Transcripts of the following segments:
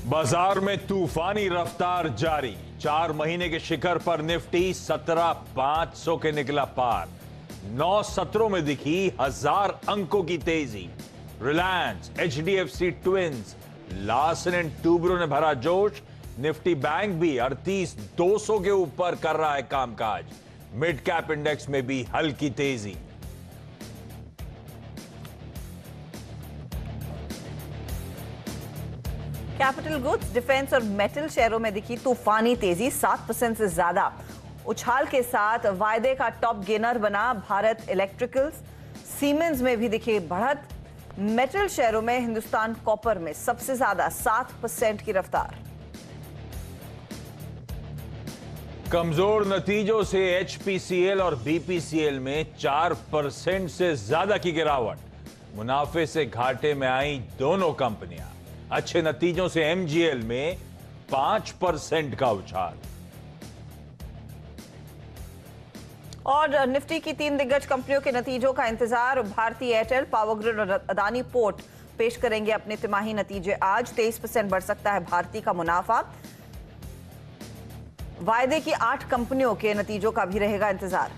बाजार में तूफानी रफ्तार जारी। 4 महीने के शिखर पर निफ्टी 17,500 के निकला पार। 9 सत्रों में दिखी 1000 अंकों की तेजी। Reliance, HDFC twins, Larsen and Toubro ने भरा जोश। निफ्टी बैंक भी 38,200 के ऊपर कर रहा है कामकाज। मिड कैप इंडेक्स में भी हल्की तेजी। कैपिटल गुड्स, डिफेंस और मेटल शेयरों में दिखी तूफानी तेजी। 7% से ज्यादा उछाल के साथ वायदे का टॉप गेनर बना भारत इलेक्ट्रिकल्स। सीमेंस में भी दिखी बढ़त। मेटल शेयरों में हिंदुस्तान कॉपर में सबसे ज्यादा 7% की रफ्तार। कमजोर नतीजों से एचपीसीएल और बीपीसीएल में 4% से ज्यादा की गिरावट। मुनाफे से घाटे में आई दोनों कंपनियां। अच्छे नतीजों से एमजीएल में 5% का उछाल। और निफ्टी की 3 दिग्गज कंपनियों के नतीजों का इंतजार। भारती एयरटेल, पावर ग्रिड और अदानी पोर्ट पेश करेंगे अपने तिमाही नतीजे आज। 23% बढ़ सकता है भारती का मुनाफा। वायदे की 8 कंपनियों के नतीजों का भी रहेगा इंतजार।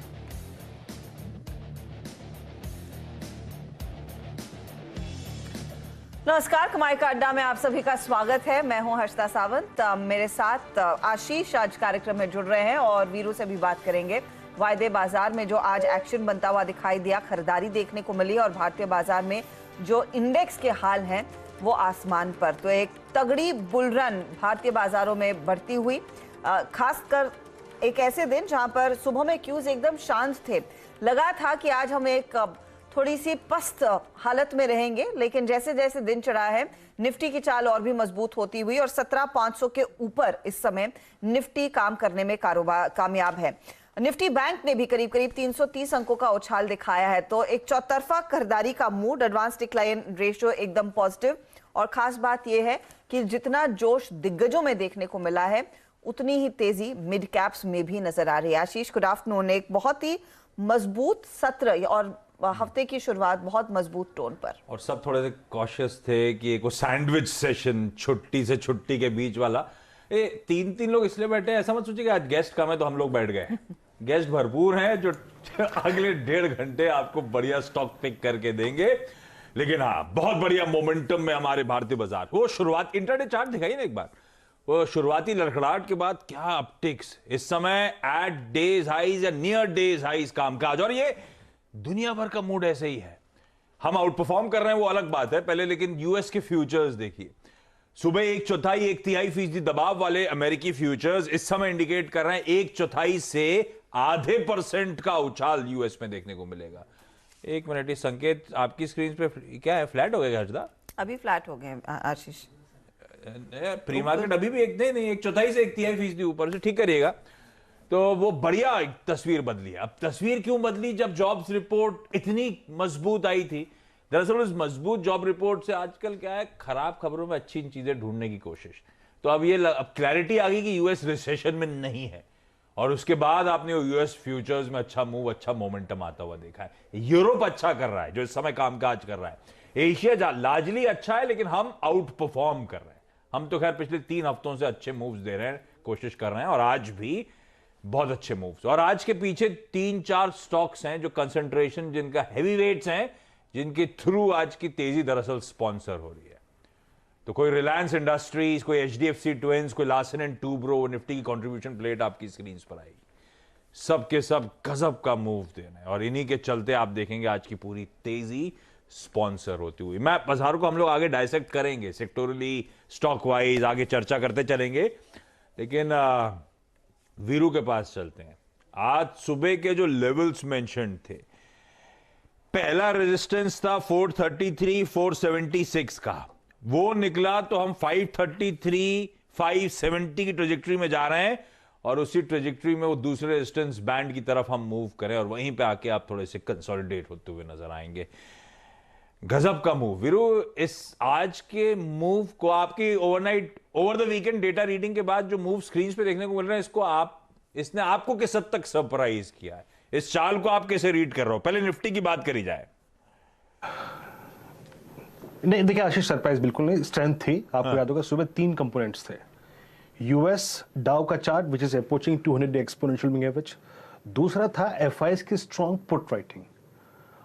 नमस्कार, कमाई का अड्डा में आप सभी का स्वागत है। मैं हूं हर्षिता सावंत। मेरे साथ आशीष आज कार्यक्रम में जुड़ रहे हैं और वीरू से भी बात करेंगे। वायदे बाजार में जो आज एक्शन बनता हुआ दिखाई दिया, खरीदारी देखने को मिली और भारतीय बाजार में जो इंडेक्स के हाल हैं वो आसमान पर। तो एक तगड़ी बुलरन भारतीय बाजारों में बढ़ती हुई, खासकर एक ऐसे दिन जहां पर सुबह में क्यूज एकदम शांत थे। लगा था कि आज हम एक थोड़ी सी पस्त हालत में रहेंगे, लेकिन जैसे जैसे दिन चढ़ा है निफ्टी की चाल और भी मजबूत होती हुई और 17,500 के ऊपर इस समय निफ्टी काम करने में कामयाब है। निफ्टी बैंक ने भी करीब करीब 330 अंकों का उछाल दिखाया है। तो एक चौतरफा खरीदारी का मूड, एडवांस डिक्लाइन रेशियो एकदम पॉजिटिव। और खास बात यह है कि जितना जोश दिग्गजों में देखने को मिला है उतनी ही तेजी मिड कैप्स में भी नजर आ रही है। आशीष, गुड आफ्टरनून। एक बहुत ही मजबूत सत्र और हफ्ते की शुरुआत बहुत मजबूत टोन पर, और सब थोड़े से कॉशियस थे कि एक वो सैंडविच सेशन छुट्टी से छुट्टी के बीच वाला। 3 लोग इसलिए बैठे हैं, ऐसा मत सोचिए कि आज गेस्ट कम है तो हम लोग बैठ गए। गेस्ट भरपूर हैं जो अगले 1.5 घंटे आपको बढ़िया स्टॉक पिक करके देंगे। लेकिन हाँ, बहुत बढ़िया मोमेंटम में हमारे भारतीय बाजार। वो शुरुआत इंटरडे चार्ट दिखाई ना एक बार, वो शुरुआती लड़खड़ाहट के बाद क्या अपटिक्स। इस समय एट डेज हाइज या नियर डेज हाइज कामकाज, और ये दुनिया भर का मूड ऐसे ही है। हम आउट परफॉर्म कर रहे हैं वो अलग बात है पहले, लेकिन यूएस के फ्यूचर्स देखिए। सुबह 1/4-1/3% दबाव वाले अमेरिकी फ्यूचर्स इस समय इंडिकेट कर रहे हैं 1/4 से आधे % का उछाल यूएस में देखने को मिलेगा। एक मिनट, ये संकेत आपकी स्क्रीन पे क्या है? फ्लैट हो गया हर्षदा? अभी फ्लैट हो गए आशीष। प्री मार्केट अभी भी 1/4 से 1/3% ऊपर से, ठीक करिएगा। तो वो बढ़िया तस्वीर बदली है। अब तस्वीर क्यों बदली? जब जॉब्स रिपोर्ट इतनी मजबूत आई थी। दरअसल उस मजबूत जॉब रिपोर्ट से आजकल क्या है, खराब खबरों में अच्छी चीजें ढूंढने की कोशिश। तो अब अब क्लैरिटी आ गई कि यूएस रिसेशन में नहीं है, और उसके बाद आपने यूएस फ्यूचर्स में अच्छा मूव, अच्छा मोमेंटम आता हुआ देखा है। यूरोप अच्छा कर रहा है जो इस समय कामकाज कर रहा है। एशिया लार्जली अच्छा है, लेकिन हम आउट परफॉर्म कर रहे हैं। हम तो खैर पिछले 3 हफ्तों से अच्छे मूव्स दे रहे हैं, कोशिश कर रहे हैं, और आज भी बहुत अच्छे मूव्स। और आज के पीछे 3-4 स्टॉक्स हैं जो कंसंट्रेशन, जिनका हैवी वेट्स हैं, जिनके थ्रू आज की तेजी दरअसल स्पॉन्सर हो रही है। तो कोई रिलायंस इंडस्ट्रीज, कोई एचडीएफसी ट्विंस, कोई लार्सन एंड टूब्रो, निफ्टी की कंट्रीब्यूशन प्लेट आपकी स्क्रीन पर आएगी। सब के सब गजब का मूव दे रहे हैं, और इन्हीं के चलते आप देखेंगे आज की पूरी तेजी स्पॉन्सर होती हुई। मैं बाजार को हम लोग आगे डायसेक्ट करेंगे सेक्टोरली, स्टॉक वाइज, आगे चर्चा करते चलेंगे। लेकिन वीरू के पास चलते हैं। आज सुबह के जो लेवल्स मेंशन थे, पहला रेजिस्टेंस था 433 476 का, वो निकला तो हम 533 570 की ट्रेजेक्टरी में जा रहे हैं, और उसी ट्रेजेक्टरी में वो दूसरे रेजिस्टेंस बैंड की तरफ हम मूव करें, और वहीं पे आके आप थोड़े से कंसोलिडेट होते हुए नजर आएंगे। गजब का मूव वीरू। इस आज के मूव को आपकी overnight, over the weekend data reading के बाद जो मूव स्क्रीन पे देखने को मिल रहे हैं, इसने आपको किस हद तक सरप्राइज किया है? इस चाल को आप कैसे रीड कर रहे हो? पहले निफ्टी की बात करी जाए। नहीं देखिए आशीष, सरप्राइज बिल्कुल नहीं, स्ट्रेंथ थी। आपको याद होगा सुबह 3 कंपोनेंट्स थे। यूएस डाउ का chart which is approaching 200 day exponential moving average. दूसरा था एफआईएस की स्ट्रॉन्ग पुट राइटिंग।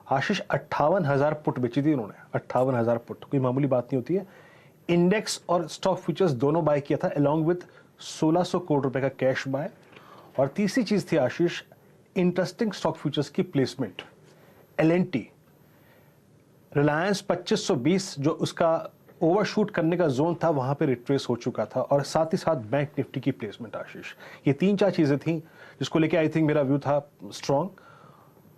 आशीष 58,000 पुट बेची थी उन्होंने, 58,000 पुट, कोई मामूली बात नहीं होती है। इंडेक्स और स्टॉक फ्यूचर्स दोनों बाय किया था अलॉन्ग विद 1600 करोड़ रुपए का कैश बाय। और तीसरी चीज थी आशीष, इंटरेस्टिंग स्टॉक फ्यूचर्स की प्लेसमेंट। एलएनटी, रिलायंस 2520 जो उसका ओवरशूट करने का जोन था वहां पे रिट्रेस हो चुका था, और साथ ही साथ बैंक निफ्टी की प्लेसमेंट। आशीष ये 3-4 चीजें थी जिसको लेके आई थिंक मेरा व्यू था स्ट्रॉन्ग।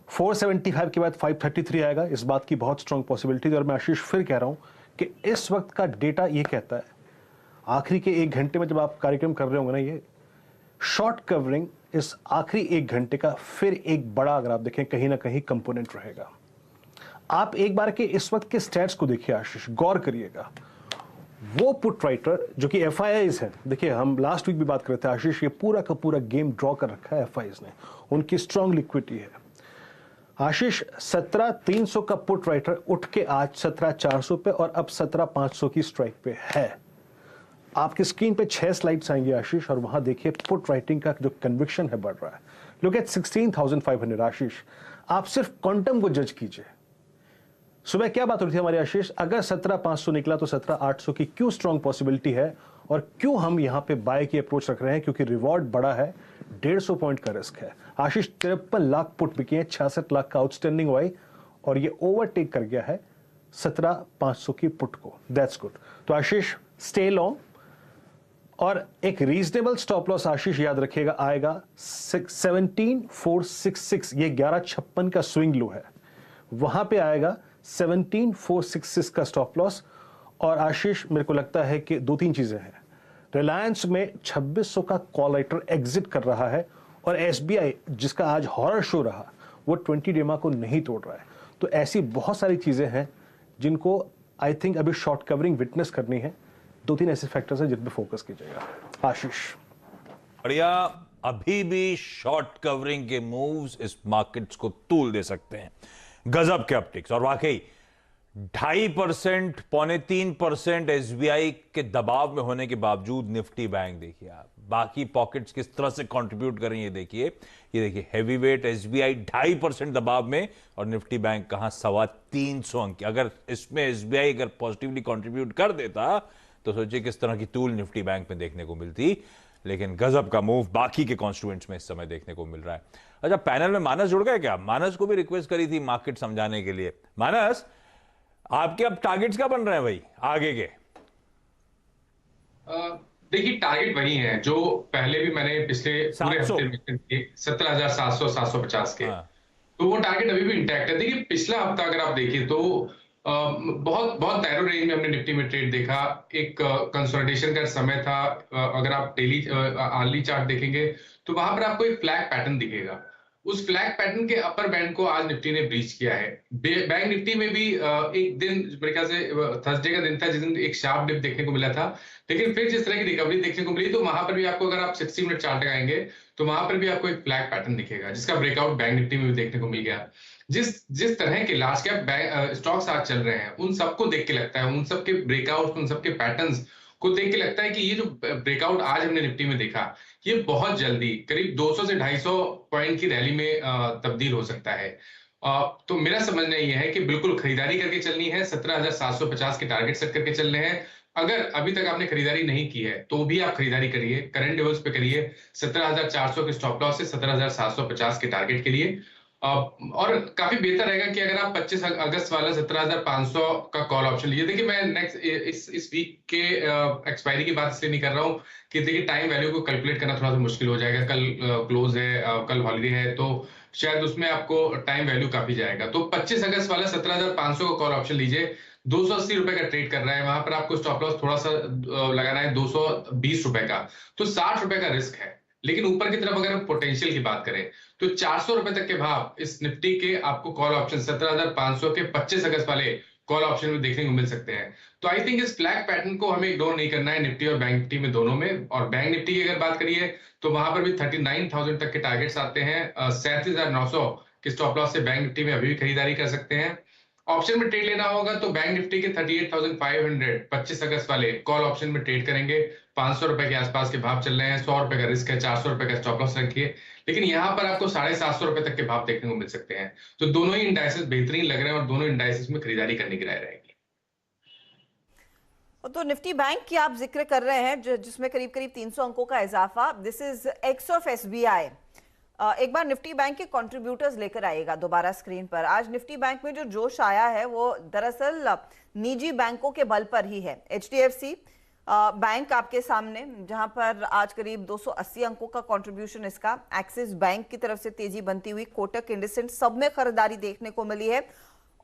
475 के बाद 533 आएगा, इस बात की बहुत स्ट्रॉन्ग पॉसिबिलिटी थी। और मैं आशीष फिर कह रहा हूं कि इस वक्त का डेटा ये कहता है, आखिरी के 1 घंटे में जब आप कार्यक्रम कर रहे होंगे ना, ये शॉर्ट कवरिंग इस आखिरी 1 घंटे का फिर एक बड़ा, अगर आप देखें कहीं ना कहीं कंपोनेंट रहेगा। आप एक बार के इस वक्त के स्टैट्स को देखिए आशीष, गौर करिएगा। वो पुट राइटर जो कि एफआईआईज है, देखिए हम लास्ट वीक भी बात कर रहे थे आशीष, ये पूरा का पूरा गेम ड्रॉ कर रखा है एफआईआईज ने, उनकी स्ट्रॉन्ग लिक्विडिटी है। आशीष 17,300 का पुट राइटर उठ के आज 17,400 पे और अब 17,500 की स्ट्राइक पे है। आपकी स्क्रीन पे 6 स्लाइड्स आएंगे आशीष, और वहां देखिए पुट राइटिंग का जो कन्विक्शन है बढ़ रहा है। लुक एट 16,500 आशीष, आप सिर्फ क्वांटम को जज कीजिए। सुबह क्या बात हो रही थी हमारी आशीष, अगर 17,500 निकला तो 17,800 की क्यों स्ट्रॉन्ग पॉसिबिलिटी है, और क्यों हम यहां पे बाय की अप्रोच रख रहे हैं, क्योंकि रिवॉर्ड बड़ा है, 150 पॉइंट का रिस्क है। आशीष 53 लाख पुट बिके हैं, 66 लाख का आउटस्टैंडिंग हुआ, और ये ओवरटेक कर गया है 17,500 की पुट को। That's good. तो आशीष स्टे लॉन्ग, और एक रीजनेबल स्टॉप लॉस आशीष याद रखिएगा आएगा 17,466, ये 1156 का स्विंग लो है, वहां पे आएगा 17,466 का स्टॉप लॉस। और आशीष मेरे को लगता है कि 2-3 चीजें हैं। रिलायंस में 2600 का कॉल राइटर एग्जिट कर रहा है, और एसबीआई जिसका आज हॉरर शो रहा वो 20 डेमा को नहीं तोड़ रहा है। तो ऐसी बहुत सारी चीजें हैं जिनको आई थिंक अभी शॉर्ट कवरिंग विटनेस करनी है। 2-3 ऐसे फैक्टर्स हैं जिन पे फोकस कीजिएगा आशीष। बढ़िया, अभी भी शॉर्ट कवरिंग के मूव्स इस मार्केट्स को तूल दे सकते हैं। गजब के अपटिक्स, और वाकई 2.5%, 2.25% एसबीआई के दबाव में होने के बावजूद निफ्टी बैंक देखिए आप, बाकी पॉकेट्स किस तरह से कंट्रीब्यूट कर रही है देखिए। ये देखिए हैवी वेट एसबीआई 2.5% दबाव में, और निफ्टी बैंक कहां 325 अंक। अगर इसमें एसबीआई अगर पॉजिटिवली कंट्रीब्यूट कर देता तो सोचिए किस तरह की तूल निफ्टी बैंक में देखने को मिलती। लेकिन गजब का मूव बाकी के कॉन्स्टिट्यूएंट्स में इस समय देखने को मिल रहा है। अच्छा, पैनल में मानस जुड़ गए क्या? मानस को भी रिक्वेस्ट करी थी मार्केट समझाने के लिए। मानस, आपके अब टारगेट्स क्या बन रहे हैं भाई आगे के? देखिए टारगेट वही है जो पहले भी मैंने पिछले पूरे हफ्ते मेंशन किए, 17,700 750 के। तो वो टारगेट अभी भी इंटैक्ट है। देखिए पिछला हफ्ता अगर आप देखिए तो बहुत बहुत नैरो रेंज में हमने निफ्टी में ट्रेड देखा। एक कंसोलिडेशन का समय था। अगर आप डेली आर्ली चार्ट देखेंगे तो वहां पर आपको एक फ्लैग पैटर्न दिखेगा। उस फ्लैग पैटर्न के अपर बैंड को आज निफ्टी ने ब्रीच किया है। बैंक निफ्टी में भी एक दिन मेरे ख्याल से थर्सडे का दिन था जिस दिन एक शार्प डिप देखने को मिला था, लेकिन फिर जिस तरह की रिकवरी देखने को मिली तो वहां पर भी आपको, अगर आप 60 मिनट चार्ट लगाएंगे तो वहां पर भी आपको एक फ्लैग पैटर्न दिखेगा जिसका ब्रेकआउट बैंक निफ्टी में भी देखने को मिल गया। जिस तरह के लार्ज कैप स्टॉक्स आज चल रहे हैं उन सबको देख के लगता है, उन सबके ब्रेकआउट, उन सबके पैटर्न्स को देख के लगता है कि ये जो ब्रेकआउट आज हमने निफ्टी में देखा ये बहुत जल्दी करीब 200 से 250 पॉइंट की रैली में तब्दील हो सकता है। तो मेरा समझना ये है कि बिल्कुल खरीदारी करके चलनी है। 17,750 के टारगेट सेट करके चल रहे हैं। अगर अभी तक आपने खरीदारी नहीं की है तो भी आप खरीदारी करिए, करंट लेवल्स पे करिए। 17,400 के स्टॉप लॉस से 17,750 के टारगेट के लिए। और काफी बेहतर रहेगा कि अगर आप 25 अगस्त वाला 17,500 का कॉल ऑप्शन लीजिए। देखिए मैं नेक्स्ट इस वीक के एक्सपायरी की बात इसलिए नहीं कर रहा हूँ कि देखिए टाइम वैल्यू को कैलकुलेट करना थोड़ा सा मुश्किल हो जाएगा। कल क्लोज है, कल हॉलीडे है, तो शायद उसमें आपको टाइम वैल्यू काफी जाएगा। तो 25 अगस्त वाला 17,500 का कॉल ऑप्शन लीजिए। 280 रुपए का ट्रेड कर रहा है, वहां पर आपको स्टॉप लॉस थोड़ा सा लगाना है 220 रुपए का, तो 60 रुपए का रिस्क है। लेकिन ऊपर की तरफ अगर हम पोटेंशियल की बात करें तो 400 रुपए तक के भाव इस निफ्टी के आपको कॉल ऑप्शन 17,500 के 25 अगस्त वाले कॉल ऑप्शन में देखने को मिल सकते हैं। तो आई थिंक इस फ्लैग पैटर्न को हमें इग्नोर नहीं करना है निफ्टी और बैंक निफ्टी में दोनों में। और बैंक निफ्टी की अगर बात करिए तो वहां पर भी 39,000 तक के टारगेट्स आते हैं। 37,900 के स्टॉप लॉस से बैंक निफ्टी में अभी भी खरीदारी कर सकते हैं। ऑप्शन में ट्रेड लेना होगा तो बैंक निफ्टी के 38,500 25 अगस्त वाले कॉल ऑप्शन में ट्रेड करेंगे। 500 रुपए के आसपास के भाव चल रहे हैं, 100 रुपए का रिस्क है, 400 रुपए का स्टॉप लॉस रखिए। लेकिन यहाँ पर आपको 750 रुपए तक के भाव देखने को मिल सकते हैं। तो दोनों ही इंडाइसेस बेहतरीन लग रहे हैं और दोनों इंडाइसेस में खरीदारी करने की राय रहेगी। तो निफ्टी बैंक की आप जिक्र कर रहे हैं जिसमें करीब करीब 300 अंकों का इजाफा, this is x of SBI. एक बार निफ्टी बैंक के कंट्रीब्यूटर्स लेकर आएगा दोबारा स्क्रीन पर। आज निफ्टी बैंक में जो जोश आया है वो दरअसल निजी बैंकों के बल पर ही है। एचडीएफसी बैंक आपके सामने, जहां पर आज करीब 280 अंकों का कंट्रीब्यूशन इसका। एक्सिस बैंक की तरफ से तेजी बनती हुई, कोटक, इंडसइंड सब में खरीदारी देखने को मिली है।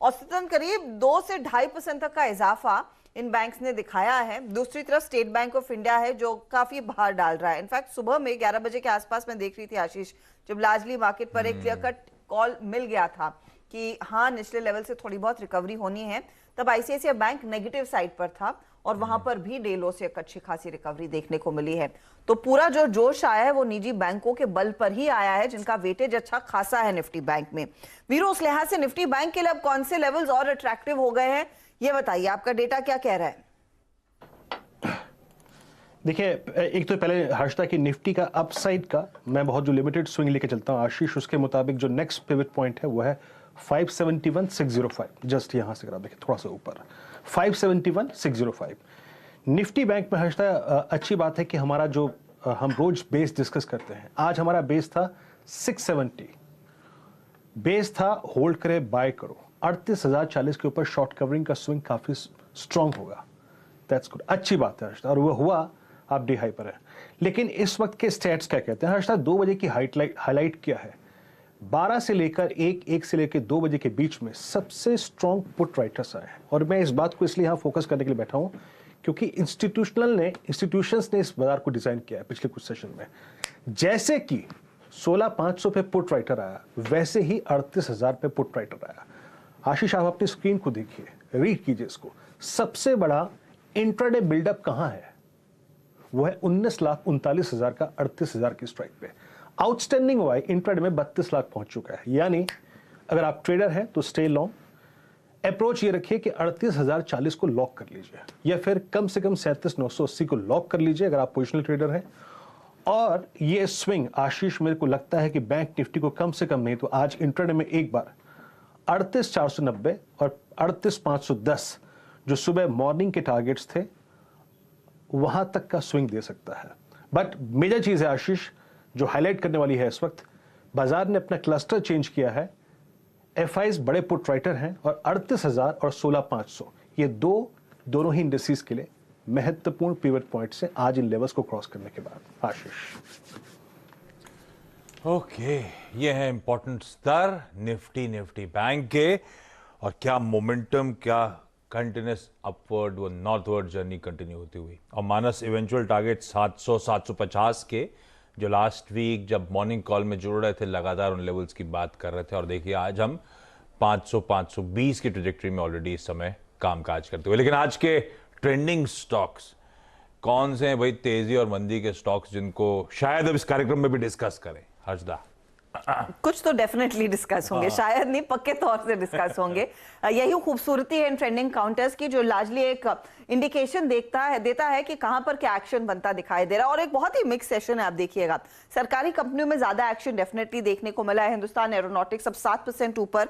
औसतन करीब 2 से 2.5% तक का इजाफा इन बैंक्स ने दिखाया है। दूसरी तरफ स्टेट बैंक ऑफ इंडिया है जो काफी बाहर डाल रहा है। इनफैक्ट सुबह में 11 बजे के आसपास मैं देख रही थी आशीष, जब लार्जली मार्केट पर एक क्लियर कट कॉल मिल गया था कि हाँ निचले लेवल से थोड़ी बहुत रिकवरी होनी है, तब आईसीआईसीआई बैंक नेगेटिव साइड पर था और वहां पर भी डे लो से अच्छी खासी रिकवरी देखने को मिली है। तो पूरा जो जोश आया है वो निजी बैंकों के बल पर ही आया है, जिनका वेटेज अच्छा खासा है निफ्टी बैंक में। वीरू, उस लिहाज से निफ्टी बैंक के लिए अब कौन से लेवल्स और अट्रैक्टिव हो गए हैं, ये बताइए, आपका डेटा क्या कह रहा है? देखिए, एक तो पहले हर्षदा की निफ्टी का अपसाइड का मैं बहुत जो लिमिटेड स्विंग लेके चलता हूं आशीष, उसके मुताबिक जो नेक्स्ट पिवट पॉइंट है वो है 571,605। जस्ट यहां से अगर आप देखें थोड़ा सा ऊपर 571,605। निफ्टी बैंक में हर्षदा अच्छी बात है कि हमारा जो हम रोज बेस डिस्कस करते हैं, आज हमारा बेस था 670। बेस था होल्ड करे बाय करो। 38,040 के ऊपर शॉर्ट कवरिंग का स्विंग काफी स्ट्रांग होगा। दैट्स गुड, अच्छी बात है हर्षदा, और वो हुआ। आप डी हाई पर है। लेकिन इस वक्त के स्टैट्स क्या कहते हैं हर्षदा? 2 बजे की हाईलाइट क्या है? 12 से लेकर 1 से लेकर 2 बजे के बीच में सबसे स्ट्रांग पुट राइटर्स आए हैं। और मैं इस बात को इसलिए यहां फोकस करने के लिए बैठा हूं क्योंकि इंस्टीट्यूशंस ने इस बाजार को डिजाइन किया है पिछले कुछ सेशन में। जैसे कि 16,500 पे पुट राइटर आया, वैसे ही 38,000 पे पुट राइटर आया। आशीष, आप अपनी स्क्रीन को देखिए, रीड कीजिए इसको। सबसे बड़ा इंट्राडे बिल्डअप कहां है? वो है 19,39,000 का 38,000 की स्ट्राइक पे। आउटस्टैंडिंग वाई इंट्राडे में 32 लाख पहुंच चुका है। यानी अगर आप ट्रेडर हैं तो स्टे लॉन्ग। अप्रोच ये रखिए कि 38,040 को लॉक कर लीजिए, या फिर कम से कम 37,980 को लॉक कर लीजिए अगर आप पोजिशनल ट्रेडर हैं। और ये स्विंग आशीष, मेरे को लगता है कि बैंक निफ्टी को कम से कम नहीं तो आज इंट्राडे में एक बार 38,490 और 38,510 जो सुबह मॉर्निंग के टारगेट्स थे वहां तक का स्विंग दे सकता है। बट मेजर चीज है आशीष जो हाईलाइट करने वाली है इस वक्त, बाजार ने अपना क्लस्टर चेंज किया है। एफआईज बड़े पुट राइटर हैं और 38,000 और 16,500 ये दोनों ही इंडस्ट्रीज के लिए महत्वपूर्ण पिवट पॉइंट से आज इन लेवल्स को क्रॉस करने के बाद। आशीष, ओके, ये है इंपॉर्टेंट स्तर निफ्टी बैंक के, और क्या मोमेंटम, क्या कंटिन्यूस अपवर्ड व नॉर्थवर्ड जर्नी कंटिन्यू होती हुई। और मानस इवेंचुअल टारगेट 700-750 के, जो लास्ट वीक जब मॉर्निंग कॉल में जुड़ रहे थे लगातार उन लेवल्स की बात कर रहे थे। और देखिए आज हम 500-520 की ट्रेजेक्टरी में ऑलरेडी इस समय कामकाज करते हुए। लेकिन आज के ट्रेंडिंग स्टॉक्स कौन से हैं भाई, तेजी और मंदी के स्टॉक्स, जिनको शायद अब इस कार्यक्रम में भी डिस्कस करें? हर्षदा, कुछ तो डेफिनेटली डिस्कस होंगे, शायद नहीं पक्के तौर से डिस्कस होंगे। यही खूबसूरती है इन ट्रेंडिंग काउंटर्स की, जो लार्जली एक इंडिकेशन देता है कि कहां पर क्या एक्शन बनता दिखाई दे रहा है। और एक बहुत ही मिक्स सेशन है, आप देखिएगा। सरकारी कंपनियों में ज्यादा एक्शन डेफिनेटली देखने को मिला है। हिंदुस्तान एरोनॉटिक्स अब 7% ऊपर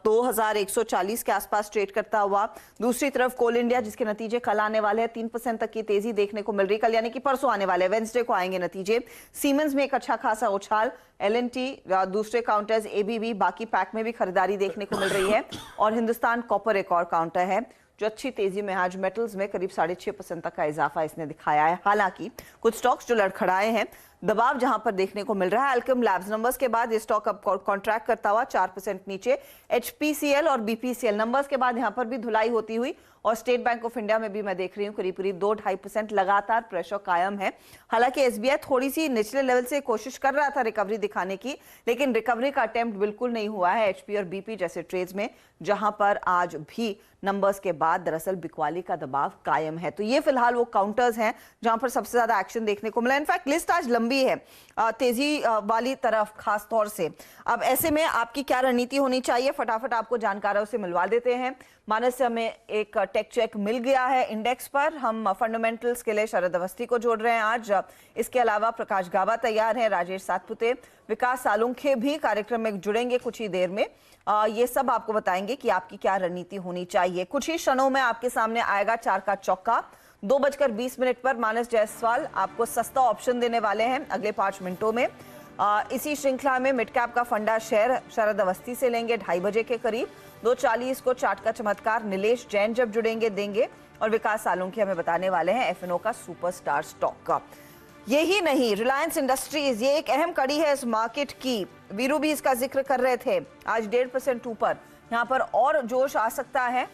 2,140 के आसपास ट्रेड करता हुआ। दूसरी तरफ कोल इंडिया, जिसके नतीजे कल आने वाले हैं, 3% तक की तेजी देखने को मिल रही। कल यानी कि परसों आने वाले, वेडनेसडे को आएंगे नतीजे। सीमेंस में एक अच्छा खासा उछाल। एल&टी, दूसरे काउंटर्स एबीबी, बाकी पैक में भी खरीदारी देखने को मिल रही है। और हिंदुस्तान कॉपर एक और काउंटर है जो अच्छी तेजी में आज मेटल्स में करीब 6.5% तक का इजाफा इसने दिखाया है। हालांकि कुछ स्टॉक्स जो लड़खड़ाए हैं, दबाव जहां पर देखने को मिल रहा है। अल्केम लैब्स नंबर्स के बाद ये स्टॉक अब कॉन्ट्रैक्ट करता हुआ 4% नीचे। एचपीसीएल और बीपीसीएल नंबर्स के बाद यहां पर भी धुलाई होती हुई। और स्टेट बैंक ऑफ इंडिया में भी मैं देख रही हूं करीब 2-2.5% लगातार प्रेशर कायम है। हालांकि एसबीआई थोड़ी सी निचले लेवल से कोशिश कर रहा था रिकवरी दिखाने की, लेकिन रिकवरी का अटेम्प्ट बिल्कुल नहीं हुआ है एचपी और बीपी जैसे ट्रेड्स में, जहां पर आज भी नंबर्स के बाद दरअसल बिकवाली का दबाव कायम है। तो ये फिलहाल वो काउंटर्स हैं जहां पर सबसे ज्यादा एक्शन देखने को मिला। इनफैक्ट लिस्ट आज लंबी लंबी है तेजी वाली तरफ खास तौर से। अब ऐसे में आपकी क्या रणनीति होनी चाहिए, फटाफट आपको जानकारों से मिलवा देते हैं। मानस से हमें एक टेक चेक मिल गया है इंडेक्स पर। हम फंडामेंटल्स के लिए शरद अवस्थी को जोड़ रहे हैं आज। इसके अलावा प्रकाश गाबा तैयार है, राजेश सातपुते, विकास सालुंखे भी कार्यक्रम में जुड़ेंगे कुछ ही देर में। ये सब आपको बताएंगे कि आपकी क्या रणनीति होनी चाहिए। कुछ ही क्षणों में आपके सामने आएगा 4 का चौका। 2:20 पर मानस जायसवाल आपको सस्ता ऑप्शन देने वाले हैं अगले 5 मिनटों में। इसी श्रृंखला में मिड कैप का फंडा शेयर शरद अवस्थी से लेंगे 2:30 बजे के करीब। 2:40 को चार्ट का चमत्कार नीलेश जैन जब जुड़ेंगे देंगे, और विकास सालुंखे हमें बताने वाले हैं एफएनओ का सुपरस्टार स्टॉक का। यही नहीं, रिलायंस इंडस्ट्रीज ये एक अहम कड़ी है इस मार्केट की। वीरू भी इसका जिक्र कर रहे थे। आज 1.5% ऊपर, यहाँ पर और जोश आ सकता है।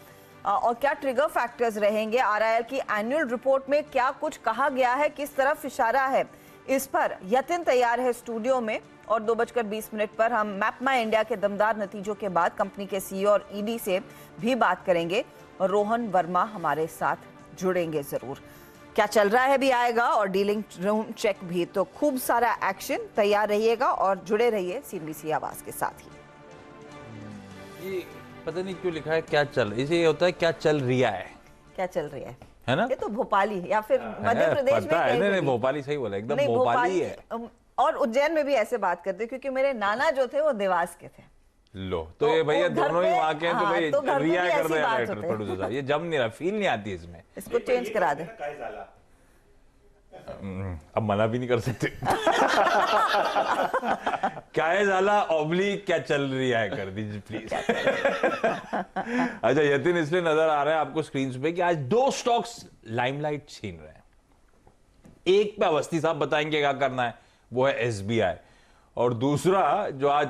और क्या ट्रिगर फैक्टर्स रहेंगे, आरआईएल की एनुअल रिपोर्ट में क्या कुछ कहा गया है, किस तरफ इशारा है, इस पर यतिन तैयार है स्टूडियो में। और 2:20 पर हम मैप माई इंडिया के दमदार नतीजों के बाद कंपनी के सीईओ और ईडी से भी बात करेंगे। और रोहन वर्मा हमारे साथ जुड़ेंगे जरूर। क्या चल रहा है भी आएगा और डीलिंग रूम चेक भी। तो खूब सारा एक्शन, तैयार रहिएगा और जुड़े रहिए सीएनबीसी आवाज के साथ ही। ये पता नहीं क्यों लिखा है क्या चल, इसे ये होता है क्या चल रिया क्या चल रही है ना? ये तो भोपाली या फिर मध्य प्रदेश में पता है, नहीं भोपाली सही बोला, एकदम भोपाली है। और उज्जैन में भी ऐसे बात करते क्योंकि मेरे नाना जो थे वो देवास के थे। लो तो ये भैया दोनों ही वहां के हैं, तो भाई तो रिया कर रहे हैं राइटर प्रोड्यूसर साहब, ये जम नहीं रहा, फील नहीं आती इसमें। इसको चेंज करा दे। अब मना भी नहीं कर सकते। क्या है जाला ऑब्लिक क्या चल रही है कर दीजिए प्लीज। अच्छा, यतिन इसलिए नजर आ रहा है आपको स्क्रीन पे कि आज 2 स्टॉक्स लाइमलाइट छीन रहे हैं। एक पे अवस्थी साहब बताएंगे क्या करना है, वो है एसबीआई, और दूसरा जो आज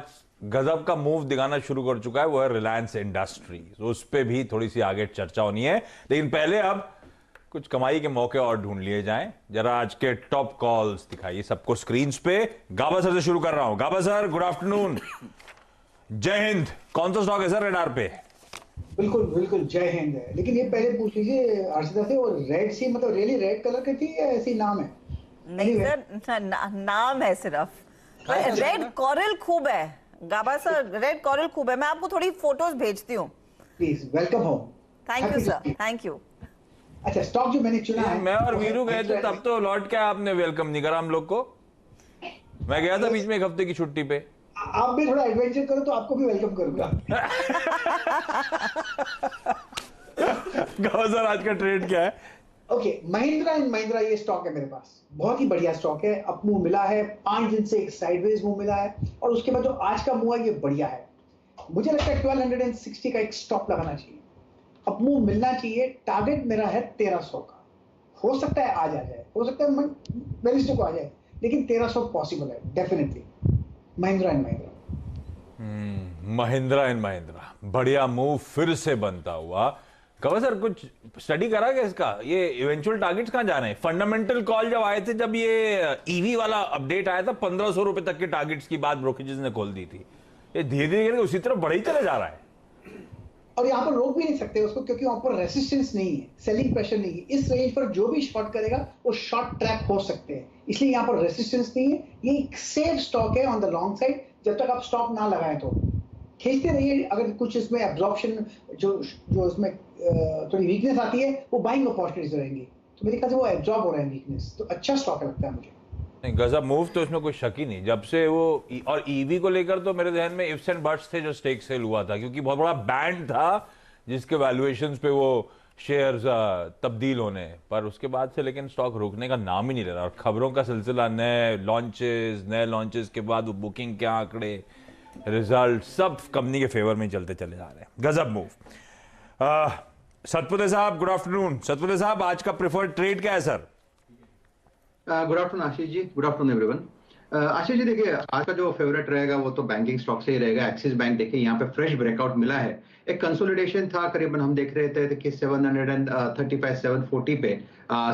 गजब का मूव दिखाना शुरू कर चुका है वो है रिलायंस इंडस्ट्रीज। उस पे भी थोड़ी सी आगे चर्चा होनी है, लेकिन पहले अब कुछ कमाई के मौके और ढूंढ लिए जाएं। जरा आज के टॉप कॉल्स दिखाइए सबको स्क्रीन पे। गाबा सर से शुरू कर रहा हूं। गाबा सर, गुड आफ्टरनून, जय हिंद। कौन सा स्टॉक है सर रेडार पे? बिल्कुल बिल्कुल जय हिंद है, लेकिन ये पहले पूछ लीजिए अर्षिता से, वो रेड सी मतलब रियली रेड कलर की थी या ऐसी नाम है? नहीं सर, नाम है सिर्फ। रेड कॉरल खूब है गाबा सर, रेड कॉरल खूब है। मैं आपको थोड़ी फोटोज भेजती हूँ। Please welcome home. Thank you sir, thank you. अच्छा, स्टॉक जो मैंने चुना है, मैं और वीरू गए थे तब तो लौट के आपने वेलकम नहीं करा हम लोग को। मैं गया था बीच में 1 हफ्ते की छुट्टी पे। आप भी थोड़ा एडवेंचर करो तो आपको भी वेलकम करूंगा। गाबा सर, आज का ट्रेड क्या है? ओके, महिंद्रा एंड महिंद्रा ये स्टॉक है मेरे पास, बहुत ही बढ़िया स्टॉक है। अप मूव मिला है, 5 दिन से एक साइडवेज मूव मिला है, और उसके बाद जो आज का मूव है ये बढ़िया है। मुझे लगता है 1260 का एक स्टॉप लगाना चाहिए, अप मूव मिलना चाहिए। टारगेट मेरा है 1300 का। हो सकता है आज आ जाए, हो सकता है वेडनेसडे को आ जाए, लेकिन 1300 पॉसिबल है definitely. Mahindra and Mahindra. Mahindra and Mahindra, बढ़िया मूव फिर से बनता हुआ। कवर सर, कुछ स्टडी करा क्या इसका? ये इवेंचुअल टारगेट्स कहां जा रहे हैं? फंडामेंटल कॉल जब आए थे, जब ये ईवी वाला अपडेट आया था, 1500 रुपए तक के टारगेट्स की बात ब्रोकरेजेस ने खोल दी थी। ये धीरे धीरे उसी तरफ बढ़ ही चले जा रहा है, और यहाँ पर रोक भी नहीं सकते उसको, क्योंकि वहां पर रेसिस्टेंस नहीं है, सेलिंग प्रेशर नहीं है। इस रेंज पर जो भी शॉर्ट करेगा वो शॉर्ट ट्रैप हो सकते हैं, इसलिए यहाँ पर रेसिस्टेंस नहीं है। ये एक सेफ स्टॉक है ऑन द लॉन्ग साइड, जब तक आप स्टॉप ना लगाएं तो खींचते रहिए। अगर कुछ इसमें एब्जॉर्प्शन जो इसमें थोड़ी वीकनेस आती है, वो बाइंग अपॉर्चुनिटीज रहेंगी। तो मेरे ख्याल से वो एब्जॉर्ब हो रहा है वीकनेस, तो अच्छा स्टॉक लगता है मुझे। नहीं, गजब मूव तो इसमें कोई शक ही नहीं। जब से वो और ईवी को लेकर तो मेरे ध्यान में इफ्स एंड बट्स थे जो स्टेक सेल हुआ था, क्योंकि बहुत बड़ा बैंड था जिसके वैल्यूएशंस पे वो शेयर्स तब्दील होने, पर उसके बाद से लेकिन स्टॉक रुकने का नाम ही नहीं ले रहा। और खबरों का सिलसिला, नए लॉन्चेस के बाद वो बुकिंग के आंकड़े, रिजल्ट सब कंपनी के फेवर में चलते चले जा रहे हैं। गजब मूव। सतपुते साहब, गुड आफ्टरनून। सतपुते साहब, आज का प्रेफर्ड ट्रेड क्या है sir? Good afternoon Ashish ji, good afternoon everyone. Ashish ji देखिए, आज का जो फेवरेट रहेगा वो तो बैंकिंग स्टॉक से ही रहेगा। एक्सिस बैंक देखिए, यहाँ पे फ्रेश ब्रेकआउट मिला है। एक कंसोलिडेशन था, करीबन हम देख रहे थे कि 735 740 पे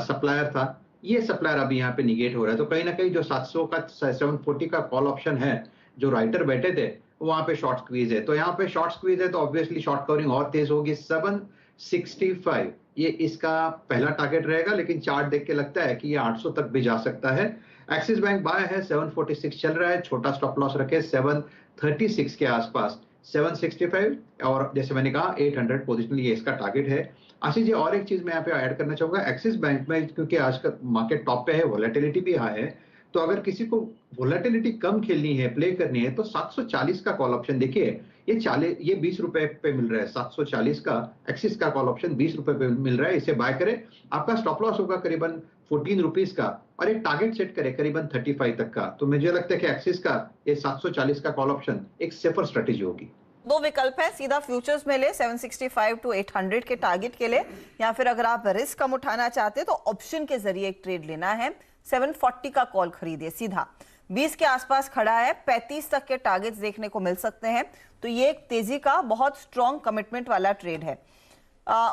सप्लायर था। ये सप्लायर अभी यहाँ पे निगेट हो रहा है, तो कहीं ना कहीं जो 700 का 740 का कॉल ऑप्शन है जो राइटर बैठे थे, वहां पे शॉर्ट स्क्वीज है। तो यहाँ पे शॉर्ट स्क्वीज है तो ऑब्वियसली शॉर्ट कवरिंग और तेज होगी। 765 ये इसका पहला टारगेट रहेगा, लेकिन चार्ट देख के लगता है कि ये 800 तक भी जा सकता है। एक्सिस बैंक बाय है, 746 चल रहा है, छोटा स्टॉप लॉस रखे 736 के आसपास, 765 और जैसे मैंने कहा 800 पोजिशनल ये इसका टारगेट है। आशीष जी, और एक चीज मैं यहाँ पे ऐड करना चाहूंगा, एक्सिस बैंक में क्योंकि आज का मार्केट टॉप पे है, वोलेटिलिटी भी हाई है, तो अगर किसी को वोलेटिलिटी कम खेलनी है, प्ले करनी है, तो 740 का कॉल ऑप्शन देखिए, ये 20 रुपए पे मिल रहा है। 740 का एक्सिस का कॉल ऑप्शन 20 रुपए पे मिल रहा है, इसे बाय करें। आपका स्टॉप लॉस होगा करीबन 14 रुपीज का और एक टारगेट सेट करें करीबन 35 तक का। तो मुझे लगता है कि एक्सिस का ये 740 का कॉल ऑप्शन एक सेफर स्ट्रेटेजी होगी। दो विकल्प है, सीधा फ्यूचर्स में ले 765 टू 800 के टारगेट के लिए, या फिर अगर आप रिस्क कम उठाना चाहते हैं तो ऑप्शन के जरिए एक ट्रेड लेना है। 740 का कॉल खरीदिए सीधा, 20 के आसपास खड़ा है, 35 तक के टारगेट्स देखने को मिल सकते हैं। तो ये एक तेजी का बहुत स्ट्रॉन्ग कमिटमेंट वाला ट्रेड है।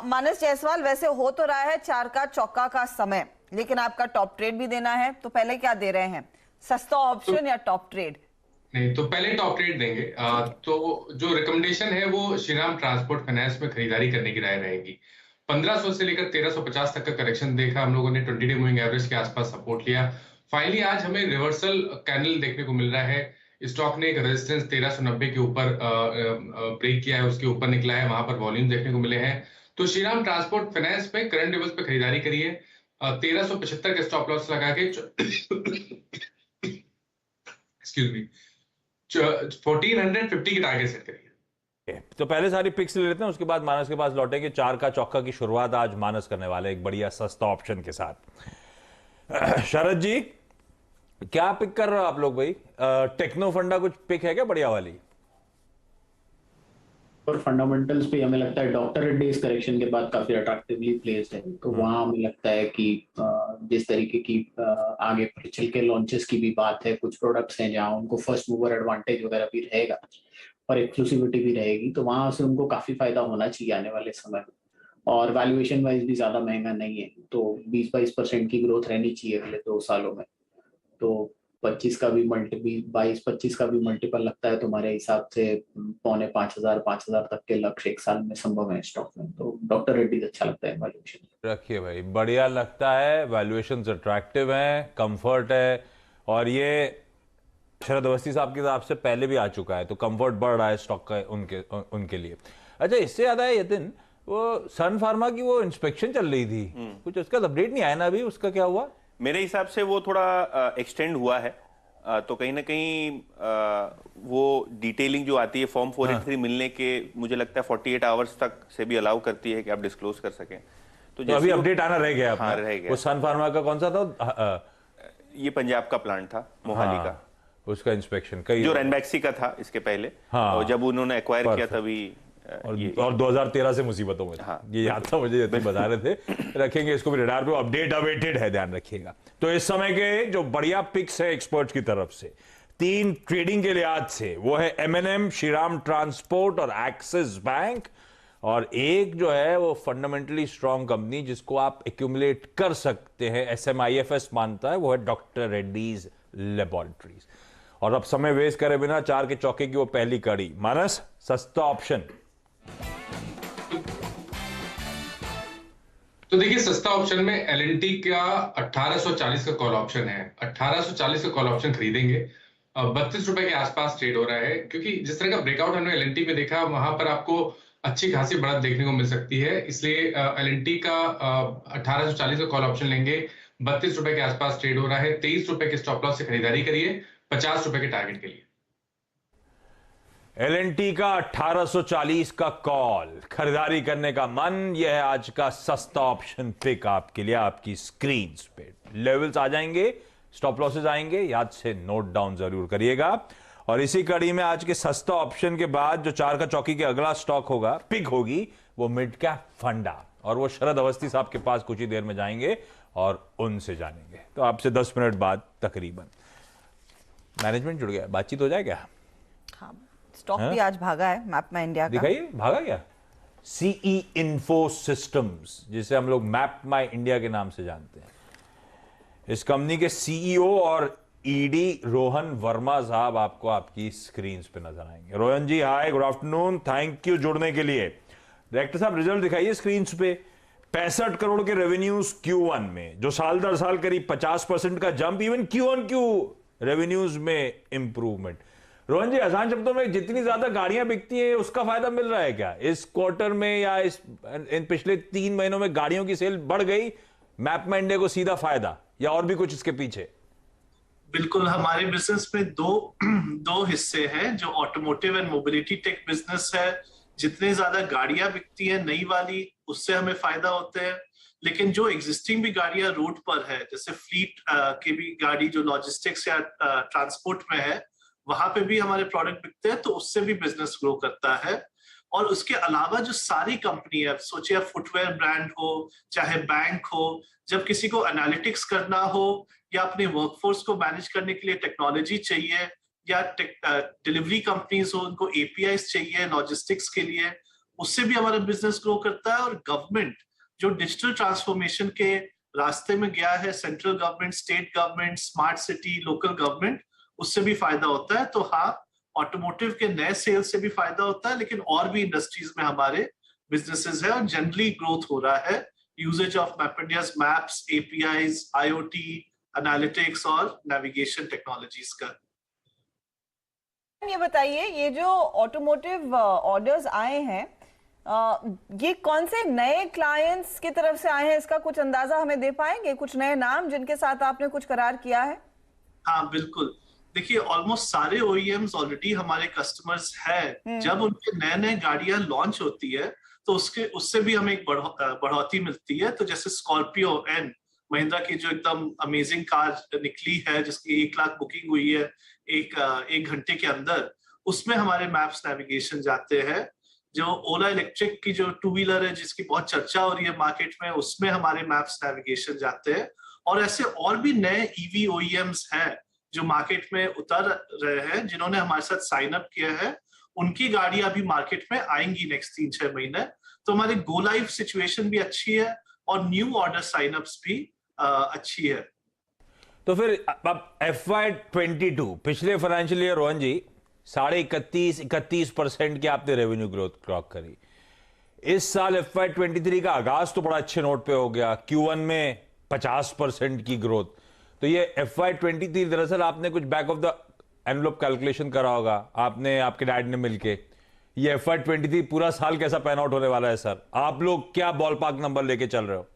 मानस जायसवाल, वैसे हो तो रहा है 4 का चौका का समय, लेकिन आपका टॉप ट्रेड भी देना है, तो पहले क्या दे रहे हैं, सस्ता ऑप्शन या टॉप ट्रेड? नहीं, तो पहले टॉप ट्रेड देंगे। तो जो रिकमेंडेशन है वो श्रीराम ट्रांसपोर्ट फाइनेंस में खरीदारी करने की राय रहेगी। 1500 से लेकर 1350 तक का करेक्शन देखा हम लोगों ने, 20 डे मूविंग एवरेज के आसपास सपोर्ट लिया। फाइनली आज हमें रिवर्सल कैंडल देखने को मिल रहा है। स्टॉक ने एक रेजिस्टेंस 1390 के ऊपर ब्रेक किया है, उसके ऊपर निकला है, वहां पर वॉल्यूम देखने को मिले हैं। तो श्रीराम ट्रांसपोर्ट फाइनेंस में करंट लेवल्स पे खरीदारी करिए, 1375 के स्टॉप लॉस लगा के एक्सक्यूज मी 1450 की टारगेट सेट करिए। तो पहले सारी पिक्स ले लेते हैं, उसके बाद मानस के पास लौटेंगे। 4 का चौका की शुरुआत आज मानस करने वाले एक बढ़िया सस्ता ऑप्शन के साथ। शरद जी, क्या पिक कर रहे हो आप लोग भाई? टेक्नो फंडा कुछ पिक है क्या बढ़िया वाली? और फंडामेंटल्स पे हमें लगता है डॉक्टर रेड्डीज करेक्शन के बाद काफी अट्रैक्टिवली प्लेस्ड है, तो वहाँ हमें लगता है कि जिस तरीके की आगे चल के लॉन्चेस की भी बात है, कुछ प्रोडक्ट्स हैं जहाँ उनको फर्स्ट मूवर एडवांटेज वगैरह भी रहेगा और एक्सक्लूसिविटी भी रहेगी, तो वहां से उनको काफी फायदा होना चाहिए आने वाले समय में। और वैल्यूएशन वाइज भी ज्यादा महंगा नहीं है, तो 20-22% की ग्रोथ रहनी चाहिए अगले 2 सालों में। तो 25 का भी 22-25 का भी मल्टीपल लगता है तुम्हारे हिसाब से 4,500 तक के लक्ष्य एक साल में संभव है स्टॉक में। तो डॉक्टर रेड्डी अच्छा लगता है वैल्यूएशन। रखिए भाई, बढ़िया लगता है, वैल्यूएशन अट्रैक्टिव है, कंफर्ट है, और ये शरद अवस्थी साहब के हिसाब से पहले भी आ चुका है, तो कंफर्ट बढ़ रहा है स्टॉक का उनके लिए। अच्छा, इससे ज्यादा है यतिन, वो सन फार्मा की वो इंस्पेक्शन चल रही थी, कुछ उसका अपडेट नहीं आया ना अभी, उसका क्या हुआ? मेरे हिसाब से वो थोड़ा एक्सटेंड हुआ है, तो कहीं ना कहीं वो डिटेलिंग जो आती है फॉर्म 483 मिलने के, मुझे लगता है 48 आवर्स तक से भी अलाउ करती है कि आप डिस्क्लोज कर सकें। तो अभी अपडेट आना रह गया। हाँ, रह गया। वो सन फार्मा का कौन सा था? ये पंजाब का प्लांट था, मोहाली का, उसका इंस्पेक्शन कई, जो रेनबैक्सी का था इसके पहले। हाँ, और जब उन्होंने एक्वायर किया तभी और 2013 से मुसीबतों में। हाँ, ये याद था मुझे, बता रहे थे। रखेंगे इसको भी रडार पे, अपडेट अवेटेड है, ध्यान रखिएगा। तो इस समय के जो बढ़िया पिक्स है एक्सपर्ट्स की तरफ से 3 ट्रेडिंग के लिहाज से, वो है M&M, श्रीराम ट्रांसपोर्ट और एक्सिस बैंक, और एक जो है वो फंडामेंटली स्ट्रॉन्ग कंपनी जिसको आप एक्यूमुलेट कर सकते हैं, SMIFS मानता है, वो है डॉक्टर रेड्डीज लेबोरेटरीज। और अब समय वेस्ट करे बिना 4 के चौके की वो पहली कड़ी, मानस सस्ता ऑप्शन। तो देखिए, सस्ता ऑप्शन में L&T का 1840 का कॉल ऑप्शन है। 1840 का कॉल ऑप्शन खरीदेंगे, 32 रुपए के आसपास ट्रेड हो रहा है, क्योंकि जिस तरह का ब्रेकआउट हमने L&T में देखा, वहां पर आपको अच्छी खासी बढ़त देखने को मिल सकती है। इसलिए L&T का 1840 का कॉल ऑप्शन लेंगे, 32 रुपए के आसपास ट्रेड हो रहा है, 23 रुपए के स्टॉप लॉस से खरीदारी करिए 50 रुपए के टारगेट के लिए। L&T का 1840 का कॉल, खरीदारी करने का मन, यह है आज का सस्ता ऑप्शन पिक आपके लिए, आपकी स्क्रीन पे लेवल्स आ जाएंगे, स्टॉप लॉसेस आएंगे, याद से नोट डाउन जरूर करिएगा। और इसी कड़ी में आज के सस्ता ऑप्शन के बाद जो 4 का चौकी के अगला स्टॉक होगा, पिक होगी, वो मिड कैप फंडा, और वो शरद अवस्थी साहब के पास कुछ ही देर में जाएंगे और उनसे जानेंगे। तो आपसे 10 मिनट बाद तकरीबन मैनेजमेंट जुड़ गया, बातचीत हो जाएगा। हाँ, स्टॉक भी आज भागा है मैप माई इंडिया का। दिखाइए, भागा क्या? CE इन्फो सिस्टम्स, जिसे हम लोग मैप माई इंडिया के नाम से जानते हैं, इस कंपनी के CEO और ED रोहन वर्मा साहब आपको आपकी स्क्रीन पे नजर आएंगे। रोहन जी, हाय, गुड आफ्टरनून, थैंक यू जुड़ने के लिए। डायरेक्टर साहब, रिजल्ट दिखाइए स्क्रीन पे। 65 करोड़ के रेवेन्यूज Q1 में, जो साल दर साल करीब 50% का जंप, इवन Q1Q रेवेन्यूज में इंप्रूवमेंट। रोहन जी, आसान शब्दों में जितनी ज्यादा गाड़ियां बिकती हैं उसका फायदा मिल रहा है क्या इस क्वार्टर में, या इन पिछले 3 महीनों में गाड़ियों की सेल बढ़ गई, मैपमेंडे को सीधा फायदा, या और भी कुछ इसके पीछे? बिल्कुल, हमारे बिजनेस में दो हिस्से हैं। जो automotive and mobility tech business है, जितने ज्यादा गाड़ियां बिकती हैं नई वाली, उससे हमें फायदा होता है। लेकिन जो एग्जिस्टिंग भी गाड़ियां रूट पर है, जैसे फ्लीट की भी गाड़ी जो लॉजिस्टिक्स या ट्रांसपोर्ट में है, वहां पे भी हमारे प्रोडक्ट बिकते हैं, तो उससे भी बिजनेस ग्रो करता है। और उसके अलावा जो सारी कंपनी है, सोचिए फुटवेयर ब्रांड हो, चाहे बैंक हो, जब किसी को एनालिटिक्स करना हो या अपने वर्कफोर्स को मैनेज करने के लिए टेक्नोलॉजी चाहिए, या डिलीवरी कंपनीज हो, उनको एपीआईज चाहिए लॉजिस्टिक्स के लिए, उससे भी हमारा बिजनेस ग्रो करता है। और गवर्नमेंट जो डिजिटल ट्रांसफॉर्मेशन के रास्ते में गया है, central government, state government, smart city, local government, उससे भी फायदा होता है। तो हाँ, ऑटोमोटिव के नए सेल्स से भी फायदा होता है, लेकिन और भी इंडस्ट्रीज में हमारे बिजनेसेस है और जनरली ग्रोथ हो रहा है। Uses of map India's maps, APIs, IoT, analytics और नेविगेशन टेक्नोलॉजीज का। ये बताइए, ये जो ऑटोमोटिव ऑर्डर्स आए हैं, ये कौन से नए क्लाइंट्स की तरफ से आए हैं, इसका कुछ अंदाजा हमें दे पाएंगे? कुछ नए नाम जिनके साथ आपने कुछ करार किया है? हाँ बिल्कुल, देखिए ऑलमोस्ट सारे OEMs ऑलरेडी हमारे कस्टमर्स हैं। जब उनके नए नए गाड़ियां लॉन्च होती है तो उससे भी हमें एक बढ़ोतरी मिलती है। तो जैसे स्कॉर्पियो एन, महिंद्रा की जो एकदम अमेजिंग कार निकली है, जिसकी 1 लाख बुकिंग हुई है एक घंटे के अंदर, उसमें हमारे मैप्स नेविगेशन जाते हैं। जो ओला इलेक्ट्रिक की जो 2 व्हीलर है, जिसकी बहुत चर्चा हो रही है मार्केट में, उसमें हमारे मैप्स नेविगेशन जाते हैं। और ऐसे और भी नए EV OEMs हैं जो मार्केट में उतर रहे हैं, जिन्होंने हमारे साथ साइन अप किया है। उनकी गाड़ियां भी मार्केट में आएंगी नेक्स्ट 3-6 महीने। तो हमारी गो लाइव सिचुएशन भी अच्छी है और न्यू ऑर्डर साइन अप्स भी अच्छी है। तो फिर अब FY22 पिछले फाइनेंशियल ईयर, रोहन जी, 31% की आपने रेवेन्यू ग्रोथ क्लॉक करी। इस साल FY23 का आगाज तो बड़ा अच्छे नोट पे हो गया, Q1 में 50% की ग्रोथ। तो ये FY23 दरअसल आपने कुछ back of the envelope calculation करा होगा आपने, आपके डैड ने मिलके, ये FY23 पूरा साल कैसा पैन आउट होने वाला है सर? आप लोग क्या बॉल पार्क नंबर लेके चल रहे हो?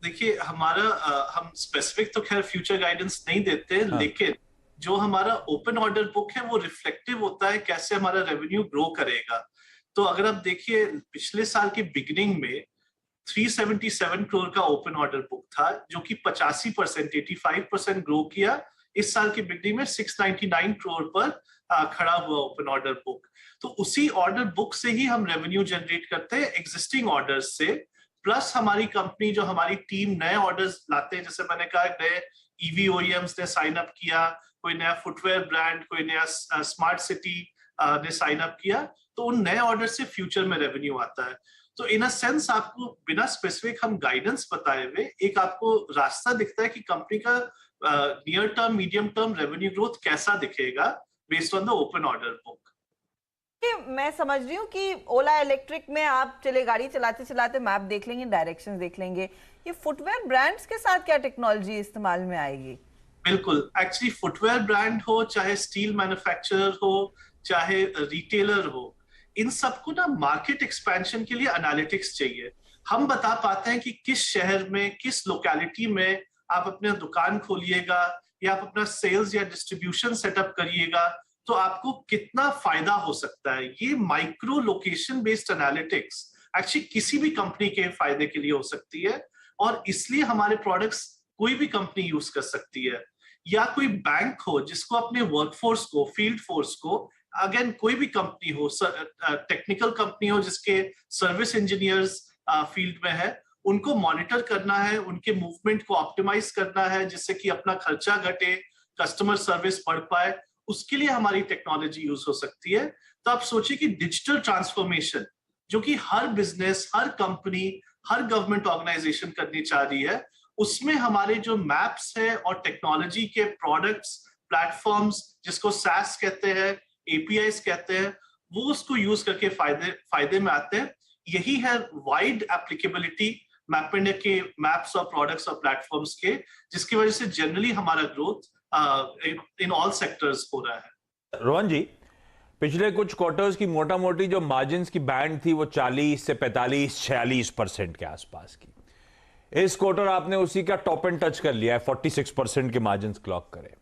देखिए हम स्पेसिफिक तो खैर फ्यूचर गाइडेंस नहीं देते, हाँ। लेकिन जो हमारा ओपन ऑर्डर बुक है वो रिफ्लेक्टिव होता है कैसे हमारा रेवेन्यू ग्रो करेगा। तो अगर आप देखिए, पिछले साल की बिगिनिंग में 377 करोड़ का ओपन ऑर्डर बुक था, जो कि 85% ग्रो किया। इस साल की बिक्री में 699 करोड़ पर खड़ा हुआ ओपन ऑर्डर बुक। तो उसी ऑर्डर बुक से ही हम रेवेन्यू जनरेट करते हैं एग्जिस्टिंग ऑर्डर्स से, प्लस हमारी कंपनी जो हमारी टीम नए ऑर्डर्स लाते हैं। जैसे मैंने कहा, नए EV OEMs ने साइन अप किया, कोई नया फुटवेयर ब्रांड, कोई नया स्मार्ट सिटी ने साइन अप किया, तो उन नए ऑर्डर से फ्यूचर में रेवेन्यू आता है। तो इन अ सेंस आपको बिना स्पेसिफिक हम गाइडेंस बताए हुए एक आपको रास्ता दिखता है कि कंपनी का near term, medium term revenue growth कैसा दिखेगा based on the open order book. मैं समझ रही हूँ कि ओला इलेक्ट्रिक में आप गाड़ी चलाते चलाते मैप देख लेंगे, डायरेक्शंस देख लेंगे। ये फुटवेयर ब्रांड्स के साथ क्या टेक्नोलॉजी इस्तेमाल में आएगी? बिल्कुल, एक्चुअली फुटवेयर ब्रांड हो, चाहे स्टील मैन्युफैक्चरर हो, चाहे रिटेलर हो, इन सबको ना मार्केट एक्सपेंशन के लिए एनालिटिक्स चाहिए। हम बता पाते हैं कि किस शहर में, किस लोकेलिटी में आप अपना दुकान खोलिएगा या आप अपना सेल्स या डिस्ट्रीब्यूशन सेटअप करिएगा तो आपको कितना फायदा हो सकता है। ये micro location based analytics actually किसी भी कंपनी के फायदे के लिए हो सकती है, और इसलिए हमारे प्रोडक्ट्स कोई भी कंपनी यूज कर सकती है। या कोई बैंक हो जिसको अपने वर्कफोर्स को, फील्ड फोर्स को, अगेन कोई भी कंपनी हो, टेक्निकल कंपनी हो जिसके सर्विस इंजीनियर्स फील्ड में है, उनको मॉनिटर करना है, उनके मूवमेंट को ऑप्टिमाइज करना है जिससे कि अपना खर्चा घटे, कस्टमर सर्विस बढ़ पाए, उसके लिए हमारी टेक्नोलॉजी यूज हो सकती है। तो आप सोचिए कि डिजिटल ट्रांसफॉर्मेशन जो कि हर बिजनेस, हर कंपनी, हर गवर्नमेंट ऑर्गेनाइजेशन करनी चाह रही है, उसमें हमारे जो मैप्स है और टेक्नोलॉजी के प्रोडक्ट्स, प्लेटफॉर्म्स जिसको SaaS कहते हैं, APIs कहते हैं, वो उसको यूज करके फायदे में आते हैं। यही है वाइड एप्लीकेबिलिटी मैप इंडिया के मैप्स और प्रोडक्ट्स और प्लेटफॉर्म्स के, जिसकी वजह से जनरली हमारा ग्रोथ इन ऑल सेक्टर्स हो रहा है। रोहन जी, पिछले कुछ क्वार्टर्स की मोटा मोटी जो मार्जिन्स की बैंड थी वो 40 से 45-46% के आसपास की। इस क्वार्टर आपने उसी का टॉप एंड टच कर लिया है, 46% के मार्जिन्स क्लॉक करे।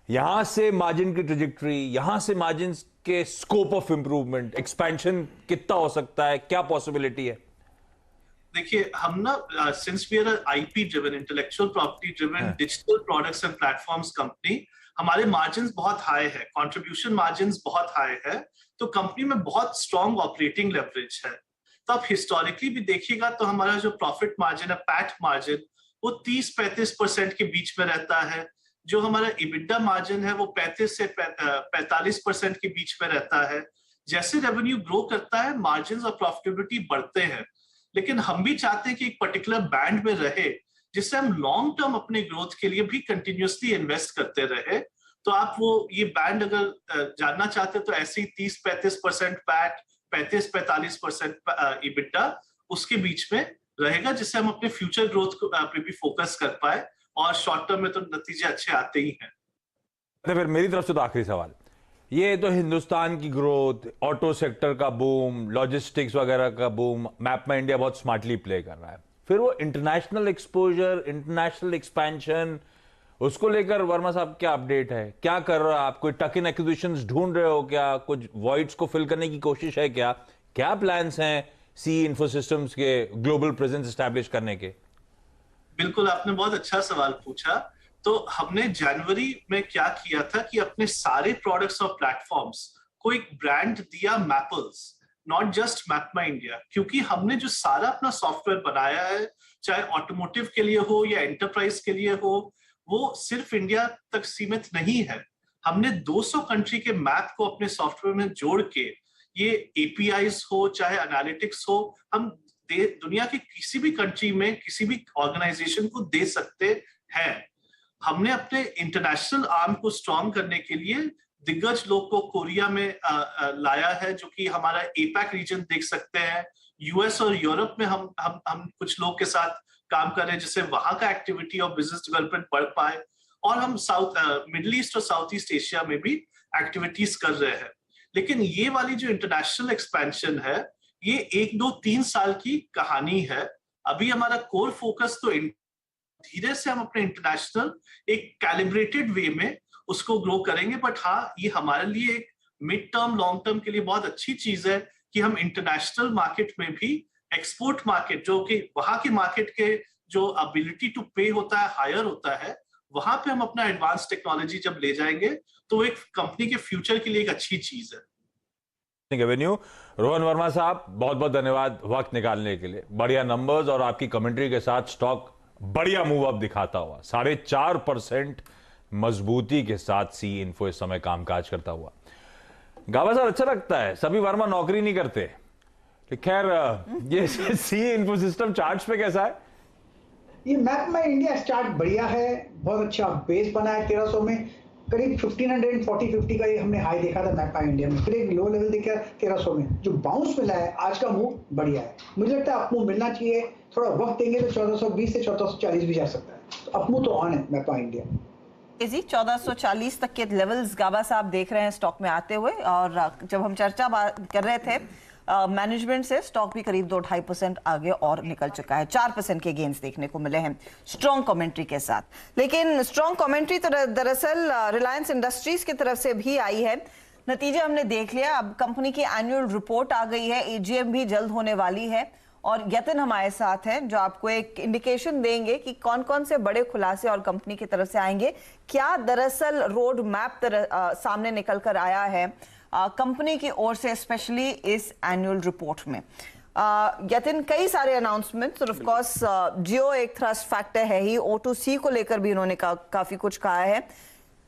यहां से मार्जिन की ट्रेजेक्टरी, यहां से मार्जिन के स्कोप ऑफ इंप्रूवमेंट, एक्सपेंशन कितना हो सकता है, क्या पॉसिबिलिटी है? देखिए, हम ना since we are IP driven, intellectual property driven digital products and platforms company, हमारे मार्जिन्स बहुत हाई है, कंट्रीब्यूशन मार्जिन्स बहुत हाई है, तो कंपनी में बहुत स्ट्रॉन्ग ऑपरेटिंग लेवरेज है। तो आप हिस्टोरिकली भी देखिएगा तो हमारा जो प्रॉफिट मार्जिन है, पैट मार्जिन, वो 30-35% के बीच में रहता है। जो हमारा इबिडा मार्जिन है वो 35 से 45% के बीच में रहता है। जैसे रेवेन्यू ग्रो करता है, मार्जिन और प्रॉफिटेबिलिटी बढ़ते हैं, लेकिन हम भी चाहते हैं कि एक पर्टिकुलर बैंड में रहे, जिससे हम लॉन्ग टर्म अपने ग्रोथ के लिए भी कंटिन्यूअसली इन्वेस्ट करते रहे। तो आप वो ये बैंड अगर जानना चाहते हैं तो ऐसे ही 30-35% पैट, 35-45% इबिडा उसके बीच में रहेगा, जिससे हम अपने फ्यूचर ग्रोथ पे भी फोकस कर पाए, और शॉर्ट टर्म में तो नतीजे अच्छे आते ही हैं। तो फिर मेरी तरफ से तो आखिरी सवाल, ये तो हिंदुस्तान की ग्रोथ, ऑटो सेक्टर का बूम, लॉजिस्टिक्स वगैरह का बूम, मैप में इंडिया बहुत स्मार्टली प्ले कर रहा है। फिर वो इंटरनेशनल एक्सपोजर, इंटरनेशनल एक्सपेंशन, उसको लेकर वर्मा साहब क्या अपडेट है? क्या कर रहे हो आप? कोई टक इन एक्विजिशंस ढूंढ रहे हो क्या? कुछ वॉइड्स को फिल करने की कोशिश है क्या? क्या प्लान्स हैं सी इन्फोसिस्टम्स के ग्लोबल प्रेजेंस एस्टैब्लिश करने के? बिल्कुल, आपने बहुत अच्छा सवाल पूछा। तो हमने जनवरी में क्या किया था कि अपने सारे प्रोडक्ट्स और प्लेटफॉर्म्स को एक ब्रांड दिया, Mappls, not just Map My India, क्योंकि हमने जो सारा अपना सॉफ्टवेयर बनाया है, चाहे ऑटोमोटिव के लिए हो या एंटरप्राइज के लिए हो, वो सिर्फ इंडिया तक सीमित नहीं है। हमने 200 कंट्री के मैप को अपने सॉफ्टवेयर में जोड़ के, ये एपीआईज हो चाहे एनालिटिक्स हो, हम दुनिया के किसी भी कंट्री में किसी भी ऑर्गेनाइजेशन को दे सकते हैं। हमने अपने इंटरनेशनल आर्म को स्ट्रॉन्ग करने के लिए दिग्गज लोग को कोरिया में लाया है, जो कि हमारा एपैक रीजन देख सकते हैं। यूएस और यूरोप में हम कुछ लोग के साथ काम कर रहे हैं, जिससे वहां का एक्टिविटी और बिजनेस डेवलपमेंट बढ़ पाए, और हम मिडिल ईस्ट और साउथ ईस्ट एशिया में भी एक्टिविटीज कर रहे हैं। लेकिन ये वाली जो इंटरनेशनल एक्सपेंशन है, ये 1-2-3 साल की कहानी है। अभी हमारा कोर फोकस तो धीरे से हम अपने इंटरनेशनल एक कैलिब्रेटेड वे में उसको ग्रो करेंगे, बट हाँ, ये हमारे लिए एक मिड टर्म लॉन्ग टर्म के लिए बहुत अच्छी चीज है कि हम इंटरनेशनल मार्केट में भी, एक्सपोर्ट मार्केट जो कि वहां की मार्केट के जो एबिलिटी टू पे होता है हायर होता है, वहां पे हम अपना एडवांस टेक्नोलॉजी जब ले जाएंगे तो एक कंपनी के फ्यूचर के लिए एक अच्छी चीज है। एवेन्यू, रोहन वर्मा साहब, बहुत बहुत धन्यवाद वक्त निकालने के लिए। बढ़िया नंबर्स और आपकी कमेंट्री के साथ स्टॉक बढ़िया मूव अप दिखाता हुआ 4.5% मजबूती के साथ सी इन्फो इस समय कामकाज करता हुआ। गावा साहब, अच्छा लगता है, सभी वर्मा नौकरी नहीं करते। खैर, ये सी इन्फो सिस्टम चार्ट्स पे कैसा है? ये मैप में इंडिया स्टार्ट बढ़िया है, बहुत अच्छा बेस बना है। 1300 में करीब 1540-50 का ये हमने हाई देखा था मैप में इंडिया में, फिर एक लो लेवल देखा 1300 में, जो बाउंस मिला है। आज का मूव बढ़िया है, मुझे लगता है अपमूव मिलना चाहिए। थोड़ा वक्त देंगे तो 1420 से 1440 भी जा सकता है, तो अपमूव तो ऑन है मैप इंडिया। जी 1440 तक के लेवल्स गाबा साहब देख रहे हैं स्टॉक में आते हुए, और जब हम चर्चा कर रहे थे मैनेजमेंट से, स्टॉक भी करीब 2-2.5% आगे और निकल चुका है। 4% के गेन्स देखने को मिले हैं स्ट्रॉन्ग कमेंट्री के साथ। लेकिन स्ट्रॉन्ग कमेंट्री तो दरअसल रिलायंस इंडस्ट्रीज की तरफ से भी आई है। नतीजे हमने देख लिया, अब कंपनी की एनुअल रिपोर्ट आ गई है, एजीएम भी जल्द होने वाली है, और यतिन हमारे साथ हैं जो आपको एक इंडिकेशन देंगे कि कौन कौन से बड़े खुलासे और कंपनी की तरफ से आएंगे, क्या दरअसल रोड मैप सामने निकल कर आया है कंपनी की ओर से, स्पेशली इस एनुअल रिपोर्ट में। यतिन, कई सारे अनाउंसमेंट्स, और ऑफ कोर्स जियो एक थ्रस्ट फैक्टर है ही, O2C को लेकर भी इन्होंने काफी कुछ कहा है।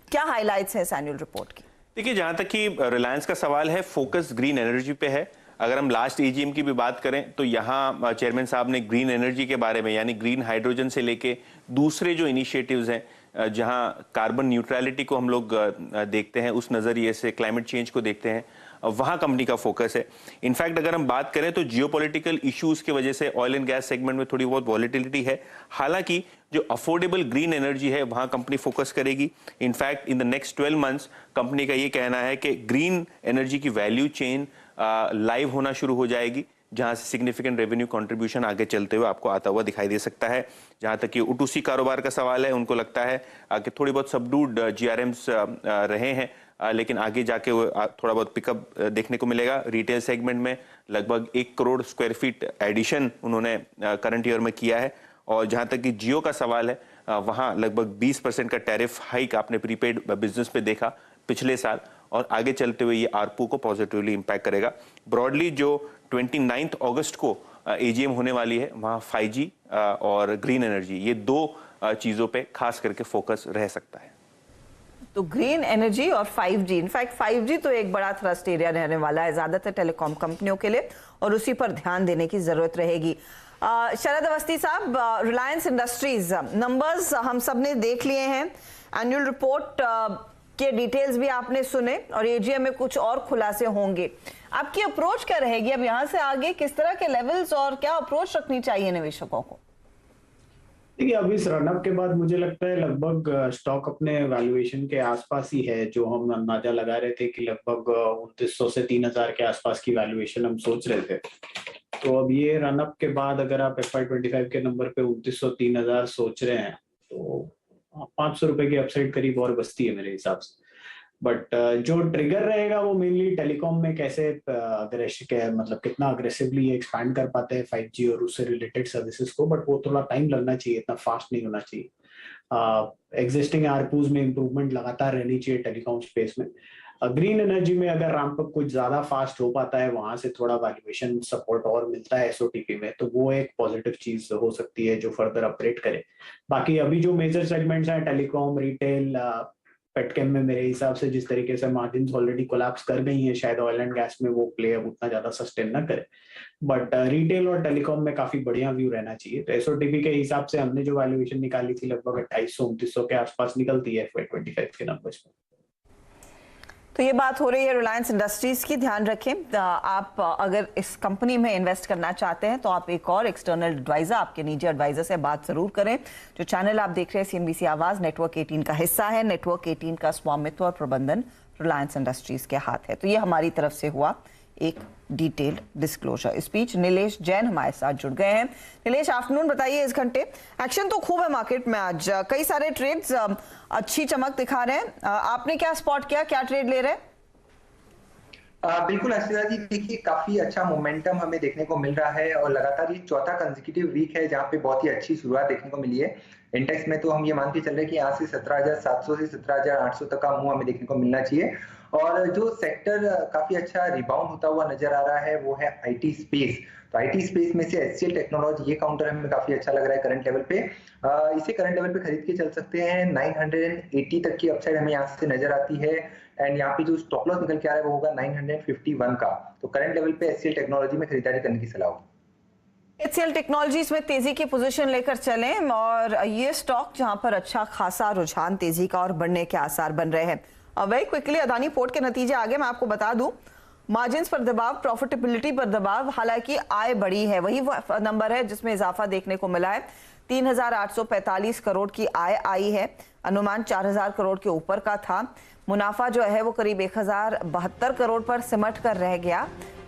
क्या हाइलाइट्स है इस एनुअल रिपोर्ट की? देखिए, जहां तक कि रिलायंस का सवाल है, फोकस ग्रीन एनर्जी पे है। अगर हम लास्ट एजीएम की भी बात करें तो यहाँ चेयरमैन साहब ने ग्रीन एनर्जी के बारे में, यानी ग्रीन हाइड्रोजन से लेके दूसरे जो इनिशिएटिव्स हैं, जहाँ कार्बन न्यूट्रलिटी को हम लोग देखते हैं, उस नज़रिए से क्लाइमेट चेंज को देखते हैं, वहां कंपनी का फोकस है। इनफैक्ट अगर हम बात करें तो जियोपॉलिटिकल इश्यूज की वजह से ऑयल एंड गैस सेगमेंट में थोड़ी बहुत वॉलेटिलिटी है। हालांकि जो अफोर्डेबल ग्रीन एनर्जी है वहां कंपनी फोकस करेगी। In fact in the next 12 months company का ये कहना है कि ग्रीन एनर्जी की वैल्यू चेन लाइव होना शुरू हो जाएगी, जहां से सिग्निफिकेंट रेवेन्यू कंट्रीब्यूशन आगे चलते हुए आपको आता हुआ दिखाई दे सकता है। जहां तक कि O2C कारोबार का सवाल है, उनको लगता है कि थोड़ी बहुत सबडूड GRMs रहे हैं, लेकिन आगे जाके थोड़ा बहुत पिकअप देखने को मिलेगा। रिटेल सेगमेंट में लगभग 1 करोड़ स्क्वायर फीट एडिशन उन्होंने करंट ईयर में किया है। और जहां तक कि जियो का सवाल है, वहां लगभग 20% का टैरिफ हाइक आपने प्रीपेड बिजनेस पे देखा पिछले साल, और आगे चलते हुए ये आरपू को पॉजिटिवली इंपैक्ट करेगा। ब्रॉडली जो 29 अगस्त को AGM होने वाली है, वहां 5G और ग्रीन एनर्जी, ये 2 चीजों पे खास करके फोकस रह सकता है। तो ग्रीन एनर्जी और 5G, इनफैक्ट 5G तो एक बड़ा थ्रस्ट एरिया रहने वाला है ज्यादातर टेलीकॉम कंपनियों के लिए, और उसी पर ध्यान देने की जरूरत रहेगी। शरद अवस्थी साहब, रिलायंस इंडस्ट्रीज नंबर्स हम सब ने देख लिए हैं, एनुअल रिपोर्ट के डिटेल्स भी आपने सुने, और AGM में कुछ और खुलासे होंगे। आपकी अप्रोच क्या रहेगी अब यहाँ से आगे? किस तरह के लेवल्स और क्या अप्रोच रखनी चाहिए निवेशकों को? देखिए, अभी इस रनअप के बाद मुझे लगता है लगभग स्टॉक अपने वैल्यूएशन के आसपास ही है, जो हम अंदाजा लगा रहे थे कि लगभग 2900 से 3000 के आसपास की वैल्यूएशन हम सोच रहे थे। तो अब ये रनअप के बाद अगर आप FY25 के नंबर पे 2900-3000 सोच रहे हैं, तो 500 रुपए की अपसाइड करीब और बचती है मेरे हिसाब से। बट जो ट्रिगर रहेगा वो मेनली टेलीकॉम में कैसे मतलब कितना अग्रेसिवली एक्सपैंड कर पाते हैं 5G और उससे रिलेटेड सर्विसेज को, बट वो थोड़ा टाइम लगना चाहिए, इतना फास्ट नहीं होना चाहिए। एग्जिस्टिंग आरपूज में इंप्रूवमेंट लगातार रहनी चाहिए टेलीकॉम स्पेस में। ग्रीन एनर्जी में अगर रैंप अप कुछ ज्यादा फास्ट हो पाता है, वहां से थोड़ा वैल्यूएशन सपोर्ट और मिलता है SOTP में, तो वो एक पॉजिटिव चीज हो सकती है जो फर्दर अपग्रेड करे। बाकी अभी जो मेजर सेगमेंट्स हैं, टेलीकॉम, रिटेल, पेटकेम में मेरे हिसाब से जिस तरीके से मार्जिन्स ऑलरेडी कोलैप्स कर गई हैं, शायद ऑयल एंड गैस में वो प्ले अब उतना ज्यादा सस्टेन ना करे, बट रिटेल और टेलीकॉम में काफी बढ़िया व्यू रहना चाहिए। तो SOTP के हिसाब से हमने जो वैल्यूएशन निकाली थी लगभग 2800-2900 के आसपास निकलती है FY25 के नंबर्स में। तो ये बात हो रही है रिलायंस इंडस्ट्रीज की। ध्यान रखें, आप अगर इस कंपनी में इन्वेस्ट करना चाहते हैं तो आप एक और एक्सटर्नल एडवाइजर, आपके निजी एडवाइजर से बात जरूर करें। जो चैनल आप देख रहे हैं CNBC आवाज नेटवर्क 18 का हिस्सा है। नेटवर्क 18 का स्वामित्व और प्रबंधन रिलायंस इंडस्ट्रीज के हाथ है। तो ये हमारी तरफ से हुआ एक डिटेल्ड डिस्क्लोजर। इस बीच नीलेश जैन हमारे साथ जुड़ गए हैं। नीलेश, आफ्टरनून, बताइए इस घंटे एक्शन तो खूब है मार्केट में, आज कई सारे ट्रेड्स अच्छी चमक दिखा रहे हैं। आपने क्या स्पॉट किया, क्या ट्रेड ले रहे हैं? बिल्कुल हर्षिता जी, देखिए काफी अच्छा मोमेंटम हमें देखने को मिल रहा है और लगातार ये चौथा कंसेक्यूटिव वीक है जहाँ पे बहुत ही अच्छी शुरुआत देखने को मिली है। इंडेक्स में तो हम ये मान के चल रहे हैं कि यहाँ से 17,700 से 17,800 तक का मूव हमें देखने को मिलना चाहिए। और जो सेक्टर काफी अच्छा रिबाउंड होता हुआ नजर आ रहा है वो है IT स्पेस। तो IT स्पेस में से HCL टेक्नोलॉजी, ये काउंटर हमें काफी अच्छा लग रहा है करंट लेवल पे। इसे करंट लेवल पे खरीद के चल सकते हैं। 980 तक की अपसाइड हमें यहाँ से नजर आती है, एंड यहाँ पे जो स्टॉप लॉस निकल के आ रहा है वो होगा 951 का। तो करंट लेवल पे HCL टेक्नोलॉजी में खरीदारी करने की सलाह होगी। HCL टेक्नोलॉजीज में तेजी की पोजीशन लेकर चलें, और ये स्टॉक जहां पर अच्छा खासा रुझान तेजी का और बढ़ने के आसार बन रहे हैं। वेरी क्विकली अदानी पोर्ट के नतीजे आगे मैं आपको बता दूं, मार्जिन्स पर दबाव, प्रॉफिटेबिलिटी पर दबाव, हालांकि आय बढ़ी है, वही नंबर है जिसमें इजाफा देखने को मिला है। 3,845 करोड़ की आय आई है, अनुमान 4,000 करोड़ के ऊपर का था। मुनाफा जो है वो करीब 1,072 करोड़ पर सिमट कर रह गया,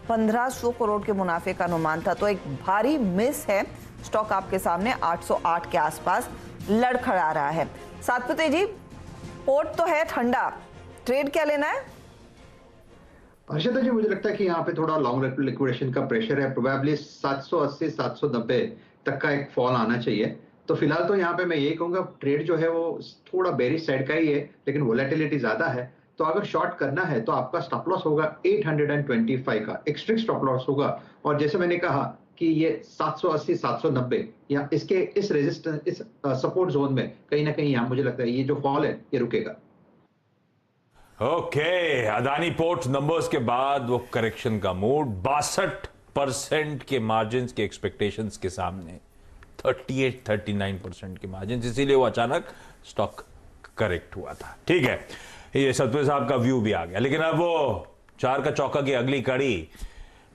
1,500 करोड़ के मुनाफे का अनुमान था, तो एक भारी मिस है। स्टॉक आपके सामने 808 के आसपास लड़खड़ा रहा है। सातपुते जी, पोर्ट तो है ठंडा, ट्रेड क्या लेना है? हर्षिता जी, मुझे लगता है कि यहाँ पे थोड़ा लॉन्ग लिक्विडेशन का प्रेशर है। प्रोबेबली 780-790 तक का एक फॉल आना चाहिए। तो फिलहाल तो यहाँ पे मैं यही कहूंगा, ट्रेड जो है वो थोड़ा बेरिश साइड का ही है, लेकिन वोलेटिलिटी ज्यादा है। तो अगर शॉर्ट करना है तो आपका स्टॉप लॉस होगा 825 का, एक स्ट्रिक्ट स्टॉप लॉस होगा। और जैसे मैंने कहा कि ये 780-790 या इसके इस रेजिस्टेंस, इस सपोर्ट जोन में कहीं ना कहीं यहाँ मुझे लगता है ये जो फॉल है ये रुकेगा। ओके, अदानी पोर्ट्स नंबर्स के बाद वो करेक्शन का मूड, 62% के मार्जिन के एक्सपेक्टेशंस के सामने 38-39% के मार्जिन, इसीलिए वो अचानक स्टॉक करेक्ट हुआ था। ठीक है, ये सतपुर साहब का व्यू भी आ गया, लेकिन अब वो 4 का चौका की अगली कड़ी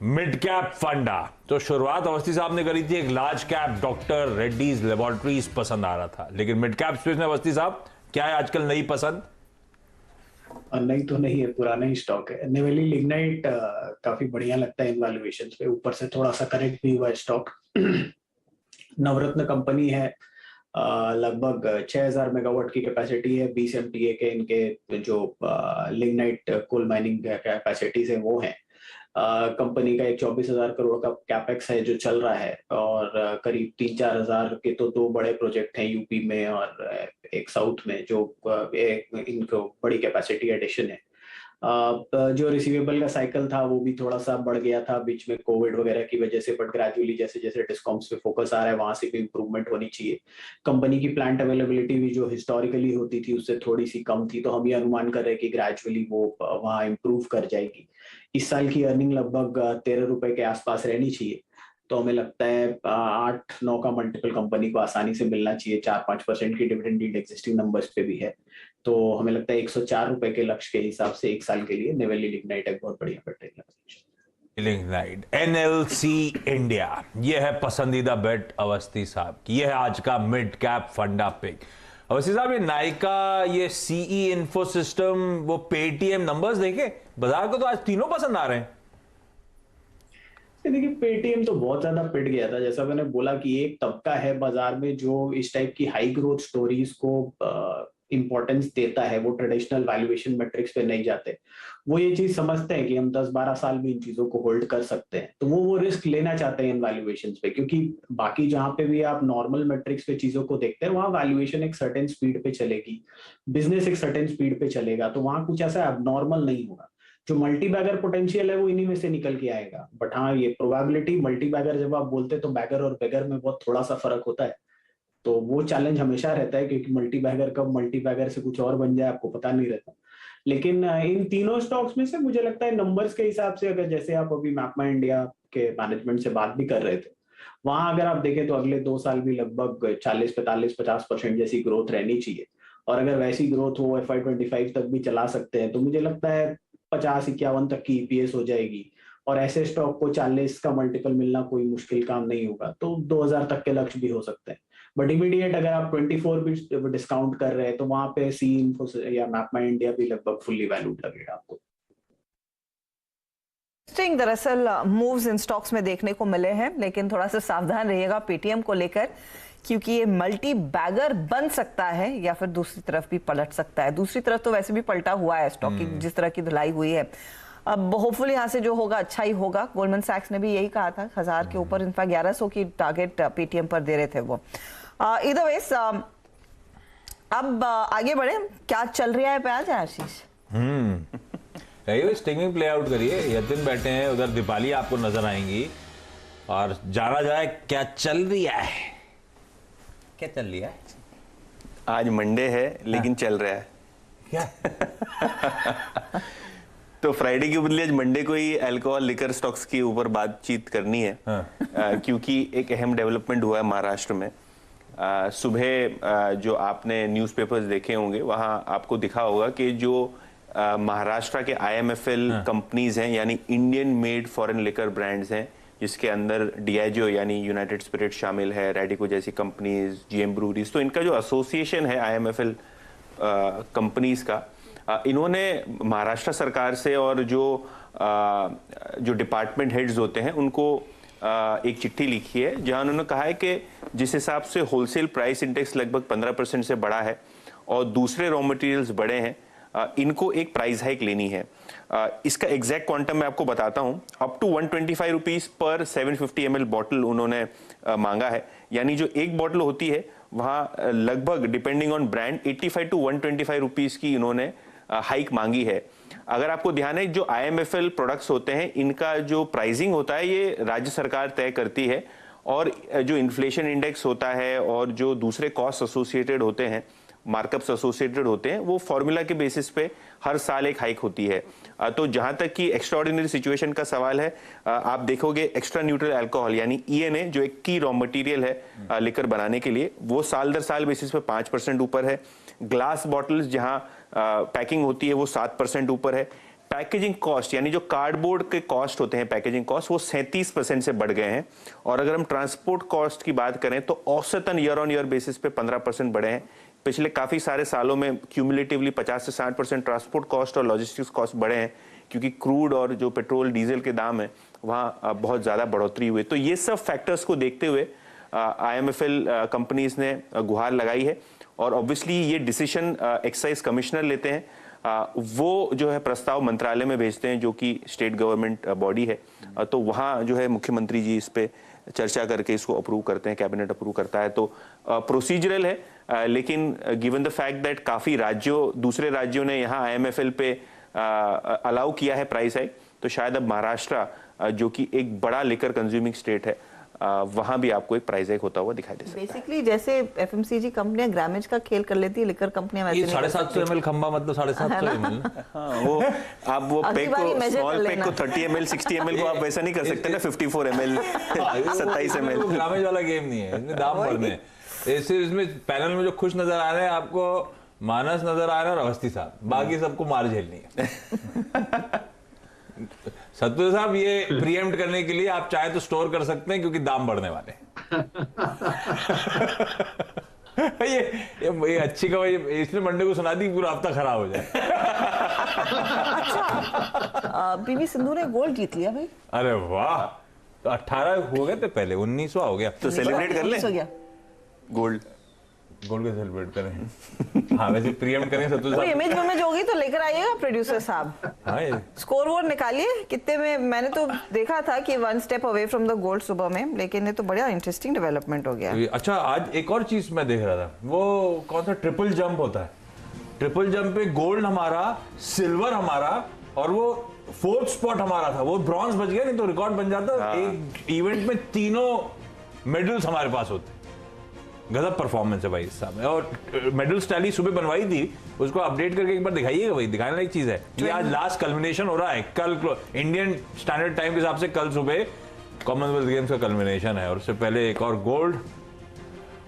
मिड कैप फंडा। तो शुरुआत अवस्थी साहब ने करी थी एक large cap doctor Reddy's laboratories पसंद आ रहा था, लेकिन मिड कैप स्पेस में अवस्थी साहब क्या है आजकल नई पसंद? नहीं तो नहीं है, पुराना ही स्टॉक है। नेवेली लिग्नाइट काफी बढ़िया लगता है इन वैल्यूएशंस पे, ऊपर से थोड़ा सा करेक्ट भी हुआ है स्टॉक। नवरत्न कंपनी है, लगभग 6000 मेगावाट की कैपेसिटी है, 20 MTA के इनके जो लिग्नाइट कोल माइनिंग कैपेसिटीज है वो है। कंपनी का एक 24,000 करोड़ का कैपेक्स है जो चल रहा है, और करीब 3-4 हजार के तो 2 बड़े प्रोजेक्ट हैं यूपी में और एक साउथ में, जो इनको बड़ी कैपेसिटी एडिशन है। जो रिसीवेबल का साइकिल था वो भी थोड़ा सा बढ़ गया था बीच में कोविड वगैरह की वजह से, बट ग्रेजुअली जैसे जैसे डिस्कॉम्स पे फोकस आ रहा है वहां से भी इंप्रूवमेंट होनी चाहिए। कंपनी की प्लांट अवेलेबिलिटी भी जो हिस्टोरिकली होती थी उससे थोड़ी सी कम थी, तो हम ये अनुमान कर रहे हैं कि ग्रेजुअली वो वहां इंप्रूव कर जाएगी। इस साल की अर्निंग लगभग 13 रुपए के आसपास रहनी चाहिए, तो हमें लगता है 8-9 का मल्टीपल कंपनी को आसानी से मिलना चाहिए। 4-5% की डिविडेंड यील्ड एग्जिस्टिंग नंबर्स पे भी है, तो हमें लगता है 104 रुपए के लक्ष्य के हिसाब से 1 साल के लिए नेवेली लिग्नाइट एक बहुत बढ़िया बेट है। लिग्नाइट NLC इंडिया, यह है पसंदीदा बेट अवस्थी साहब की, यह है आज का मिड कैप फंडा पिक। अवस्थी साहब ये नायका, ये CE इन्फो सिस्टम, वो पेटीएम नंबर्स देखे बाजार को तो आज तीनों पसंद आ रहे हैं। देखिए पेटीएम तो बहुत ज्यादा पिट गया था, जैसा मैंने बोला कि एक तबका है बाजार में जो इस टाइप की हाई ग्रोथ स्टोरीज को इंपॉर्टेंस देता है, वो ट्रेडिशनल वैल्यूएशन मैट्रिक्स पे नहीं जाते। वो ये चीज समझते हैं कि हम 10-12 साल में इन चीजों को होल्ड कर सकते हैं, तो वो रिस्क लेना चाहते हैं इन वैल्यूएशंस पे, क्योंकि बाकी जहां पे भी आप नॉर्मल मैट्रिक्स पे चीजों को देखते हैं वहां वैल्यूएशन एक सर्टेन स्पीड पे चलेगी, बिजनेस एक सर्टेन स्पीड पे चलेगा, तो वहां कुछ ऐसा एबनॉर्मल नहीं होगा। जो मल्टी बैगर पोटेंशियल है वो इन्हीं में से निकल के आएगा, बट हाँ ये प्रोबेबिलिटी, मल्टी बैगर जब आप बोलते हैं तो बैगर और बैगर में बहुत थोड़ा सा फर्क होता है, तो वो चैलेंज हमेशा रहता है, क्योंकि मल्टी बैगर कब मल्टी बैगर से कुछ और बन जाए आपको पता नहीं रहता। लेकिन इन तीनों स्टॉक्स में से मुझे लगता है नंबर्स के हिसाब से, अगर जैसे आप अभी मैपमा इंडिया के मैनेजमेंट से बात भी कर रहे थे, वहां अगर आप देखें तो अगले 2 साल भी लगभग 40-45-50% जैसी ग्रोथ रहनी चाहिए, और अगर वैसी ग्रोथ हो FY25 तक भी चला सकते हैं, तो मुझे लगता है 50-51 तक की EPS हो जाएगी, और ऐसे स्टॉक को 40 का मल्टीपल मिलना कोई मुश्किल काम नहीं होगा, तो 2000 तक के लक्ष्य भी हो सकते हैं। बट इमीडिएट अगर आप 24 भी डिस्काउंट कर रहे हैं तो वहां पे CE इन्फो या मैपमा इंडिया भी लगभग फुल्ली वैल्यूड लगेगा आपको। दरअसल मूव्स इन स्टॉक्स में देखने को मिले हैं, लेकिन थोड़ा सा सावधान रहिएगा पेटीएम को लेकर, क्योंकि ये मल्टी बैगर बन सकता है या फिर दूसरी तरफ भी पलट सकता है। दूसरी तरफ तो वैसे भी पलटा हुआ है स्टॉक की, जिस तरह की धुलाई हुई है। अब होपफुली यहाँ से जो होगा अच्छा ही होगा। गोल्डमैन सैक्स ने भी यही कहा था, 1000 के ऊपर, इनफैक्ट 1100 की टारगेट पेटीएम पर दे रहे थे वो। इधर वेस अब आगे बढ़े, क्या चल रहा है पे आ जाए आशीष? स्टिंगिंग प्ले आउट करिए, यतिन बैठे हैं उधर, दीपाली आपको नजर आएंगी, और जाना जाए क्या चल रहा है। क्या चल रहा है? आज मंडे है लेकिन चल रहा है क्या? तो फ्राइडे के बदले आज मंडे को ही अल्कोहल लिकर स्टॉक्स के ऊपर बातचीत करनी है। क्योंकि एक अहम डेवलपमेंट हुआ है महाराष्ट्र में। सुबह जो आपने न्यूज़पेपर्स देखे होंगे वहां आपको दिखा होगा कि जो महाराष्ट्र के IMFL कंपनीज हैं, यानी Indian made foreign liquor brands हैं, जिसके अंदर डियाजो यानी यूनाइटेड स्पिरिट शामिल है, रेडिको जैसी कंपनीज, GM ब्रूरीज, तो इनका जो एसोसिएशन है IMFL कंपनीज का, इन्होंने महाराष्ट्र सरकार से और जो डिपार्टमेंट हेड्स होते हैं उनको एक चिट्ठी लिखी है, जहां उन्होंने कहा है कि जिस हिसाब से होलसेल प्राइस इंडेक्स लगभग 15% से बढ़ा है और दूसरे रॉ मटेरियल्स बढ़े हैं, इनको एक प्राइस हाइक लेनी है। इसका एग्जैक्ट क्वांटम मैं आपको बताता हूं। Up to 125 rupees per 750 ml bottle उन्होंने मांगा है, यानी जो एक बॉटल होती है वहां लगभग depending on brand 85 to 125 rupees की इन्होंने हाइक मांगी है। अगर आपको ध्यान है, जो IMFL प्रोडक्ट्स होते हैं इनका जो प्राइसिंग होता है ये राज्य सरकार तय करती है, और जो इन्फ्लेशन इंडेक्स होता है और जो दूसरे कॉस्ट एसोसिएटेड होते हैं, मार्कअप्स एसोसिएटेड होते हैं, वो फॉर्मूला के बेसिस पे हर साल एक हाइक होती है। तो जहां तक कि एक्स्ट्राऑर्डिनरी सिचुएशन का सवाल है, आप देखोगे एक्स्ट्रा न्यूट्रल अल्कोहल यानी ENA जो एक की रॉ मटेरियल है लिकर बनाने के लिए, वो साल दर साल बेसिस पे 5% ऊपर है। ग्लास बॉटल्स जहां पैकिंग होती है वो 7% ऊपर है। पैकेजिंग कॉस्ट यानी जो कार्डबोर्ड के कॉस्ट होते हैं, पैकेजिंग कॉस्ट, वो 37% से बढ़ गए हैं। और अगर हम ट्रांसपोर्ट कॉस्ट की बात करें तो औसतन ईयर ऑन ईयर बेसिस पे 15% बढ़े हैं। पिछले काफ़ी सारे सालों में क्यूमुलेटिवली 50 से 60% ट्रांसपोर्ट कॉस्ट और लॉजिस्टिक्स कॉस्ट बढ़े हैं, क्योंकि क्रूड और जो पेट्रोल डीजल के दाम है वहाँ बहुत ज़्यादा बढ़ोतरी हुई। तो ये सब फैक्टर्स को देखते हुए IMFL कंपनीज ने गुहार लगाई है। और ऑब्वियसली ये डिसीजन एक्साइज कमिश्नर लेते हैं, वो जो है प्रस्ताव मंत्रालय में भेजते हैं जो कि स्टेट गवर्नमेंट बॉडी है। तो वहाँ जो है मुख्यमंत्री जी इस पे चर्चा करके इसको अप्रूव करते हैं, कैबिनेट अप्रूव करता है। तो प्रोसीजरल है, लेकिन गिवन द फैक्ट दैट काफ़ी दूसरे राज्यों ने यहाँ IMFL पे अलाउ किया है प्राइस हाइक, तो शायद अब महाराष्ट्र जो कि एक बड़ा लिकर कंज्यूमिंग स्टेट है, वहां भी आपको एक प्राइस हाइक होता हुआ दिखाई दे सकता है। बेसिकली जैसे FMCG कंपनियां ग्रामेज का खेल कर लेती है, लिकर कंपनियां वैसे नहीं। 750 ml खंबा मतलब 750 ml। हाँ, वो आप वो पैक को, स्मॉल पैक को 30 ml 60 ml को आप वैसा नहीं कर सकते ना, 54 ml 27 ml। ग्रामेज वाला गेम नहीं है, इसमें दाम बढ़ने हैं। इसमें पैनल में जो खुश नजर आ रहे हैं आपको मानस नजर आ रहा है और अवस्थी साहब, बाकी सबको मार झेलनी है। सत्य साहब, ये प्रीएम्प्ट करने के लिए आप चाहे तो स्टोर कर सकते हैं क्योंकि दाम बढ़ने वाले ये अच्छी खबर, इसने मंडे को सुना दी, पूरा हफ्ता खराब हो जाए। अच्छा, पीवी सिंधु ने गोल्ड जीत लिया भाई। अरे वाह, तो 18 हो गए थे पहले, 19वां हो गया, तो सेलिब्रेट कर ले। गोल्ड के सेलिब्रेट करें। हाँ, वैसे प्रीएम्प्ट करें सत्तू साहब। इमेज होगी तो लेकर आइएगा प्रोड्यूसर साहब। हाँ, स्कोर वोर निकालिए कितने में। मैंने तो देखा था कि 1 step away from the gold सुबह में, लेकिन ये तो बड़ा इंटरेस्टिंग डेवलपमेंट हो गया। अच्छा, आज एक और चीज मैं देख रहा था, वो कौन सा ट्रिपल जंप होता है। ट्रिपल जंप पे गोल्ड हमारा, सिल्वर हमारा और वो 4th स्पॉट हमारा था, वो ब्रॉन्ज बच गया, नहीं तो रिकॉर्ड बन जाता। एक इवेंट में 3 मेडल्स हमारे पास होते। गजब परफॉर्मेंस है भाई इस साहब। और मेडल टैली सुबह बनवाई थी, उसको अपडेट करके एक बार दिखाइएगा भाई, दिखाने लायक चीज है। ये आज लास्ट कल्मिनेशन हो रहा है, कल इंडियन स्टैंडर्ड टाइम के हिसाब से कल सुबह कॉमनवेल्थ गेम्स का कल्मिनेशन है, और उससे पहले एक और गोल्ड।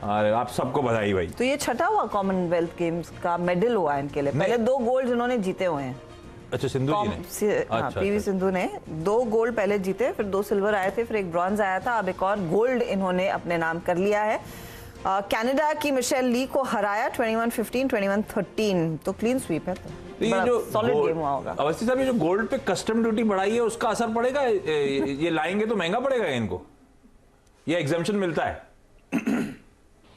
अरे आप सबको बधाई भाई। तो ये छठा हुआ कॉमनवेल्थ गेम्स का मेडल हुआ है इनके लिए। पहले 2 गोल्ड जिन्होंने जीते हुए हैं। अच्छा, सिंधु जी ने? हाँ, पीवी सिंधु ने 2 गोल्ड पहले जीते, फिर 2 सिल्वर आए थे, फिर 1 ब्रॉन्ज आया था, अब एक और गोल्ड इन्होंने अपने नाम कर लिया है। कनाडा की मिशेल ली को हराया 21-15, 21-13, तो क्लीन स्वीप है। तो ये जो सॉलिड गेम हुआ होगा। अवस्थी साहब, ये जो गोल्ड पे कस्टम ड्यूटी बढ़ाई है उसका असर पड़ेगा? ये लाएंगे तो महंगा पड़ेगा इनको, ये एग्जेम्पशन मिलता है?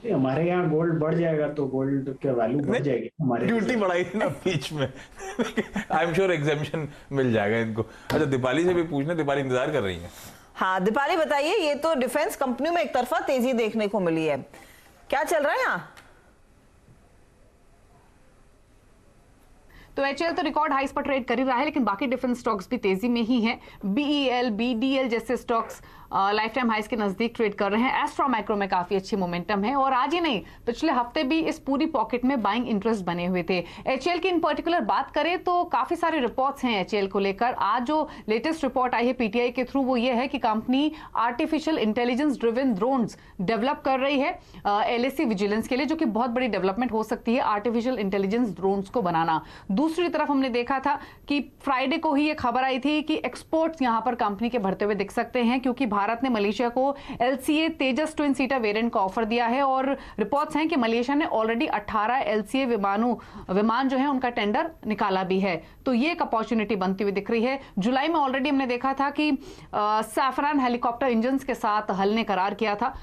हमारे यहाँ गोल्ड बढ़ जाएगा तो गोल्ड की वैल्यू बढ़ जाएगी। हमारे ड्यूटी बढ़ाई थी ना बीच में। आई एम श्योर एग्जेम्पशन मिल जाएगा इनको। अच्छा, दीपाली से भी पूछना, दीपाली इंतजार कर रही है। हाँ दीपाली, बताइए, ये तो डिफेंस कंपनियों में एक तरफा तेजी देखने को मिली है, क्या चल रहा है यहाँ? तो HL तो रिकॉर्ड हाइस पर ट्रेड कर ही रहा है, लेकिन बाकी डिफेंस स्टॉक्स भी तेजी में ही हैं। BEL, BDL जैसे स्टॉक्स लाइफ टाइम हाइस के नजदीक ट्रेड कर रहे हैं। एस्ट्रा माइक्रो में काफी अच्छी मोमेंटम है, और आज ही नहीं पिछले हफ्ते भी इस पूरी पॉकेट में बाइंग इंटरेस्ट बने हुए थे। HL की इन पर्टिकुलर बात करें तो काफी सारे रिपोर्ट्स हैं HL को लेकर। आज जो लेटेस्ट रिपोर्ट आई है PTI के थ्रू, वो ये है कि company artificial intelligence driven drones develop कर रही है LAC विजिलेंस के लिए, जो कि बहुत बड़ी डेवलपमेंट हो सकती है आर्टिफिशियल इंटेलिजेंस ड्रोन्स को बनाना। दूसरी तरफ हमने देखा था कि फ्राइडे को ही ये खबर आई थी कि एक्सपोर्ट्स यहां पर कंपनी के बढ़ते हुए दिख सकते हैं, क्योंकि भारत ने मलेशिया को LCA तेजस ट्विन सीटर वेरिएंट का ऑफर दिया है, और रिपोर्ट्स हैं कि मलेशिया ने ऑलरेडी 18 LCA विमान जो है उनका टेंडर निकाला भी है। तो ये एक अपॉर्चुनिटी बनती हुई दिख रही है। जुलाई में ऑलरेडी हमने देखा था कि सैफरान हेलीकॉप्टर इंजन के साथ हल ने करार किया था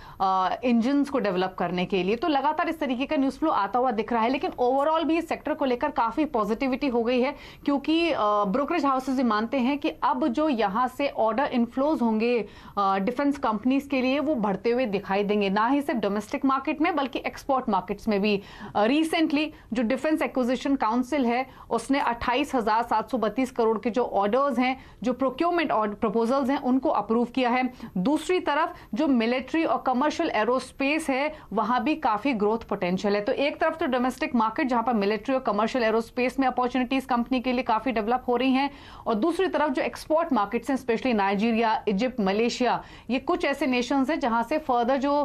इंजन को डेवलप करने के लिए। तो लगातार इस तरीके का न्यूज फ्लो आता हुआ दिख रहा है, लेकिन ओवरऑल भी इस सेक्टर को लेकर काफी पॉजिटिविटी हो गई है, क्योंकि ब्रोकरेज हाउसेज मानते हैं कि अब जो यहां से ऑर्डर इनफ्लोज होंगे डिफेंस कंपनीज के लिए, वो बढ़ते हुए दिखाई देंगे, ना ही सिर्फ डोमेस्टिक मार्केट में बल्कि एक्सपोर्ट मार्केट्स में भी। रिसेंटली जो डिफेंस एक्विजिशन काउंसिल है उसने 28,732 करोड़ के जो ऑर्डर्स हैं, जो प्रोक्योरमेंट प्रपोजल्स हैं, उनको अप्रूव किया है। दूसरी तरफ जो मिलिट्री और कमर्शियल एरोस्पेस है, वहां भी काफी ग्रोथ पोटेंशियल है। तो एक तरफ तो डोमेस्टिक मार्केट जहां पर मिलिट्री और कमर्शियल एरोस्पेस में अपॉर्चुनिटीज कंपनी के लिए काफी डेवलप हो रही हैं, और दूसरी तरफ जो एक्सपोर्ट मार्केट्स हैं, स्पेशली नाइजीरिया, इजिप्ट, मलेशिया, ये कुछ ऐसे नेशंस हैं जहां से फर्दर जो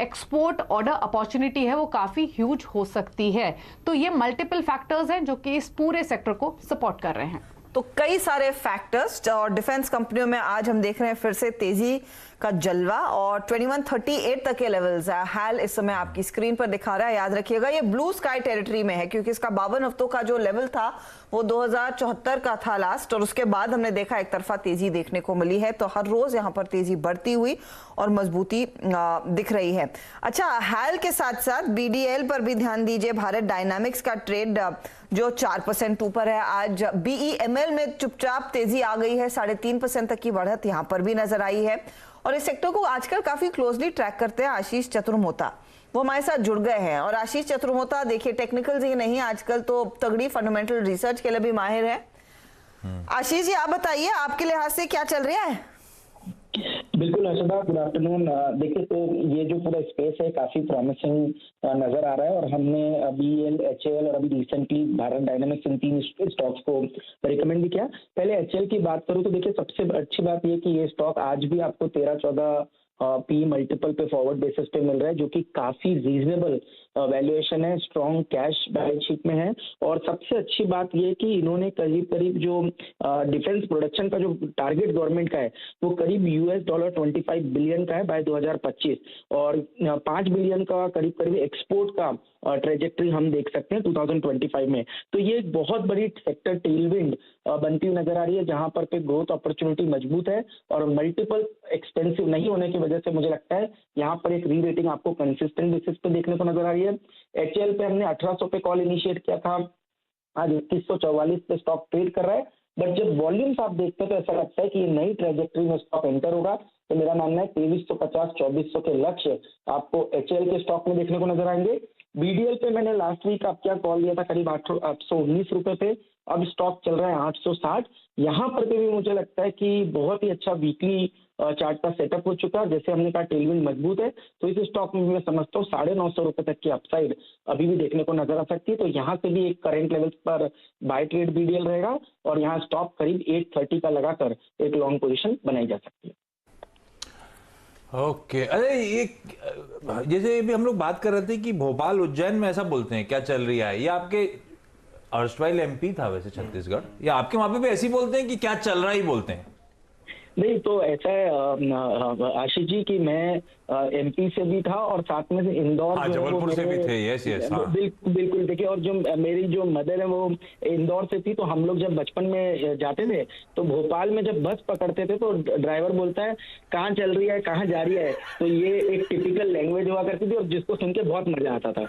एक्सपोर्ट ऑर्डर अपॉर्चुनिटी है वो काफी ह्यूज हो सकती है। तो ये मल्टीपल फैक्टर्स हैं जो कि इस पूरे सेक्टर को सपोर्ट कर रहे हैं। तो कई सारे फैक्टर्स और डिफेंस कंपनियों में आज हम देख रहे हैं फिर से तेजी का जलवा और 2138 तक के लेवल्स है। हाल इस समय आपकी स्क्रीन पर दिखा रहा है। याद रखिएगा ये ब्लू स्काई टेरिटरी में है क्योंकि इसका 52 हफ्तों का जो लेवल था वो 2074 का था लास्ट, और उसके बाद हमने देखा एक तरफा तेजी देखने को मिली है। तो हर रोज यहाँ पर तेजी बढ़ती हुई और मजबूती दिख रही है। अच्छा, हाल के साथ साथ BDL पर भी ध्यान दीजिए। भारत डायनामिक्स का ट्रेड जो 4% ऊपर है। आज BEML में चुपचाप तेजी आ गई है, 3.5% तक की बढ़त यहाँ पर भी नजर आई है। और इस सेक्टर को आजकल काफी क्लोजली ट्रैक करते हैं आशीष चतुर्मोता, वो हमारे साथ जुड़ गए हैं। और आशीष चतुर्मोता देखिए टेक्निकल ही नहीं, आजकल तो तगड़ी फंडामेंटल रिसर्च के लिए भी माहिर है। आशीष जी, आप बताइए आपके लिहाज से क्या चल रहा है? बिल्कुल हर्षदा, गुड आफ्टरनून। देखिए, तो ये जो पूरा स्पेस है काफी प्रॉमिसिंग नजर आ रहा है और हमने BEL, HAL और अभी रिसेंटली भारत डायनामिक्स इन 3 स्टॉक्स को रिकमेंड भी किया। पहले HAL की बात करूं तो देखिए सबसे अच्छी बात ये कि ये स्टॉक आज भी आपको 13-14 P मल्टीपल पे फॉरवर्ड बेसिस पे मिल रहा है, जो कि काफी रीजनेबल वैल्यूएशन है, स्ट्रॉन्ग कैश बैलेंस शीट में है। और सबसे अच्छी बात यह कि इन्होंने करीब करीब जो डिफेंस प्रोडक्शन का जो टारगेट गवर्नमेंट का है वो करीब $25 बिलियन का है बाय 2025 और 5 बिलियन का करीब करीब एक्सपोर्ट का ट्रेजेक्ट्री हम देख सकते हैं 2025 में। तो ये एक बहुत बड़ी सेक्टर टेलविंड बनती हुई नजर आ रही है, जहां पर पे ग्रोथ अपॉर्चुनिटी मजबूत है और मल्टीपल एक्सपेंसिव नहीं होने की वजह से मुझे लगता है यहाँ पर एक री रेटिंग आपको कंसिस्टेंट बेसिस पे देखने को नजर आ रही है। HAL पे हमने 1800 पे कॉल इनिशिएट किया था, आज 2144 पे स्टॉक ट्रेड कर रहा है। बट जब वॉल्यूम्स आप देखते हैं तो ऐसा लगता है कि ये नई ट्रेजेक्ट्री में स्टॉक एंटर होगा। तो मेरा मानना है 2350-2400 के लक्ष्य आपको HAL के स्टॉक में देखने को नजर आएंगे। BDL पे मैंने लास्ट वीक आप क्या कॉल लिया था करीब 819 रुपए पे, अब स्टॉक चल रहा है 860। यहाँ पर भी मुझे लगता है कि बहुत ही अच्छा वीकली चार्ट का सेटअप हो चुका है। जैसे हमने कहा टेलविंड मजबूत है, तो इस स्टॉक में मैं समझता हूँ 950 रुपए तक की अपसाइड अभी भी देखने को नजर आ सकती है। तो यहाँ से भी एक करंट लेवल्स पर बाय ट्रेड BDL रहेगा और यहाँ स्टॉप करीब 830 का लगाकर एक लॉन्ग पोजीशन बनाई जा सकती है। ओके, अरे ये जैसे भी हम लोग बात कर रहे थे कि भोपाल उज्जैन में ऐसा बोलते हैं, क्या चल रही है? ये आपके अर्शवाइल MP था वैसे छत्तीसगढ़, या आपके वहां पे भी ऐसे ही बोलते हैं कि क्या चल रहा ही बोलते हैं? नहीं, तो ऐसा है आशीष जी कि मैं MP से भी था और साथ में से इंदौर, जबलपुर से भी थे। यस यस, बिल्कुल। देखिए, और जो मेरी जो मदर है वो इंदौर से थी, तो हम लोग जब बचपन में जाते थे तो भोपाल में जब बस पकड़ते थे तो ड्राइवर बोलता है कहाँ चल रही है, कहाँ जा रही है। तो ये एक टिपिकल लैंग्वेज हुआ करती थी और जिसको सुन के बहुत मजा आता था।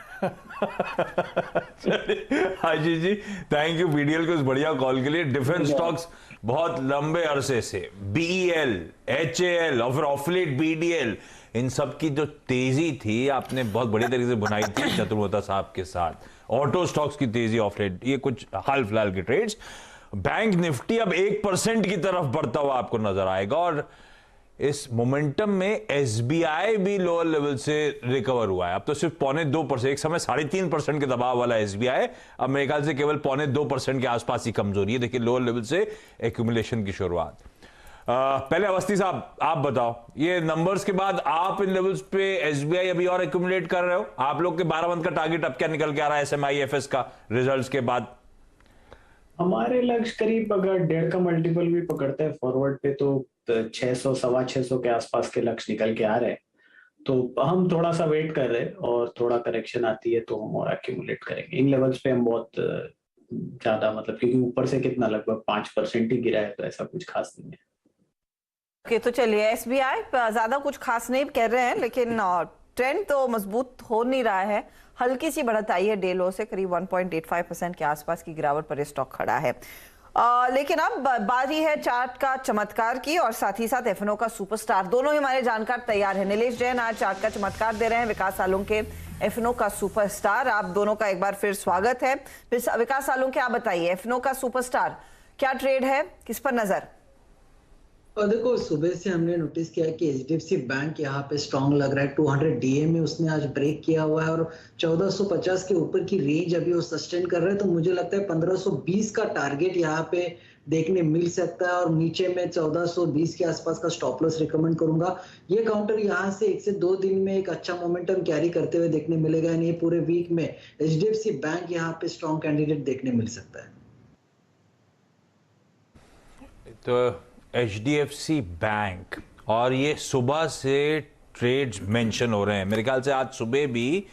Ashish ji, thank you BDL को इस बढ़िया कॉल के लिए। डिफेंस स्टॉक्स बहुत लंबे अरसे से BEL, HAL और फिर ऑफ लेट BDL, इन सब की जो तेजी थी आपने बहुत बढ़िया तरीके से बुनाई थी चतुर्मोता साहब के साथ। ऑटो स्टॉक्स की तेजी, ऑफ लेट, ये कुछ हाल फिलहाल के ट्रेड्स। बैंक निफ्टी अब 1% की तरफ बढ़ता हुआ आपको नजर आएगा और इस मोमेंटम में SBI भी लोअर लेवल से रिकवर हुआ है। अब तो सिर्फ 0.25%, एक समय 3.5% के दबाव वाला SBI अब मेरे ख्याल से केवल 0.2% के आसपास ही कमजोरी है। देखिए, लोअर लेवल से एक्यूमुलेशन की शुरुआत। पहले अवस्थी साहब आप बताओ, ये नंबर्स के बाद आप इन लेवल्स पे SBI अभी और एक्यूमुलेट कर रहे हो? आप लोग के 12 मंथ का टारगेट अब क्या निकल के आ रहा है SMI FS का रिजल्ट्स के बाद? हमारे लक्ष्य करीब अगर 1.5 का मल्टीपल भी पकड़ते हैं फॉरवर्ड पे तो 600, 650 के आसपास के लक्ष्य निकल के आ रहे हैं। तो हम थोड़ा सा वेट कर रहे हैं और थोड़ा करेक्शन आती है तो हम और एक्यूमुलेट करेंगे। इन लेवल्स पे हम बहुत ज्यादा, मतलब क्योंकि ऊपर से कितना लगभग 5% ही गिरा है, तो ऐसा कुछ खास नहीं है। ओके, तो चलिए SBI ज्यादा कुछ खास नहीं कह रहे हैं, लेकिन ट्रेंड तो मजबूत हो नहीं रहा है। हल्की सी बढ़त आई है डे लो से, करीब 1.85% के आसपास की गिरावट पर स्टॉक खड़ा है। लेकिन अब बारी है चार्ट का चमत्कार की और साथ ही साथ FNO का सुपरस्टार। दोनों ही हमारे जानकार तैयार हैं। नीलेश जैन आज चार्ट का चमत्कार दे रहे हैं, विकास सालुंके FNO का सुपरस्टार। आप दोनों का एक बार फिर स्वागत है। विकास सालुंके, आप बताइए FNO का सुपरस्टार क्या ट्रेड है, किस पर नजर? और देखो, सुबह से हमने नोटिस किया कि HDFC बैंक यहाँ पे स्ट्रांग लग रहा है। 200 DA में उसने आज ब्रेक किया हुआ है और 1450 के ऊपर की रेंज अभी वो सस्टेन कर रहा है। तो मुझे लगता है 1520 का टारगेट यहाँ पे देखने मिल सकता है और नीचे में 1420 के आसपास का स्टॉप लॉस रिकमेंड करूंगा। ये काउंटर यहाँ से 1 से 2 दिन में एक अच्छा मोमेंटम कैरी करते हुए देखने मिलेगा। यानी पूरे वीक में HDFC बैंक यहाँ पे स्ट्रॉन्ग कैंडिडेट देखने मिल सकता है। तो HDFC बैंक, और ये सुबह से ट्रेड्स मेंशन हो रहे हैं। मेरे ख्याल से आज सुबह भी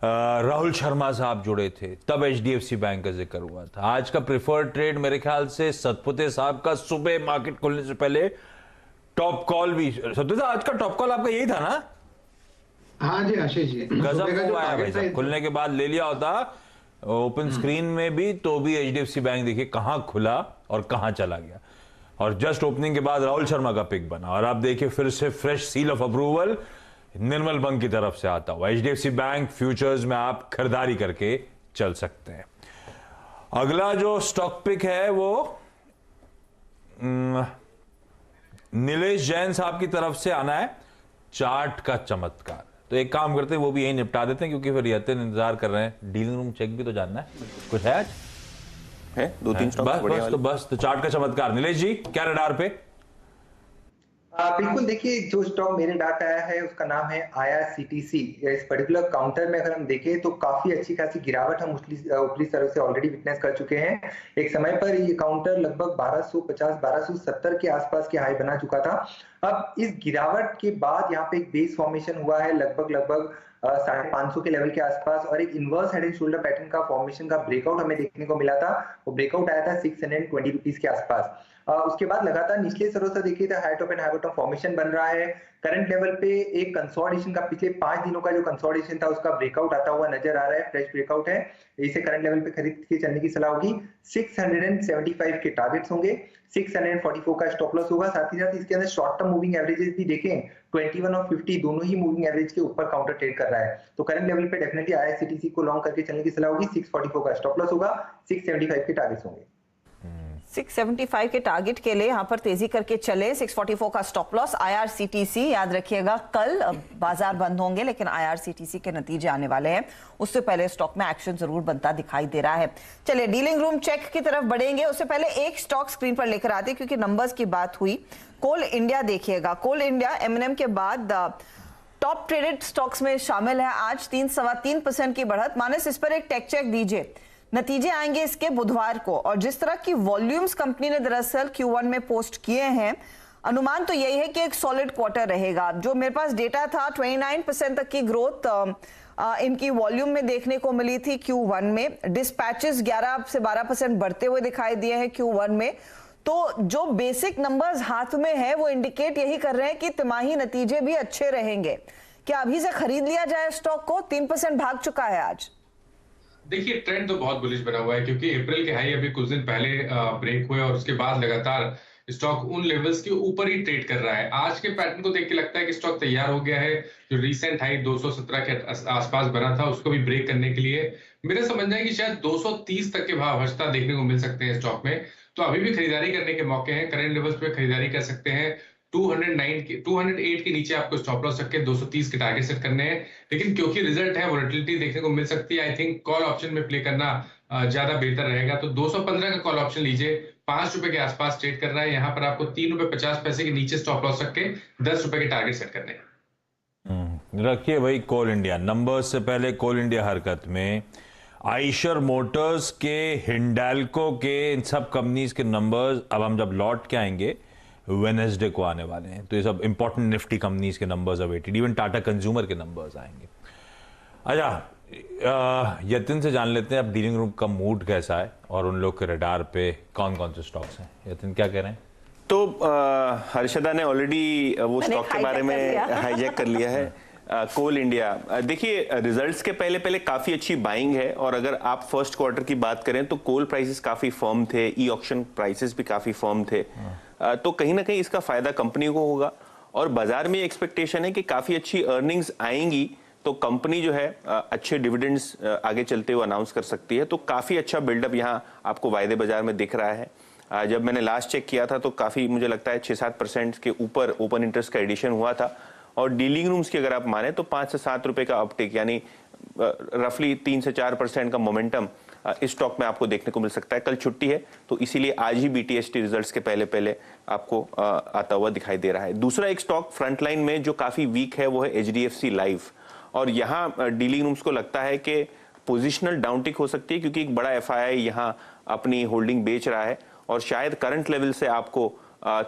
राहुल शर्मा साहब जुड़े थे, तब HDFC बैंक का जिक्र हुआ था। आज का प्रिफर्ड ट्रेड मेरे ख्याल से सतपुते साहब का सुबह मार्केट खुलने से पहले टॉप कॉल भी। सतपुते साहब, आज का टॉप कॉल आपका यही था ना? हाँ जी आशीष जी, गजब हुआ है भाई साहब, खुलने के बाद ले लिया होता ओपन स्क्रीन में भी, तो भी HDFC बैंक देखिए कहां खुला और कहां चला गया। और जस्ट ओपनिंग के बाद राहुल शर्मा का पिक बना, और आप देखिए फिर से fresh seal of approval Nirmal bunk की तरफ से आता हुआ। HDFC बैंक फ्यूचर्स में आप खरीदारी करके चल सकते हैं। अगला जो स्टॉक पिक है वो नीलेश जैन साहब की तरफ से आना है, चार्ट का चमत्कार। तो एक काम करते हैं, वो भी यही निपटा देते हैं, क्योंकि फिर यतिन इंतजार कर रहे हैं। डीलिंग रूम चेक भी तो जानना है, कुछ है आज? है 2-3 स्टॉक बस तो चार्ट का चमत्कार। नीलेश जी, क्या रडार पे? बिल्कुल, देखिए जो स्टॉक मेरे डाटा आया है उसका नाम है IRCTC। इस पर्टिकुलर काउंटर में अगर हम देखें तो काफी अच्छी खासी गिरावट हम ऊपरी तरफ से ऑलरेडी विटनेस कर चुके हैं। एक समय पर ये काउंटर लगभग 1250-1270 के आसपास के हाई बना चुका था। अब इस गिरावट के बाद यहाँ पे एक बेस फॉर्मेशन हुआ है लगभग 550 के लेवल के आसपास, और एक inverse head and shoulder pattern का फॉर्मेशन का ब्रेकआउट हमें देखने को मिला था। वो ब्रेकआउट आया था 620 रुपीज के आसपास। उसके बाद लगातार निचले स्तरों से देखिए तो high top and high bottom formation बन रहा है। करंट लेवल पे एक कंसोलिडेशन का पिछले 5 दिनों का जो कंसोलिडेशन था उसका ब्रेकआउट आता हुआ नजर आ रहा है, फ्रेश ब्रेकआउट है। इसे करंट लेवल पे खरीद के चलने की सलाह होगी। 675 के टारगेट्स होंगे, 644 का स्टॉप लॉस होगा। साथ ही साथ इसके अंदर शॉर्ट टर्म मूविंग एवरेजेस भी देखें, 21 और 50 दोनों ही मूविंग एवरेज के ऊपर काउंटर ट्रेड कर रहा है। तो करंट लेवल पे डेफिनेटली IRCTC को लॉन्ग करके चलने की सलाह होगी। 644 का स्टॉप लॉस होगा, 675 के टारगेट्स होंगे। 675 के टारगेट के लिए यहां पर तेजी करके चले। 644 का स्टॉप लॉस। IRCTC याद रखिएगा, कल बाजार बंद होंगे लेकिन IRCTC के नतीजे आने वाले हैं, उससे पहले स्टॉक में एक्शन जरूर बनता दिखाई दे रहा है। चलिए डीलिंग रूम चेक की तरफ बढ़ेंगे, उससे पहले एक स्टॉक स्क्रीन पर लेकर आते क्योंकि नंबर्स की बात हुई। कोल इंडिया देखिएगा, कोल इंडिया M&M के बाद टॉप ट्रेडेड स्टॉक्स में शामिल है। आज 3-3.25% की बढ़त। मानस, इस पर एक टेक चेक दीजिए। नतीजे आएंगे इसके बुधवार को, और जिस तरह की वॉल्यूम्स कंपनी ने दरअसल Q1 में पोस्ट किए हैं, अनुमान तो यही है कि एक सॉलिड क्वार्टर रहेगा। जो मेरे पास डेटा था 29% तक की ग्रोथ इनकी वॉल्यूम में देखने को मिली थी Q1 में। डिस्पैचेस 11 से 12% बढ़ते हुए दिखाई दिए हैं Q1 में। तो जो बेसिक नंबर्स हाथ में है वो इंडिकेट यही कर रहे हैं कि तिमाही नतीजे भी अच्छे रहेंगे। क्या अभी से खरीद लिया जाए स्टॉक को? 3% भाग चुका है आज। देखिए ट्रेंड तो बहुत बुलिश बना हुआ है, क्योंकि अप्रैल के हाई अभी कुछ दिन पहले ब्रेक हुए और उसके बाद लगातार स्टॉक उन लेवल्स के ऊपर ही ट्रेड कर रहा है। आज के पैटर्न को देख के लगता है कि स्टॉक तैयार हो गया है। जो रिसेंट हाई 217 के आसपास बना था उसको भी ब्रेक करने के लिए मेरा समझना है कि शायद 230 तक के भाव हर्षता देखने को मिल सकते हैं स्टॉक में। तो अभी भी खरीदारी करने के मौके हैं। करंट लेवल्स पे खरीदारी कर सकते हैं। 208 के नीचे आपको स्टॉप लॉस रख के 230 के टारगेट सेट करने हैं। लेकिन क्योंकि रिजल्ट है, वोलेटिलिटी देखने को मिल सकती है, आई थिंक कॉल ऑप्शन में प्ले करना ज्यादा बेहतर रहेगा। तो 215 का कॉल ऑप्शन लीजिए। 5 रुपए के आसपास ट्रेड कर रहा है। यहाँ पर आपको 3 रुपए 50 पैसे के नीचे स्टॉप लॉस रख के 10 रुपए के टारगेट सेट करने हैं। रखिए भाई कोल इंडिया। नंबर्स से पहले कोल इंडिया हरकत में आइशर मोटर्स के, हिंडाल्को के, इन सब कंपनीज के नंबर्स अब हम जब लौट के आएंगे वेडनेसडे को आने वाले हैं। तो ये सब इंपॉर्टेंट निफ्टी कंपनीज के numbers awaited, even Tata consumer के नंबर्स आएंगे। अच्छा, यतिन से जान लेते हैं अब डीलिंग रूम का मूड कैसा है और उन लोग के रडार पे कौन कौन से स्टॉक्स हैं। यतिन क्या कह रहे हैं? तो हर्षदा ने ऑलरेडी वो स्टॉक के बारे में हाईजैक कर लिया है। कोल इंडिया, देखिए रिजल्ट्स के पहले काफी अच्छी बाइंग है, और अगर आप फर्स्ट क्वार्टर की बात करें तो कोल प्राइसेस काफी फर्म थे, ई ऑक्शन प्राइसेस भी काफी फर्म थे। तो कहीं ना कहीं इसका फायदा कंपनी को होगा, और बाजार में एक्सपेक्टेशन है कि काफी अच्छी अर्निंग्स आएंगी तो कंपनी जो है अच्छे डिविडेंड्स आगे चलते हुए अनाउंस कर सकती है। तो काफी अच्छा बिल्डअप यहाँ आपको वायदे बाजार में दिख रहा है। जब मैंने लास्ट चेक किया था तो काफी मुझे लगता है 6-7% के ऊपर ओपन इंटरेस्ट का एडिशन हुआ था, और डीलिंग रूम्स की अगर आप माने तो 5 से 7 रुपए का अपटेक, यानी रफली 3 से 4% का मोमेंटम इस स्टॉक में आपको देखने को मिल सकता है। कल छुट्टी है तो इसीलिए आज ही BTST रिजल्ट्स के पहले आपको आता हुआ दिखाई दे रहा है। दूसरा एक स्टॉक फ्रंटलाइन में जो काफी वीक है वो है HDFC लाइफ, और यहाँ डीलिंग रूम्स को लगता है कि पोजिशनल डाउनटिक हो सकती है, क्योंकि एक बड़ा FII यहाँ अपनी होल्डिंग बेच रहा है, और शायद करंट लेवल से आपको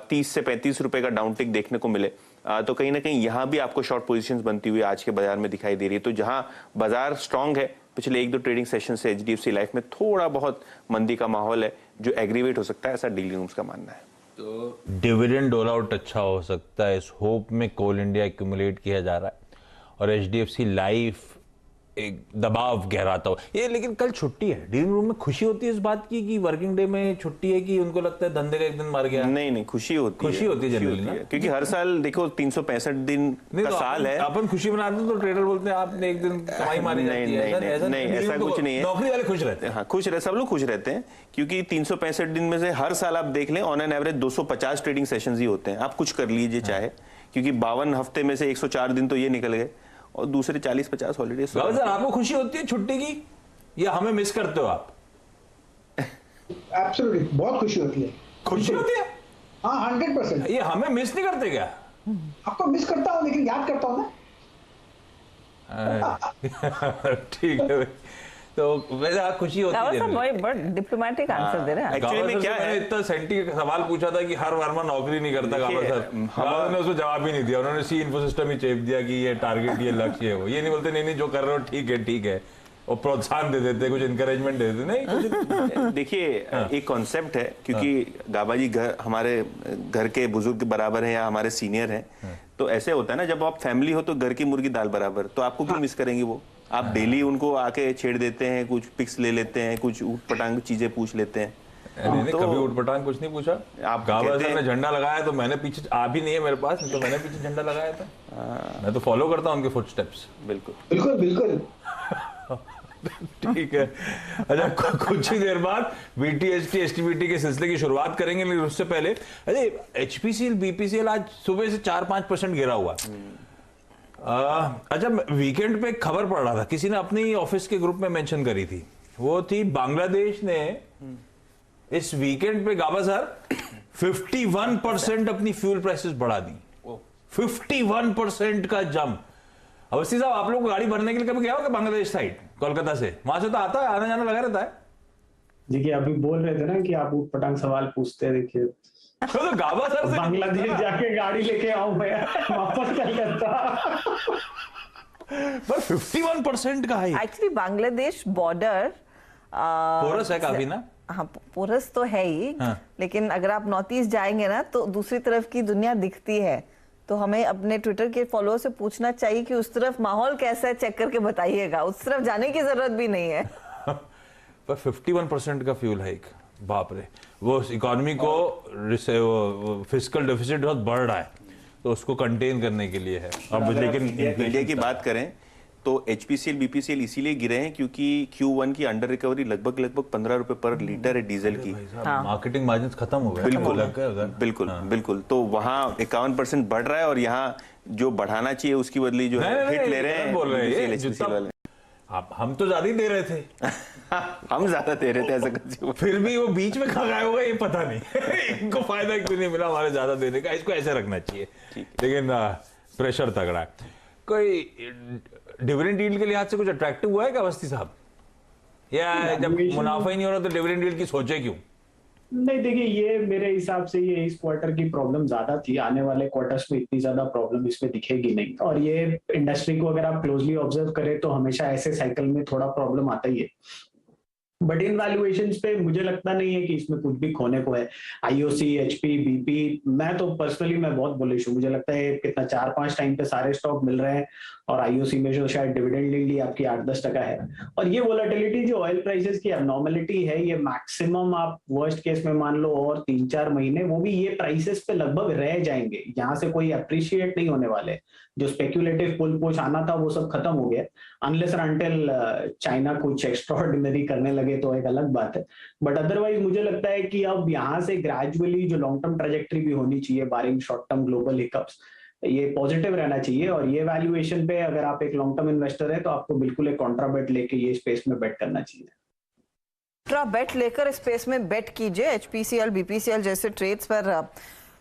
30 से 35 रुपए का डाउनटिक देखने को मिले, तो कहीं ना कहीं यहाँ भी आपको शॉर्ट पोजीशंस बनती हुई आज के बाजार में दिखाई दे रही है। तो जहां बाजार स्ट्रांग है, पिछले 1-2 ट्रेडिंग सेशन से एचडीएफसी लाइफ में थोड़ा बहुत मंदी का माहौल है जो एग्रीवेट हो सकता है, ऐसा डीलिंग रूम्स का मानना है। तो डिविडेंड डोल आउट अच्छा हो सकता है, इस होप में कोल इंडिया एक्यूमुलेट किया जा रहा है और एचडीएफसी लाइफ एक दबाव गहराता हो ये। लेकिन कल छुट्टी है, डीलिंग रूम में खुशी होती है इस बात की कि वर्किंग डे में छुट्टी है, कि उनको लगता है धंधे का एक दिन मार गया? नहीं, खुशी होती है जनरली ना, क्योंकि हर साल देखो 365 दिन का साल है। अपन खुशी मनाते हैं तो ट्रेडर बोलते हैं आपने एक दिन कमाई मारी जाती है। नहीं, ऐसा कुछ नहीं है। नौकरी वाले खुश रहते हैं। हाँ, खुश रहते, सब लोग खुश रहते हैं, क्योंकि 365 दिन में से हर साल आप देख लें on an average 250 trading sessions ही होते हैं। आप कुछ कर लीजिए चाहे, क्योंकि 52 हफ्ते में से 104 दिन तो ये निकल गए और दूसरे 40-50 हॉलीडे। सर आपको खुशी होती है छुट्टी की या हमें मिस करते हो आप? एब्सोल्युटली, बहुत खुशी होती है। खुशी होती है? हाँ, 100%। ये हमें मिस नहीं करते क्या? आपको मिस करता हूँ लेकिन याद करता हूँ ना। ठीक है, तो वैसे आप खुशी होती है। बड़ा डिप्लोमेटिक आंसर दे रहे हैं। एक्चुअली में क्या है, इतना सेंटी का सवाल पूछा था कि हर वर्मा नौकरी नहीं करता गावर सर, ने उसको जवाब ही नहीं दिया। उन्होंने सी इन्फो सिस्टम ही चेप दिया कि ये टारगेट, ये लक्ष्य है। वो ये नहीं बोलते नहीं जो कर रहे हो ठीक है, और प्रोत्साहन दे देते, कुछ इंकरेजमेंट दे देते। नहीं देखिए एक कॉन्सेप्ट है, क्योंकि गाबा जी हमारे घर के बुजुर्ग के बराबर हैं या हमारे सीनियर हैं, तो ऐसे होता है ना, जब आप फैमिली हो तो घर की मुर्गी दाल बराबर, तो आपको क्यों मिस करेंगे वो? आप डेली उनको आके छेड़ देते हैं, कुछ पिक्स ले लेते हैं, कुछ ऊट-पटांग चीजें पूछ लेते हैं। नहीं, तो कभी ऊट-पटांग कुछ नहीं पूछा। आप गाबा सर ने झंडा लगाया तो मैंने पीछे, आ भी नहीं है मेरे पास, तो मैंने पीछे झंडा लगाया था। मैं तो फॉलो करता हूँ उनके फुटस्टेप्स। बिल्कुल। ठीक है। अच्छा, कुछ ही देर बाद बीटीएसटी एसटीबीटी के सिलसिले की शुरुआत करेंगे, लेकिन उससे पहले अरे एचपीसीएल बीपीसीएल आज सुबह से 4-5% गिरा हुआ। अच्छा, वीकेंड पे खबर पढ़ रहा था, किसी ने अपने ही ऑफिस के ग्रुप में मेंशन करी थी, वो थी बांग्लादेश ने इस वीकेंड पे गाबा सर 51% अपनी फ्यूल प्राइसेस बढ़ा दी। 51% का जंप। अवस्थी साहब, आप लोग को गाड़ी भरने के लिए कभी गया होगा बांग्लादेश साइड, कोलकाता से? वहां से तो आता है, आना जाना लगा रहता है। देखिए अभी बोल रहे थे ना कि आप ऊट पटांग सवाल पूछते हैं, देखिए तो गाबा सर से बांग्लादेश जाके गाड़ी लेके आऊं मैं वापस कलकत्ता। पर 51% का है। एक्चुअली बांग्लादेश बॉर्डर पोरस है काफी ना। हाँ, पोरस तो है ही। हाँ। लेकिन अगर आप नॉर्थ ईस्ट जाएंगे ना तो दूसरी तरफ की दुनिया दिखती है। तो हमें अपने ट्विटर के फॉलोअर से पूछना चाहिए कि उस तरफ माहौल कैसा है, चेक करके बताइएगा। उस तरफ जाने की जरूरत भी नहीं है। पर 51% का फ्यूल हाइक, बाप रे। वो इकोनॉमी को फिस्कल डेफिसिट बहुत बढ़ रहा है, तो उसको कंटेन करने के लिए है। अब लेकिन इंडिया की बात करें तो एचपीसीएल बीपीसीएल इसीलिए गिरे हैं क्योंकि Q1 की अंडर रिकवरी लगभग 15 रुपए पर लीटर है डीजल की। मार्केटिंग मार्जिन खत्म हो गए। बिल्कुल। तो वहाँ 51% बढ़ रहा है और यहाँ जो बढ़ाना चाहिए उसकी बदली जो है हिट ले रहे हैं, बोल रहे हैं। हम तो ज्यादा ही दे रहे थे। हम ज्यादा दे रहे थे ऐसा, फिर भी वो बीच में खा गया होगा, ये पता नहीं। इनको फायदा क्यों नहीं मिला हमारे ज्यादा देने का। इसको ऐसे रखना चाहिए, लेकिन प्रेशर तगड़ा है। कोई डिविडेंड यील्ड के लिहाज से कुछ अट्रैक्टिव हुआ है क्या अवस्थी साहब? या जब मुनाफा ही नहीं हो रहा तो डिविडेंड यील्ड की सोचे क्यों? नहीं, देखिए ये मेरे हिसाब से ये इस क्वार्टर की प्रॉब्लम ज्यादा थी। आने वाले क्वार्टर्स में इतनी ज्यादा प्रॉब्लम इसमें दिखेगी नहीं। और ये इंडस्ट्री को अगर आप क्लोजली ऑब्जर्व करें तो हमेशा ऐसे साइकिल में थोड़ा प्रॉब्लम आता ही है। बट इन वैल्यूएशंस पे मुझे लगता नहीं है कि इसमें कुछ भी खोने को है। आईओसी, एचपी, बीपी, मैं तो पर्सनली मैं बहुत बुलिश हूँ। मुझे लगता है कितना 4-5 टाइम पे सारे स्टॉक मिल रहे हैं और आईओसी में जो शायद डिविडेंड यील्ड आपकी 8-10% है। और ये वोलेटिलिटी जो ऑयल प्राइसेस की एबनॉर्मलिटी है, ये मैक्सिमम आप वर्स्ट केस में मान लो और 3-4 महीने वो भी ये प्राइसेस पे लगभग रह जाएंगे। यहाँ से कोई अप्रिशिएट नहीं होने वाले। जो स्पेक्युलेटिव पुल पुश आना था वो सब खत्म हो गया, अनलेस अनटिल चाइना कुछ एक्स्ट्राऑर्डिनरी करने लगे तो एक अलग बात है। बट अदरवाइज मुझे लगता है कि अब यहाँ से ग्रेजुअली जो लॉन्ग टर्म ट्रेजेक्टरी भी होनी चाहिए बारिंग शॉर्ट टर्म ग्लोबल हिकअप्स, ये पॉजिटिव रहना चाहिए। और ये वैल्यूएशन पे अगर आप एक लॉन्ग टर्म इन्वेस्टर है तो आपको बिल्कुल एक कॉन्ट्रा बेट लेके ये स्पेस में बेट करना चाहिए। कॉन्ट्रा बेट लेकर स्पेस में बेट कीजिए। एचपीसीएल, बीपीसीएल जैसे ट्रेड्स पर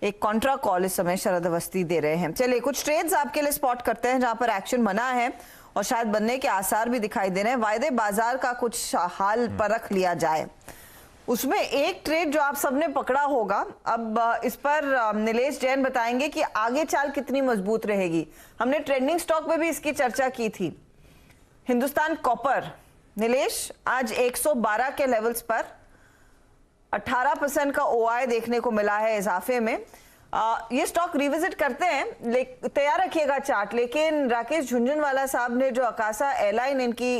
एक कॉन्ट्रा कॉल इस समय शरद अवस्थी दे रहे हैं। चलिए कुछ ट्रेड्स आपके लिए स्पॉट करते हैं जहां पर एक्शन बना है और शायद बनने के आसार भी दिखाई दे रहे हैं। वायदे बाजार का कुछ हाल परख लिया जाए उसमें एक ट्रेड जो आप सबने पकड़ा होगा, अब इस पर नीलेश जैन बताएंगे कि आगे चाल कितनी मजबूत रहेगी। हमने ट्रेंडिंग स्टॉक में भी इसकी चर्चा की थी। हिंदुस्तान कॉपर, नीलेश, आज 112 के लेवल्स पर 18% का ओआई देखने को मिला है इजाफे में। ये स्टॉक रिविजिट करते हैं, तैयार रखिएगा चार्ट। लेकिन राकेश झुंझुनवाला साहब ने जो अकासा एयरलाइन इनकी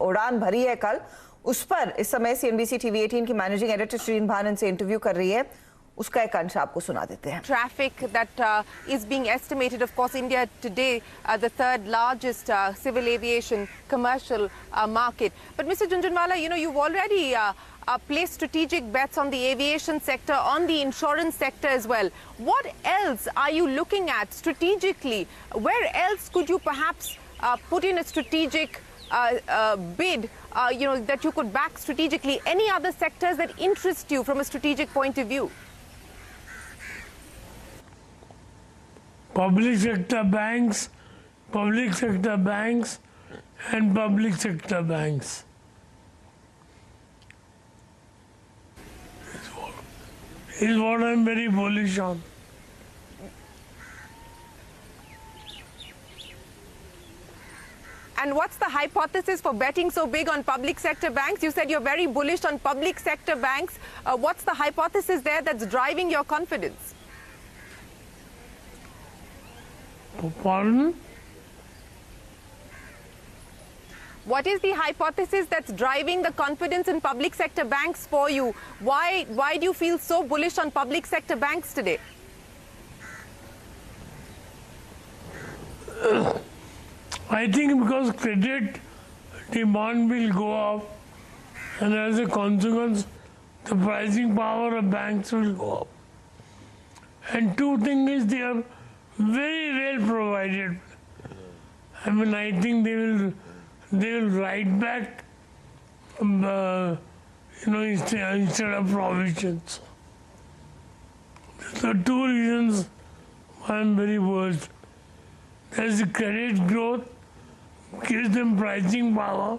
उड़ान भरी है कल, उस पर इस समय CNBC TV 18 की मैनेजिंग एडिटर श्रीन भानन से इंटरव्यू कर रही है, उसका एक अंश आपको सुना देते हैं। Traffic that is being estimated, of course, India today the third largest civil aviation commercial market. But Mr. Junjunwala, you know, you've already placed strategic bets on the aviation sector, on the insurance sector as well. What else are you looking at strategically? Where else could you perhaps put in a strategic bid, you know, that you could back strategically? Any other sectors that interest you from a strategic point of view? Public sector banks, and public sector banks. Is what I'm very bullish on. And what's the hypothesis for betting so big on public sector banks? You said you're very bullish on public sector banks. What's the hypothesis there that's driving your confidence? Pardon? What is the hypothesis that's driving the confidence in public sector banks for you? Why do you feel so bullish on public sector banks today? I think because credit demand will go up, and as a consequence, the pricing power of banks will go up. And two things is they are very well provided. I mean, I think they will write back, you know, instead of provisions. So two reasons why I'm very worried. There's the credit growth, gives them pricing power,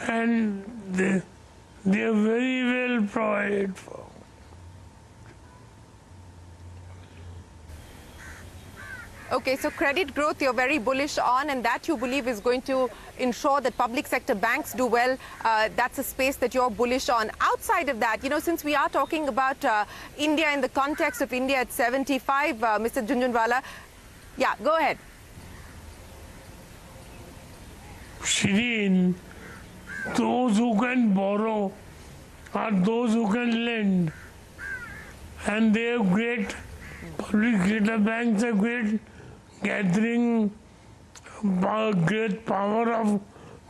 and they are very well provided for. Okay, so credit growth you're very bullish on, and that you believe is going to ensure that public sector banks do well. That's a space that you're bullish on. Outside of that, you know, since we are talking about India in the context of India at 75, Mr. Junjunwala, yeah, go ahead. Shireen, those who can borrow are those who can lend, and they have great, public sector banks have great gathering, great power of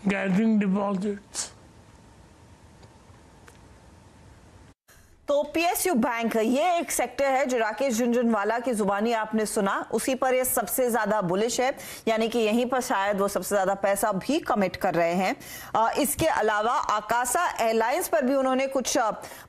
gathering deposits. तो PSU bank, ये एक sector है जो राकेश झुंझुनवाला की जुबानी आपने सुना, उसी पर ये सबसे ज्यादा बुलिश है, यानी कि यहीं पर शायद वो सबसे ज्यादा पैसा भी कमिट कर रहे हैं। इसके अलावा आकासा एयरलाइंस पर भी उन्होंने कुछ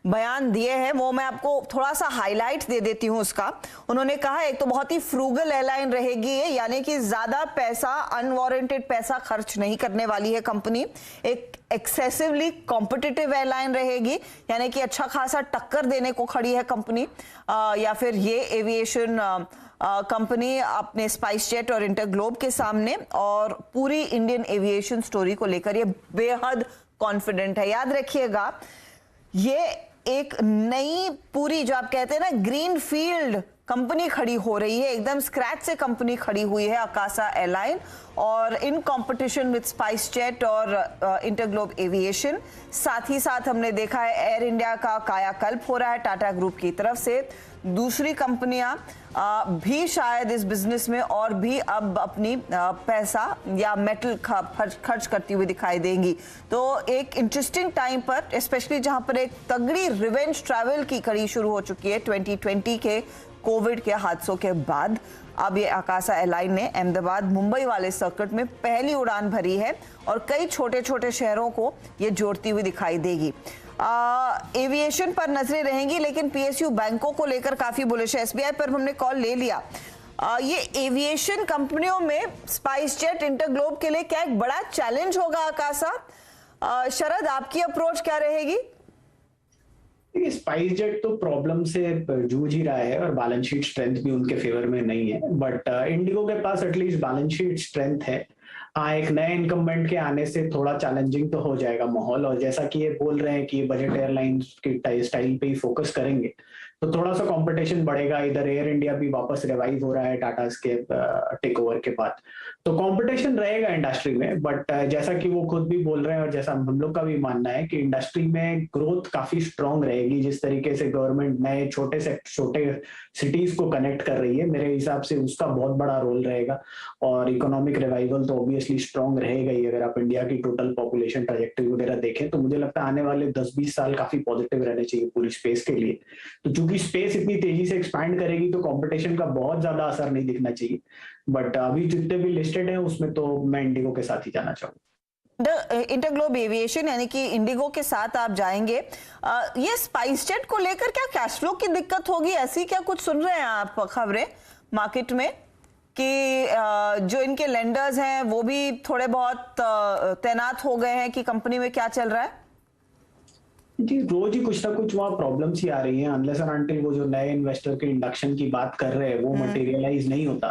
बयान दिए हैं, वो मैं आपको थोड़ा सा हाईलाइट दे देती हूं उसका। उन्होंने कहा एक तो बहुत ही फ्रूगल एयरलाइन रहेगी ये, यानी कि ज्यादा पैसा, अनवारंटेड पैसा खर्च नहीं करने वाली है कंपनी। एक एक्सेसिवली कॉम्पिटिटिव एयरलाइन रहेगी, यानी कि अच्छा खासा टक्कर देने को खड़ी है कंपनी, या फिर ये एविएशन कंपनी अपने स्पाइस जेट और इंटरग्लोब के सामने, और पूरी इंडियन एविएशन स्टोरी को लेकर ये बेहद कॉन्फिडेंट है। याद रखिएगा, ये एक नई पूरी, जो आप कहते हैं ना, ग्रीन फील्ड कंपनी खड़ी हो रही है, एकदम स्क्रैच से कंपनी खड़ी हुई है आकासा एयरलाइन, और in competition with spice jet और इंटरग्लोब एविएशन। साथ ही साथ हमने देखा है एयर इंडिया का कायाकल्प हो रहा है टाटा ग्रुप की तरफ से। दूसरी कंपनियां भी शायद इस बिजनेस में और भी अब अपनी पैसा या मेटल खर्च करती हुई दिखाई देंगी। तो एक इंटरेस्टिंग टाइम पर, स्पेशली जहां पर एक तगड़ी रिवेंज ट्रैवल की कड़ी शुरू हो चुकी है 2020 के कोविड के हादसों के बाद, अब ये आकासा एयरलाइन ने अहमदाबाद मुंबई वाले सर्किट में पहली उड़ान भरी है और कई छोटे छोटे शहरों को ये जोड़ती हुई दिखाई देगी। एविएशन पर नजरें रहेंगी, लेकिन PSU बैंकों को लेकर काफी बुलिश है। SBI पर हमने कॉल ले लिया। ये एविएशन कंपनियों में स्पाइस जेट, इंटरग्लोब के लिए क्या एक बड़ा चैलेंज होगा आकासा? शरद, आपकी अप्रोच क्या रहेगी? स्पाइस जेट तो प्रॉब्लम से जूझ ही रहा है और बैलेंस शीट स्ट्रेंथ भी उनके फेवर में नहीं है, बट इंडिगो के पास एटलीस्ट बैलेंस शीट स्ट्रेंथ है। हाँ, एक नए इनकम्बेंट के आने से थोड़ा चैलेंजिंग तो हो जाएगा माहौल, और जैसा कि ये बोल रहे हैं कि ये बजट एयरलाइंस की स्टाइल पे ही फोकस करेंगे तो थोड़ा सा कंपटीशन बढ़ेगा। इधर एयर इंडिया भी वापस रिवाइव हो रहा है टाटा के टेक ओवर के बाद, तो कंपटीशन रहेगा इंडस्ट्री में। बट जैसा कि वो खुद भी बोल रहे हैं और जैसा हम लोग का भी मानना है कि इंडस्ट्री में ग्रोथ काफी स्ट्रांग रहेगी। जिस तरीके से गवर्नमेंट नए छोटे से छोटे सिटीज को कनेक्ट कर रही है, मेरे हिसाब से उसका बहुत बड़ा रोल रहेगा। और इकोनॉमिक रिवाइवल तो ऑब्वियसली स्ट्रांग रहेगा ही। अगर आप इंडिया की टोटल पॉपुलेशन ट्रैजेक्टरी वगैरह देखें तो मुझे लगता है आने वाले 10-20 साल काफी पॉजिटिव रहने चाहिए पूरी स्पेस के लिए। तो चूंकि स्पेस इतनी तेजी से एक्सपैंड करेगी तो कंपटीशन का बहुत ज्यादा असर नहीं दिखना चाहिए। बट अभी जितने भी लिस्टेड है उसमें तो मैं इंडिगो के साथ ही जाना चाहूंगा। इंटरग्लोब एविएशन यानी कि इंडिगो के साथ आप जाएंगे। ये स्पाइस जेट को लेकर क्या कैश फ्लो की दिक्कत होगी? ऐसी क्या कुछ सुन रहे हैं आप खबरें मार्केट में कि जो इनके लेंडर्स हैं वो भी थोड़े बहुत तैनात हो गए हैं कि कंपनी में क्या चल रहा है? जी, रोज ही कुछ ना कुछ वहाँ प्रॉब्लम्स ही आ रही हैं। अनलेस एंड अनटिल वो जो नए इन्वेस्टर के इंडक्शन की बात कर रहे हैं वो मटेरियलाइज नहीं होता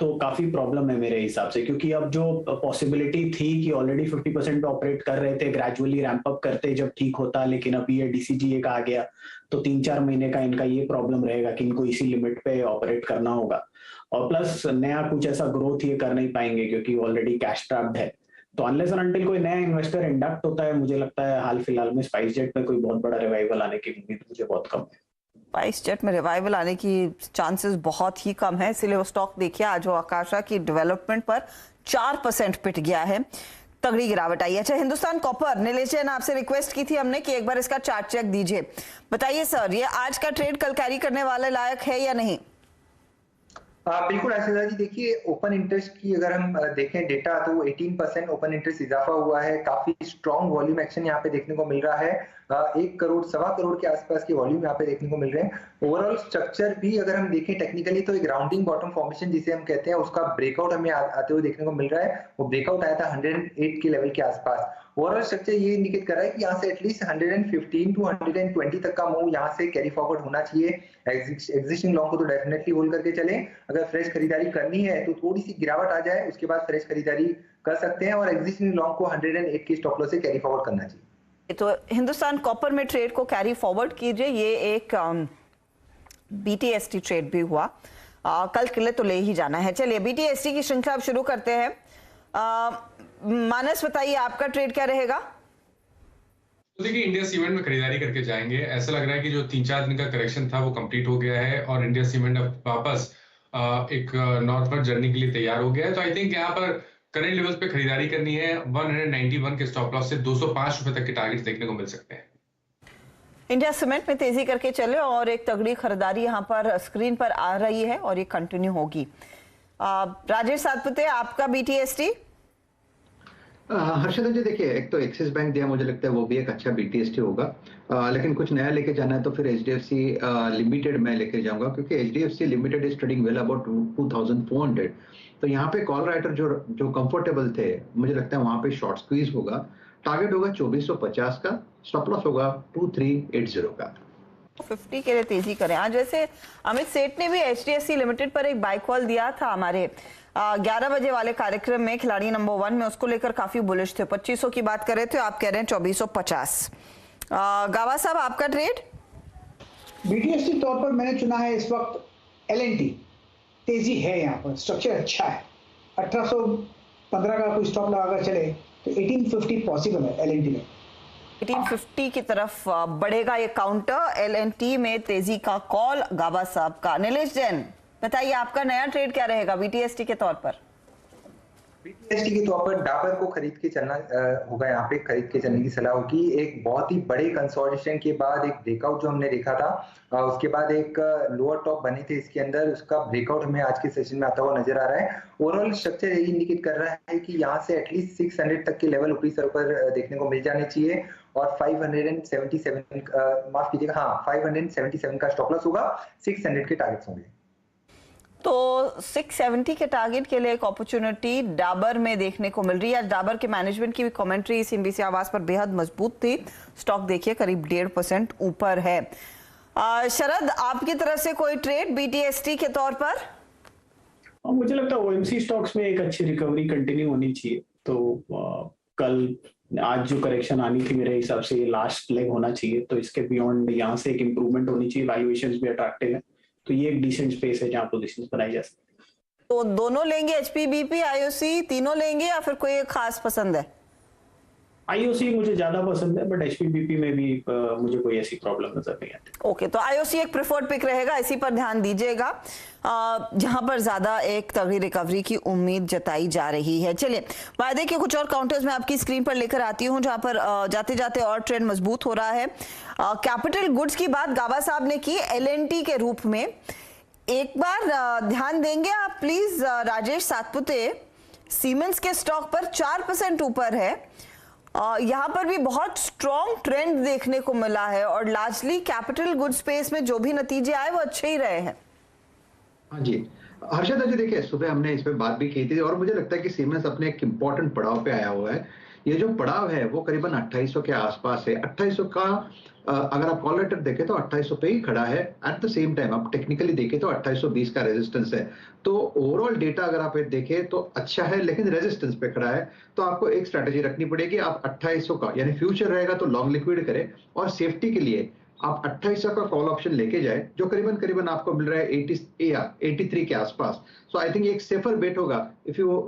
तो काफी प्रॉब्लम है मेरे हिसाब से। क्योंकि अब जो पॉसिबिलिटी थी कि ऑलरेडी 50% पे ऑपरेट कर रहे थे, ग्रेजुअली रैंप अप करते जब ठीक होता, लेकिन अभी ये डीसीजीए का आ गया तो 3-4 महीने का इनका ये प्रॉब्लम रहेगा कि इनको इसी लिमिट पे ऑपरेट करना होगा। और प्लस नया कुछ ऐसा ग्रोथ ये कर नहीं पाएंगे क्योंकि ऑलरेडी कैश ट्रैप्ड है। तो अनलेस एंड अनटिल कोई नया इन्वेस्टर इंडक्ट होता है, मुझे लगता है हाल फिलहाल में स्पाइस जेट में कोई बहुत बड़ा रिवाइवल आने की उम्मीद मुझे बहुत कम है। स्पाइस जेट में रिवाइवल आने की चांसेस बहुत ही कम है, इसलिए वो स्टॉक देखिए आज वो आकाशा की डेवलपमेंट पर 4% पिट गया है, तगड़ी गिरावट आई है। अच्छा, हिंदुस्तान कॉपर, नीलेश जैन आपसे रिक्वेस्ट की थी हमने कि एक बार इसका चार्ट चेक दीजिए। बताइए सर, ये आज का ट्रेड कल कैरी करने वाले लायक है या नहीं? बिल्कुल आशीष जी, देखिए ओपन इंटरेस्ट की अगर हम देखें डेटा तो 18% ओपन इंटरेस्ट इजाफा हुआ है। काफी स्ट्रॉन्ग वॉल्यूम एक्शन यहाँ पे देखने को मिल रहा है। 1 करोड़ 1.25 करोड़ के आसपास के वॉल्यूम यहाँ पे देखने को मिल रहे हैं। ओवरऑल स्ट्रक्चर भी अगर हम देखें टेक्निकली तो एक राउंडिंग बॉटम फॉर्मेशन जिसे हम कहते हैं उसका ब्रेकआउट हमें आते हुए देखने को मिल रहा है। वो ब्रेकआउट आया था 108 के लेवल के आसपास। ओवरऑल स्ट्रक्चर ये इंडिकेट कर रहा है कि यहाँ से एटलीस्ट 115 टू 120 तक का मूव यहाँ से कैरी फॉरवर्ड होना चाहिए। एग्जिस्टिंग लॉन्ग को तो डेफिनेटली होल्ड करके चले। अगर फ्रेश खरीदारी करनी है तो थोड़ी सी गिरावट आ जाए उसके बाद फ्रेश खरीदारी कर सकते हैं और एग्जिस्टिंग लॉन्ग को 108 की स्टॉप लॉस से कैरी फॉरवर्ड करना चाहिए। तो हिंदुस्तान कॉपर में ट्रेड को कैरी फॉरवर्ड कीजिए। ये एक बीटीएसटी ट्रेड भी हुआ, कल के लिए तो ले ही जाना है। चलिए बीटीएसटी की श्रृंखला अब शुरू करते हैं। मानस, बताइए आपका ट्रेड क्या रहेगा? तो देखिए इंडिया सीमेंट में खरीदारी करके जाएंगे। ऐसा लग रहा है कि जो 3-4 दिन का करेक्शन था वो कंप्लीट हो गया है और इंडिया सीमेंट अब वापस एक नॉर्थवर्ड जर्नी के लिए तैयार हो गया है। तो आई थिंक यहाँ पर करंट लेवल्स पे खरीदारी करनी है। 191 के स्टॉप लॉस से 205 रुपए तक के टारगेट्स देखने को मिल सकते हैं। इंडिया सीमेंट में तेजी करके चले और एक तगड़ी खरीदारी यहाँ पर स्क्रीन पर आ रही है और ये कंटिन्यू होगी। राजेश सातपुते, आपका बीटीएसटी? हर्षद जी, देखिए एक तो एक्सिस बैंक दिया, मुझे लगता है वो भी एक अच्छा बीटीएसटी होगा। लेकिन कुछ नया लेके जाना है तो फिर एचडीएफसी लिमिटेड मैं लेके जाऊंगा क्योंकि HDFC limited is trading well about 2400। तो यहाँ पे कॉल राइटर जो कंफर्टेबल थे, मुझे लगता है वहां पे शॉर्ट स्क्वीज होगा। टारगेट होगा 2450 का, स्टॉप लॉस होगा 2380 का। 50 के लिए तेजी करें। आज वैसे अमित सेठ ने भी एचडीएफसी लिमिटेड पर एक बाय कॉल दिया था हमारे 11 बजे वाले कार्यक्रम में, खिलाड़ी नंबर 1 में, उसको लेकर काफी बुलिश थे। 2500 की बात कर रहे थे, आप कह रहे हैं 2450। गावा साहब, आपका ट्रेड? बीटीएसटी तौर पर मैंने चुना है इस वक्त एलएनटी। तेजी है यहाँ पर, स्ट्रक्चर अच्छा है। 1815 का कोई स्टॉप लगाकर चले तो 1850 पॉसिबल है एलएनटी में। 1850 की तरफ बढ़ेगा ये काउंटर। एलएनटी में तेजी का कॉल गाबा साहब का। नीलेश जैन, बताइए आपका नया ट्रेड क्या रहेगा बीटीएसटी के तौर पर? बीटीएसटी के तौर पर डाबर को खरीद के चलना होगा। यहाँ पे खरीद के चलने की सलाह होगी। एक बहुत ही बड़े कंसोलिडेशन के बाद एक ब्रेकआउट जो हमने देखा था, उसके बाद एक लोअर टॉप बने थे इसके अंदर, उसका ब्रेकआउट हमें आज के सेशन में आता हुआ नजर आ रहा है। ओवरऑल स्ट्रक्चर यही इंडिकेट कर रहा है कि यहाँ से एटलीस्ट 600 तक के लेवल ऊपरी स्तर पर देखने को मिल जाने चाहिए और 577 माफ कीजिएगा, हाँ 577 का स्टॉप लॉस होगा, 600 के टारगेट्स होंगे। तो 670 के टारगेट के लिए एक अपॉर्चुनिटी डाबर में देखने को मिल रही है। डाबर के मैनेजमेंट की भी कमेंट्री CNBC आवाज पर बेहद मजबूत थी। स्टॉक देखिए करीब 1.5% ऊपर है। शरद, आपकी तरफ से कोई ट्रेड BTST के तौर पर? मुझे लगता है OMC स्टॉक्स में एक अच्छी रिकवरी कंटिन्यू होनी चाहिए। तो कल आज जो करेक्शन आनी थी मेरे हिसाब से ये लास्ट लेग होना चाहिए, तो इसके बियॉन्ड यहाँ से एक इंप्रूवमेंट होनी चाहिए। वैल्यूएशंस भी अट्रैक्टिव है, तो ये एक डिसेंट स्पेस है जहाँ पोजीशंस बनाई जा सकती है। तो दोनों लेंगे, HPBP, IOC तीनों लेंगे या फिर कोई एक खास पसंद है? IOC मुझे ज्यादा पसंद है, बट HPBP में भी मुझे कोई ऐसी प्रॉब्लम नजर नहीं आती। ओके, तो IOC एक प्रेफर्ड पिक रहेगा, इसी पर ध्यान दीजिएगा जहां पर ज्यादा एक तगड़ी रिकवरी की उम्मीद जताई जा रही है। चलिए वायदे के कुछ और काउंटर्स मैं आपकी स्क्रीन पर लेकर आती हूं जहां पर जाते जाते और ट्रेंड मजबूत हो रहा है। कैपिटल गुड्स की बात गाबा साहब ने की L&T के रूप में। एक बार ध्यान देंगे आप प्लीज राजेश सातपुते, सीमेंस के स्टॉक पर 4% ऊपर है। यहाँ पर भी बहुत स्ट्रॉन्ग ट्रेंड देखने को मिला है और लार्जली कैपिटल गुड स्पेस में जो भी नतीजे आए वो अच्छे ही रहे हैं। हाँ जी, हर्षदा जी देखिए, सुबह हमने इस पे बात भी की थी और मुझे लगता है कि सीमेंस अपने एक इम्पोर्टेंट पड़ाव पे आया हुआ है। ये जो पड़ाव है वो करीबन 2800 के आसपास है। 2800 का अगर आप कॉल लेटर देखें तो 2800 पे ही खड़ा है। एट द सेम टाइम आप टेक्निकली देखें तो 2820 का रेजिस्टेंस है। तो ओवरऑल डेटा अगर आप देखें तो अच्छा है, लेकिन रेजिस्टेंस पे खड़ा है। तो आपको एक स्ट्रैटेजी रखनी पड़ेगी। आप 2800 का यानी फ्यूचर रहेगा तो लॉन्ग लिक्विड करें और सेफ्टी के लिए आप 2800 का कॉल ऑप्शन लेके जाए जो करीबन आपको मिल रहा है 83 के आसपास। सो आई थिंक एक सेफर बेट होगा इफ यू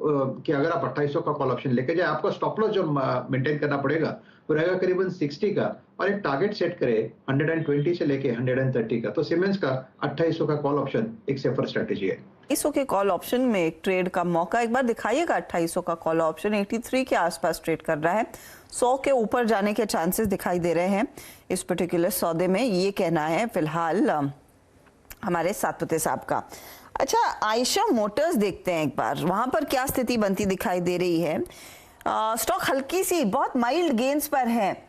कि अगर आप 2800 का कॉल ऑप्शन लेके जाए। आपको स्टॉप लॉस जो मेंटेन करना पड़ेगा वो रहेगा करीबन 60 का और एक टारगेट सेट करे 120 से लेके 130 का। तो सीमेंस का 2800 का कॉल ऑप्शन एक सेफर स्ट्रेटेजी है। 2800 के कॉल ऑप्शन में एक ट्रेड का मौका एक बार दिखाइएगा। 2800 का कॉल ऑप्शन 83 के आसपास ट्रेड कर रहा है। 100 के ऊपर जाने के चांसेस दिखाई दे रहे हैं इस पर्टिकुलर सौदे में, ये कहना है फिलहाल हमारे सातपुते साहब का। अच्छा, आयशा मोटर्स देखते हैं एक बार, वहां पर क्या स्थिति बनती दिखाई दे रही है। स्टॉक हल्की सी बहुत माइल्ड गेन्स पर है।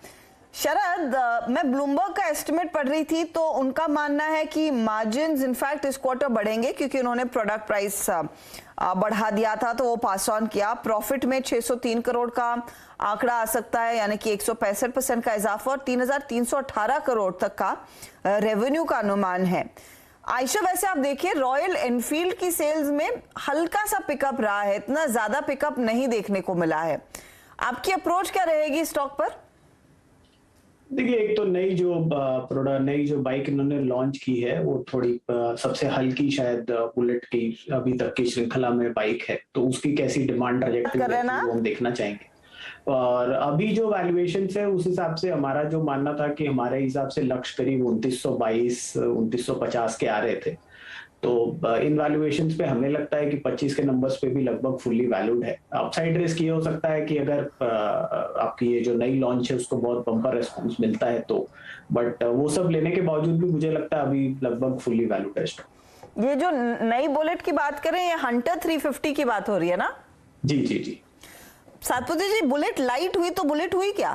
शरद, मैं ब्लूमबर्ग का एस्टिमेट पढ़ रही थी तो उनका मानना है कि मार्जिन्स इनफैक्ट इस क्वार्टर बढ़ेंगे क्योंकि उन्होंने प्रोडक्ट प्राइस बढ़ा दिया था तो वो पास ऑन किया। प्रॉफिट में 603 करोड़ का आंकड़ा आ सकता है, यानी कि 165% का इजाफा और 3318 करोड़ तक का रेवेन्यू का अनुमान है। आयशा, वैसे आप देखिए रॉयल एनफील्ड की सेल्स में हल्का सा पिकअप रहा है, इतना ज्यादा पिकअप नहीं देखने को मिला है। आपकी अप्रोच क्या रहेगी स्टॉक पर? देखिए, एक तो नई जो बाइक इन्होंने लॉन्च की है वो थोड़ी सबसे हल्की शायद बुलेट की अभी तक की श्रृंखला में बाइक है, तो उसकी कैसी डिमांड ट्रैजेक्टरी वो हम देखना चाहेंगे। और अभी जो वैल्यूएशन है उस हिसाब से हमारा जो मानना था कि हमारे हिसाब से लक्ष्य करीब 2922-2950 के आ रहे थे। तो इन वैल्यूएशंस पे हमें लगता है कि 25 के नंबर्स पे भी लगभग फुल्ली वैल्यूड है। अपसाइड रिस्क ये हो सकता है कि अगर आपकी ये जो नई लॉन्च है उसको बहुत बम्पर रेस्पॉन्स मिलता है तो, बट वो सब लेने के बावजूद भी मुझे लगता है अभी लगभग फुल्ली वैल्यूड है स्टॉक। ये जो नई बुलेट की बात करें, ये हंटर 350 की बात हो रही है ना? जी जी जी। सातपुते जी, बुलेट लाइट हुई तो बुलेट हुई क्या?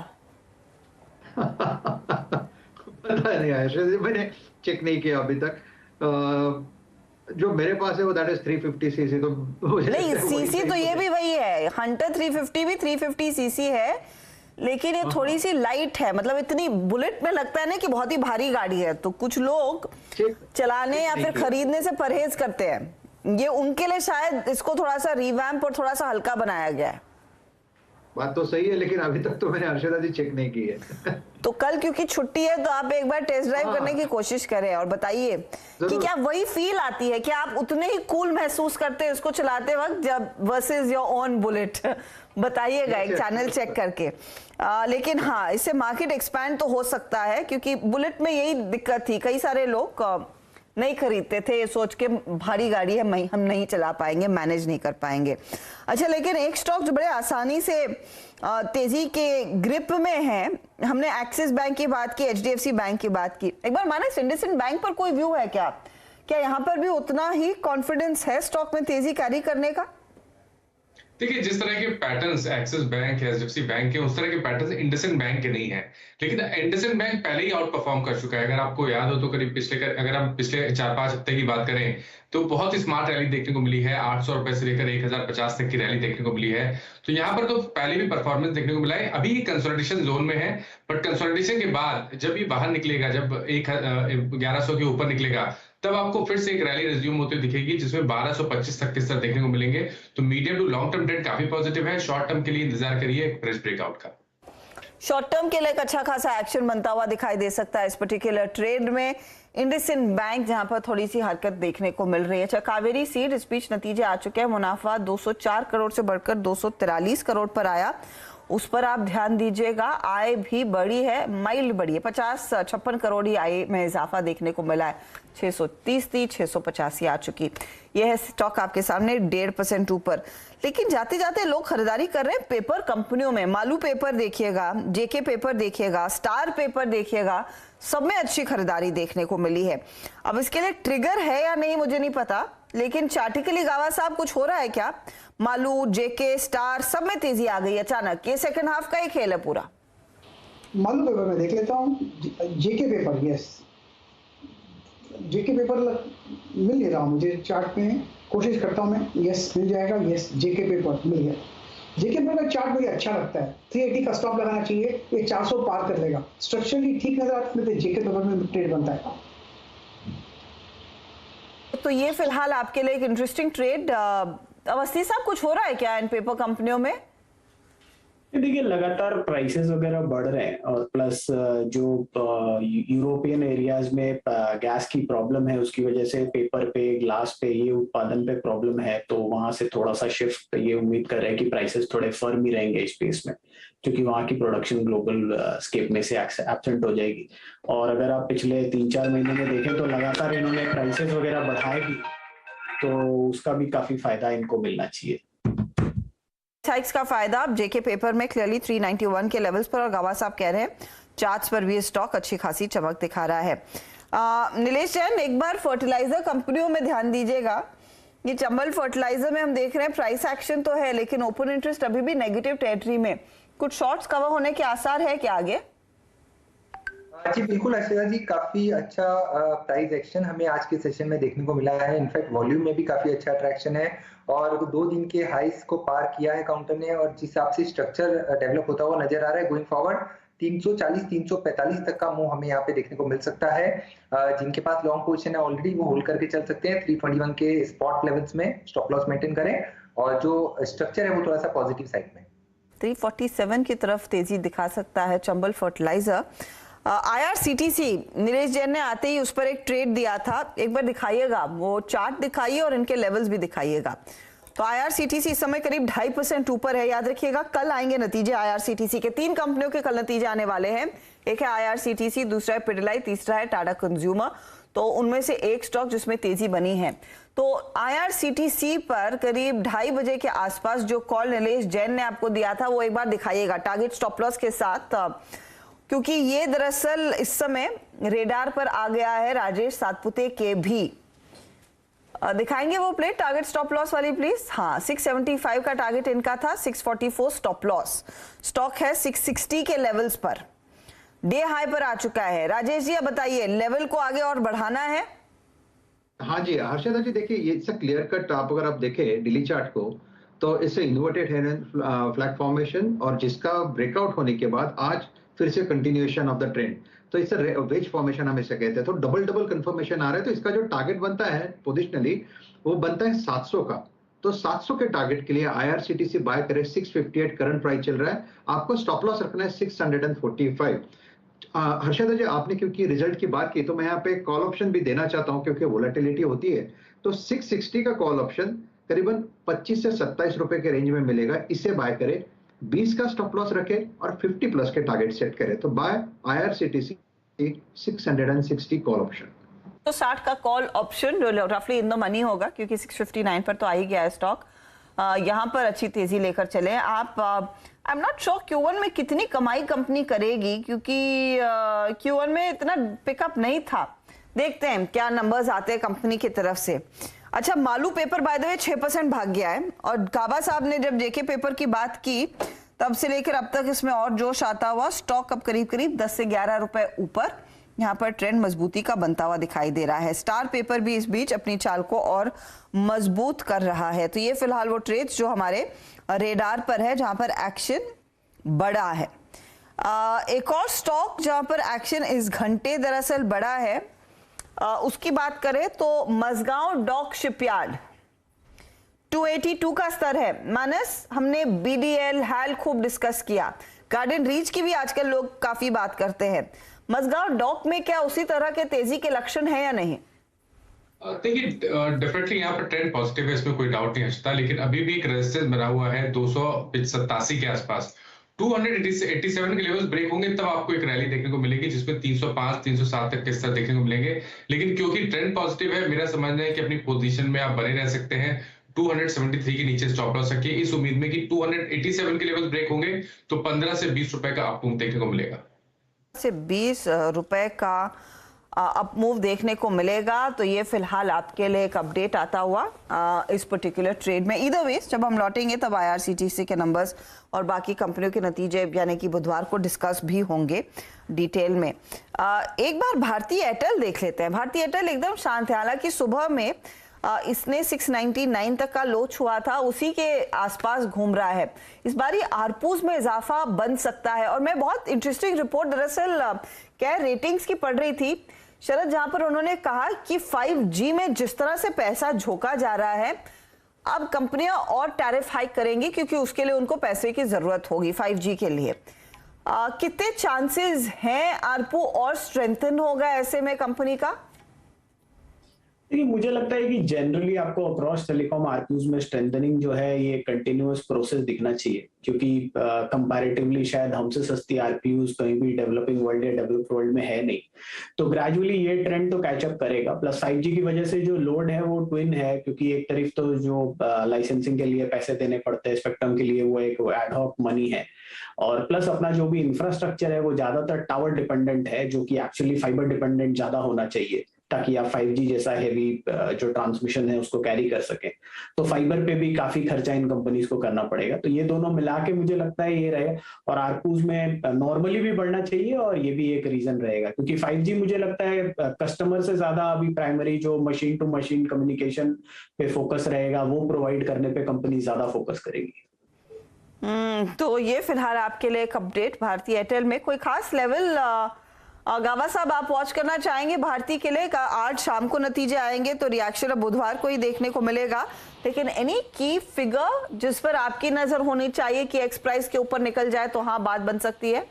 पता नहीं आयशा जी, मैंने चेक नहीं किया अभी तक। जो मेरे पास है वो दैट इज 350 सीसी। तो नहीं, सीसी तो ये भी वही है, हंटर 350 भी 350 सीसी है, लेकिन ये थोड़ी सी लाइट है। मतलब इतनी बुलेट में लगता है ना कि बहुत ही भारी गाड़ी है, तो कुछ लोग चलाने या फिर खरीदने से परहेज करते हैं। ये उनके लिए शायद इसको थोड़ा सा रिवैम्प और थोड़ा सा हल्का बनाया गया है। बात तो सही है, लेकिन अभी तक तो मैंने हर्षदा जी चेक नहीं की है। तो कल क्योंकि छुट्टी है तो आप एक बार टेस्ट ड्राइव करने की कोशिश करें और बताइए कि क्या वही फील आती है, क्या आप उतने ही कूल महसूस करते हैं उसको चलाते वक्त जब वर्सेस योर ओन बुलेट? बताइएगा एक चैनल चेक करके। लेकिन हाँ, इससे मार्केट एक्सपैंड तो हो सकता है क्योंकि बुलेट में यही दिक्कत थी, कई सारे लोग नहीं खरीदते थे सोच के भारी गाड़ी है, हम नहीं चला पाएंगे, मैनेज नहीं कर पाएंगे। अच्छा, लेकिन एक स्टॉक जो बड़े आसानी से तेजी के ग्रिप में है, हमने एक्सिस बैंक की बात की, HDFC बैंक की बात की, एक बार माने इंडसइंड बैंक पर कोई व्यू है क्या यहाँ पर भी उतना ही कॉन्फिडेंस है स्टॉक में तेजी कैरी करने का? देखिए, जिस तरह के पैटर्न्स एक्सिस बैंक है, एचडीएफसी बैंक है, उस तरह के पैटर्न्स इंडसइंड बैंक के नहीं है। लेकिन इंडसइंड बैंक पहले ही आउट परफॉर्म कर चुका है। अगर आपको याद हो तो करीब अगर हम पिछले 4-5 हफ्ते की बात करें तो बहुत ही स्मार्ट रैली देखने को मिली है। 800 रुपए से लेकर 1050 तक की रैली देखने को मिली है। तो यहाँ पर तो पहले भी परफॉर्मेंस देखने को मिला है। अभी ये कंसोलिडेशन जोन में है, बट कंसोलिडेशन के बाद जब ये बाहर निकलेगा, जब 1100 के ऊपर निकलेगा, तब आपको फिर से एक रैली रिज्यूम होते दिखेगी जिसमें 1225 तक के स्तर देखने को मिलेंगे। तो medium to long term trend काफी पॉजिटिव है। शॉर्ट टर्म के लिए इंतजार करिए फ्रेश ब्रेकआउट का। शॉर्ट टर्म के लिए एक अच्छा खासा एक्शन बनता हुआ दिखाई दे सकता है इस पर्टिकुलर ट्रेड में। इंडसइंड बैंक जहां पर थोड़ी सी हरकत देखने को मिल रही है। अच्छा, कावेरी सीड इस बीच नतीजे आ चुके हैं। मुनाफा 204 करोड़ से बढ़कर 243 करोड़ पर आया, उस पर आप ध्यान दीजिएगा। आय भी बढ़ी है, माइल्ड बढ़ी है, 56 करोड़ ही आय में इजाफा देखने को मिला है। 630 थी, 685 आ चुकी। यह है स्टॉक आपके सामने 1.5% ऊपर। लेकिन जाते जाते लोग खरीदारी कर रहे हैं पेपर कंपनियों में। मालू पेपर देखिएगा, जेके पेपर देखिएगा, स्टार पेपर देखिएगा, सब में अच्छी खरीदारी देखने को मिली है। अब इसके लिए ट्रिगर है या नहीं मुझे नहीं पता, लेकिन चार्टिकली गावा साहब कुछ हो रहा है क्या? मालू, जेके, स्टार सब में तेजी आ गई अचानक। ये सेकंड हाफ का ही खेल है पूरा। मालू पेपर में देख लेता हूँ। जेके पेपर, यस, जेके पेपर मिल नहीं रहा मुझे चार्ट में, कोशिश करता हूँ मैं। यस, मिल जाएगा। यस, जेके पेपर मिल गया। जेके पेपर का चार्ट मुझे अच्छा लगता है। 380 का स्टॉप लगाना चाहिए, ये 400 पार कर लेगा। स्ट्रक्चरली ठीक नजर आता है तो जेके पेपर में ट्रेड बनता है। तो ये फिलहाल आपके लिए एक इंटरेस्टिंग ट्रेड। अवस्थी साहब, कुछ हो रहा है क्या इन पेपर कंपनियों में? देखिए, लगातार प्राइसेस वगैरह बढ़ रहे हैं और प्लस जो यूरोपियन एरियाज में गैस की प्रॉब्लम है, उसकी वजह से पेपर पे, ग्लास पे, ये उत्पादन पे प्रॉब्लम है। तो वहां से थोड़ा सा शिफ्ट, ये उम्मीद कर रहे हैं कि प्राइसेस थोड़े फर्म ही रहेंगे इस स्पेस में, क्योंकि वहां की प्रोडक्शन ग्लोबल स्केप में से एब्सेंट हो जाएगी। और अगर आप पिछले 3-4 महीने में देखें तो लगातार इन्होंने प्राइसेस वगैरह बढ़ाए भी, तो उसका भी काफी फायदा इनको मिलना चाहिए। हाइक्स का फायदा जेके पेपर में क्लियरली 391 के लेवल्स पर, और गवा साहब कह रहे हैं चार्ट्स पर भी स्टॉक अच्छी खासी चमक दिखा रहा है। नीलेश जैन, एक बार फर्टिलाइजर कंपनियों में ध्यान दीजिएगा। ये चंबल फर्टिलाइजर में हम देख रहे हैं प्राइस एक्शन तो है, लेकिन ओपन इंटरेस्ट अभी भी नेगेटिव टेरिटरी में। कुछ शॉर्ट्स कवर होने के आसार है क्या आगे? जी बिल्कुल अर्षदा जी, काफी अच्छा प्राइस एक्शन हमें आज के सेशन में देखने को मिला है। इनफैक्ट वॉल्यूम में भी काफी अच्छा अट्रैक्शन है और 2 दिन के हाइस को पार किया है काउंटर ने, और जिस हिसाब से स्ट्रक्चर डेवलप होता हुआ नजर आ रहा है गोइंग फॉरवर्ड 340-345 तक का मूव हमें यहाँ पे देखने को मिल सकता है। जिनके पास लॉन्ग पोजीशन है ऑलरेडी, वो होल्ड करके चल सकते हैं। 321 के स्पॉट लेवल्स में स्टॉप लॉस मेंटेन करें, और जो स्ट्रक्चर है वो थोड़ा सा पॉजिटिव साइड में 347 की तरफ तेजी दिखा सकता है चंबल फर्टिलाइजर। IRCTC नीलेश जैन ने आते ही उस पर एक ट्रेड दिया था, एक बार दिखाइएगा, वो चार्ट दिखाइए और इनके लेवल्स भी दिखाइएगा। तो IRCTC इस समय करीब 2.5% ऊपर है। याद रखिएगा, कल आएंगे नतीजे IRCTC के। 3 कंपनियों के कल नतीजे आने वाले हैं। एक है IRCTC, दूसरा है पिडिलाइट, तीसरा है टाटा कंज्यूमर। तो उनमें से एक स्टॉक जिसमें तेजी बनी है। तो IRCTC पर करीब 2:30 बजे के आसपास जो कॉल नीलेश जैन ने आपको दिया था वो एक बार दिखाइएगा टारगेट स्टॉप लॉस के साथ, क्योंकि ये दरअसल इस समय रेडार पर आ गया है राजेश सातपुते के भी। दिखाएंगे वो प्लेट टारगेट स्टॉप लॉस वाली प्लीज। हाँ, 675 का टारगेट इनका था, 644 स्टॉप लॉस। स्टॉक है 660 के लेवल्स पर, डे हाई पर आ चुका है। राजेश जी, अब बताइए, लेवल को आगे और बढ़ाना है? हाँ जी हर्षदा जी, देखिए ये क्लियर कट, आप अगर आप देखें डेली चार्ट को तो इससे इन्वर्टेड है फ्लैग फॉर्मेशन, और जिसका ब्रेकआउट होने के बाद आज फिर से कंटिन्यूएशन ऑफ द ट्रेंड, तो इससे वेज फॉर्मेशन हम इसे कहते हैं। तो डबल कंफर्मेशन आ रहा है। तो इसका जो टारगेट बनता है पोजिशनली वो बनता है 700 का। तो 700 के टारगेट के लिए IRCTC बाय करे 658 करंट प्राइस चल रहा है। आपको स्टॉप लॉस रखना है 645। हर्षदा जी, आपने क्योंकि रिजल्ट की बात की तो मैं यहाँ पे कॉल ऑप्शन भी देना चाहता हूँ, क्योंकि वोलेटिलिटी होती है। तो 660 का कॉल ऑप्शन करीबन 25 से 27 रुपए के रेंज में मिलेगा। इसे बाय करे, 20 का स्टॉप लॉस रखे और 50 प्लस के टारगेट सेट करे। तो बाय IRCTC 660 कॉल ऑप्शन। तो 60 का कॉल ऑप्शन जो रफली इन द मनी होगा, क्योंकि 659 पर तो आ ही गया है स्टॉक। यहाँ पर अच्छी तेजी लेकर चले आप। I am not sure Q1 में कितनी कमाई कंपनी करेगी, क्योंकि Q1 में इतना पिकअप नहीं था। देखते हैं क्या नंबर्स आते हैं कंपनी की तरफ से। अच्छा, Malu paper by the way 6% भाग गया है और गाबा साहब ने जब जेके पेपर की बात की तब से लेकर अब तक इसमें और जोश आता हुआ स्टॉक अब करीब करीब 10 से 11 रुपए ऊपर यहाँ पर ट्रेंड मजबूती का बनता हुआ दिखाई दे रहा है। स्टार पेपर भी इस बीच अपनी चाल को और मजबूत कर रहा है। तो ये फिलहाल वो ट्रेड्स जो हमारे रेडार पर है जहां पर एक्शन बड़ा है। एक और स्टॉक जहां पर एक्शन इस घंटे दरअसल बड़ा है, उसकी बात करें तो मजगांव डॉक शिपयार्ड 282 का स्तर है। मानस, हमने बीडीएल हैल खूब डिस्कस किया, गार्डन रीच की भी आजकल लोग काफी बात करते हैं। मजगांव डॉक में क्या उसी तरह के तेजी के लक्षण है या नहीं? देखिए, डेफिनेटली यहाँ पर ट्रेंड पॉजिटिव है, इसमें कोई डाउट नहीं हंसता, लेकिन अभी भी एक रेजिस्टेंस बना हुआ है 287 के आसपास। 287 के लेवल्स ब्रेक होंगे तब आपको एक रैली देखने को मिलेगी जिसमें 305 307 तक के स्तर देखने को मिलेंगे। लेकिन क्योंकि ट्रेंड पॉजिटिव है, मेरा समझना है कि अपनी पोजीशन में आप बने रह सकते हैं। 273 के नीचे स्टॉप लॉस रखिए इस उम्मीद में कि 287 के लेवल ब्रेक होंगे तो 15 से 20 रुपए का अप मूव देखने को मिलेगा। से 20 रुपए का अप मूव देखने को मिलेगा। तो ये फिलहाल आपके लिए एक अपडेट आता हुआ इस पर्टिकुलर ट्रेड में। ईदर वेज जब हम लौटेंगे तब IRCTC के नंबर्स और बाकी कंपनियों के नतीजे यानी कि बुधवार को डिस्कस भी होंगे डिटेल में। एक बार भारतीय एयरटेल देख लेते हैं। भारतीय एयरटेल एकदम शांत है, हालांकि सुबह में इसने 699 तक का लो छुआ था, उसी के आसपास घूम रहा है। इस बारी आरपूज में इजाफा बन सकता है। और मैं बहुत इंटरेस्टिंग रिपोर्ट दरअसल क्या रेटिंग्स की पढ़ रही थी शरद, जहां पर उन्होंने कहा कि 5G में जिस तरह से पैसा झोंका जा रहा है, अब कंपनियां और टैरिफ हाइक करेंगी क्योंकि उसके लिए उनको पैसे की जरूरत होगी 5G के लिए। कितने चांसेस हैं आरपू और स्ट्रेंथन होगा ऐसे में कंपनी का? देखिए, मुझे लगता है कि जनरली आपको अक्रॉस टेलीकॉम आरपीयूज में स्ट्रेंथनिंग जो है ये कंटिन्यूअस प्रोसेस दिखना चाहिए, क्योंकि कंपैरेटिवली शायद हमसे सस्ती आरपीयूज कहीं भी डेवलपिंग वर्ल्ड या डेवलप्ड वर्ल्ड में है नहीं। तो ग्रेजुअली ये ट्रेंड तो कैचअप करेगा। प्लस 5G की वजह से जो लोड है वो ट्विन है, क्योंकि एक तरफ तो जो लाइसेंसिंग के लिए पैसे देने पड़ते हैं स्पेक्ट्रम के लिए, वो एक एडहॉक मनी है, और प्लस अपना जो भी इंफ्रास्ट्रक्चर है वो ज्यादातर टावर डिपेंडेंट है, जो कि एक्चुअली फाइबर डिपेंडेंट ज्यादा होना चाहिए ताकि आप 5G जैसा हेवी जो ट्रांसमिशन है उसको कैरी कर सकें। तो फाइबर पे भी काफी खर्चा इन कंपनीज को करना पड़ेगा। तो ये दोनों मिला के मुझे लगता है ये रहे, और आरपूज में नॉर्मली भी बढ़ना चाहिए, और ये भी एक रीजन रहेगा क्योंकि 5G मुझे लगता है कस्टमर से ज्यादा अभी प्राइमरी जो मशीन टू मशीन कम्युनिकेशन पे फोकस रहेगा, वो प्रोवाइड करने पे कंपनी ज्यादा फोकस करेगी। तो ये फिलहाल आपके लिए एक अपडेट भारतीय एयरटेल में। कोई खास लेवल गावा साहब आप वॉच करना चाहेंगे भारतीय के लिए? आज शाम को नतीजे आएंगे तो रिएक्शन अब बुधवार को ही देखने को मिलेगा, लेकिन एनी की फिगर जिस पर आपकी नजर होनी चाहिए कि एक्स प्राइस के ऊपर निकल जाए तो हाँ बात बन सकती है?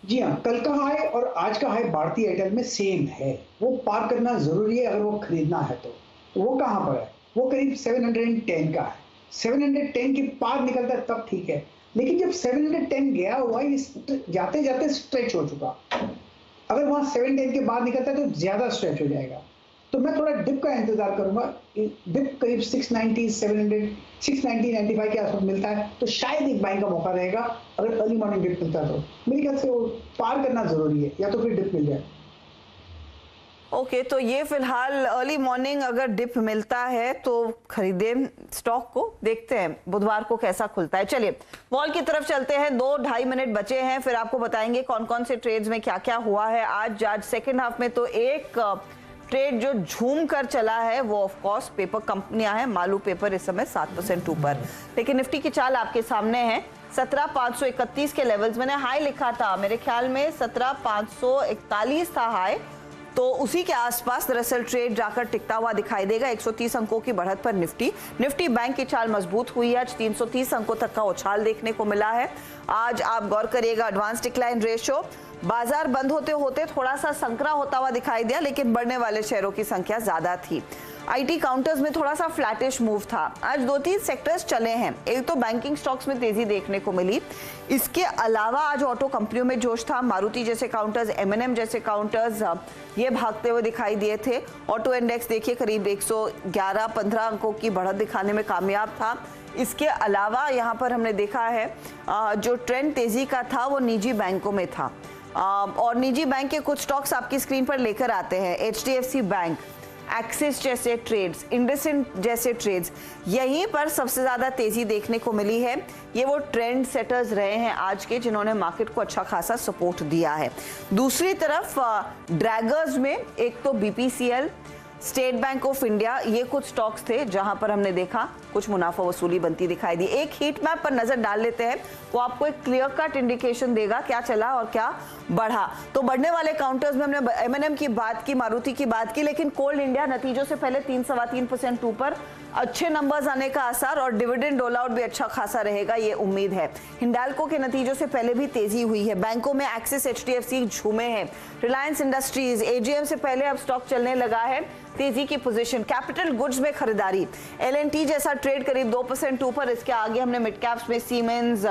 जी हाँ, कल का हाई और आज का हाई भारतीय एयरटेल में सेम है, वो पार करना जरूरी है अगर वो खरीदना है तो। वो कहाँ पर है? वो करीब 710 का है। 710 के पार निकलता है तब ठीक है, लेकिन जब 710 गया हुआ ये जाते जाते स्ट्रेच हो चुका, अगर वहां 710 के बाद निकलता है तो ज्यादा स्ट्रेच हो जाएगा। तो मैं थोड़ा डिप का इंतजार करूंगा। डिप करीब 690 700 690 95 के आसपास मिलता है तो शायद एक बाइंग का मौका रहेगा। अगर अर्ली मॉर्निंग डिप मिलता है तो मेरे ख्याल से वो पार करना जरूरी है, या तो फिर डिप मिल जाए। ओके, तो ये फिलहाल अर्ली मॉर्निंग अगर डिप मिलता है तो खरीदे स्टॉक को, देखते हैं बुधवार को कैसा खुलता है। चलिए वॉल की तरफ चलते हैं, 2-2.5 मिनट बचे हैं, फिर आपको बताएंगे कौन कौन से ट्रेड्स में क्या क्या हुआ है आज सेकेंड हाफ में। तो एक ट्रेड जो झूम कर चला है वो ऑफ कोर्स पेपर कंपनियां हैं। मालू पेपर इस समय 7% ऊपर, लेकिन निफ्टी की चाल आपके सामने है। 17,531 के लेवल्स, मैंने हाई लिखा था, मेरे ख्याल में 17,541 था हाई, तो उसी के आसपास दरअसल ट्रेड जाकर टिकता हुआ दिखाई देगा। 130 अंकों की बढ़त पर निफ्टी बैंक की चाल मजबूत हुई है। आज 330 अंकों तक का उछाल देखने को मिला है। आज आप गौर करिएगा एडवांस डिक्लाइन रेशियो बाजार बंद होते होते थोड़ा सा संकरा होता हुआ दिखाई दिया, लेकिन बढ़ने वाले शेयरों की संख्या ज्यादा थी। आईटी काउंटर्स में थोड़ा सा फ्लैटिश मूव था। आज 2-3 सेक्टर्स चले हैं। एक तो बैंकिंग स्टॉक्स में तेजी देखने को मिली, इसके अलावा आज ऑटो कंपनियों में जोश था। मारुति जैसे काउंटर्स, M&M जैसे काउंटर्स ये भागते हुए दिखाई दिए थे। ऑटो इंडेक्स देखिए करीब 111-15 अंकों की बढ़त दिखाने में कामयाब था। इसके अलावा यहाँ पर हमने देखा है जो ट्रेंड तेजी का था वो निजी बैंकों में था, और निजी बैंक के कुछ स्टॉक्स आपकी स्क्रीन पर लेकर आते हैं। HDFC बैंक एक्सिस जैसे ट्रेड्स, इंडसइंड जैसे ट्रेड्स, यहीं पर सबसे ज़्यादा तेज़ी देखने को मिली है। ये वो ट्रेंड सेटर्स रहे हैं आज के, जिन्होंने मार्केट को अच्छा खासा सपोर्ट दिया है। दूसरी तरफ ड्रैगर्स में एक तो BPCL, state bank of India, ये कुछ स्टॉक्स थे जहां पर हमने देखा कुछ मुनाफा वसूली बनती दिखाई दी। एक हीट मैप पर नजर डाल लेते हैं, वो आपको एक क्लियर कट इंडिकेशन देगा क्या चला और क्या बढ़ा। तो बढ़ने वाले काउंटर्स में हमने M&M की बात की, मारुति की बात की, लेकिन कोल इंडिया नतीजों से पहले 3-3.25% ऊपर, अच्छे नंबर्स आने का आसार और डिविडेंड रोल आउट भी अच्छा खासा रहेगा, ये उम्मीद है। हिंडाल्को के नतीजों से पहले भी तेजी हुई है। बैंकों में एक्सिस, HDFC झूमे हैं। रिलायंस इंडस्ट्रीज AGM से पहले अब स्टॉक चलने लगा है, तेजी की पोजीशन। कैपिटल गुड्स में खरीदारी, L&T जैसा ट्रेड करीब 2% ऊपर, इसके आगे हमने मिड कैप्स में सीमेंस,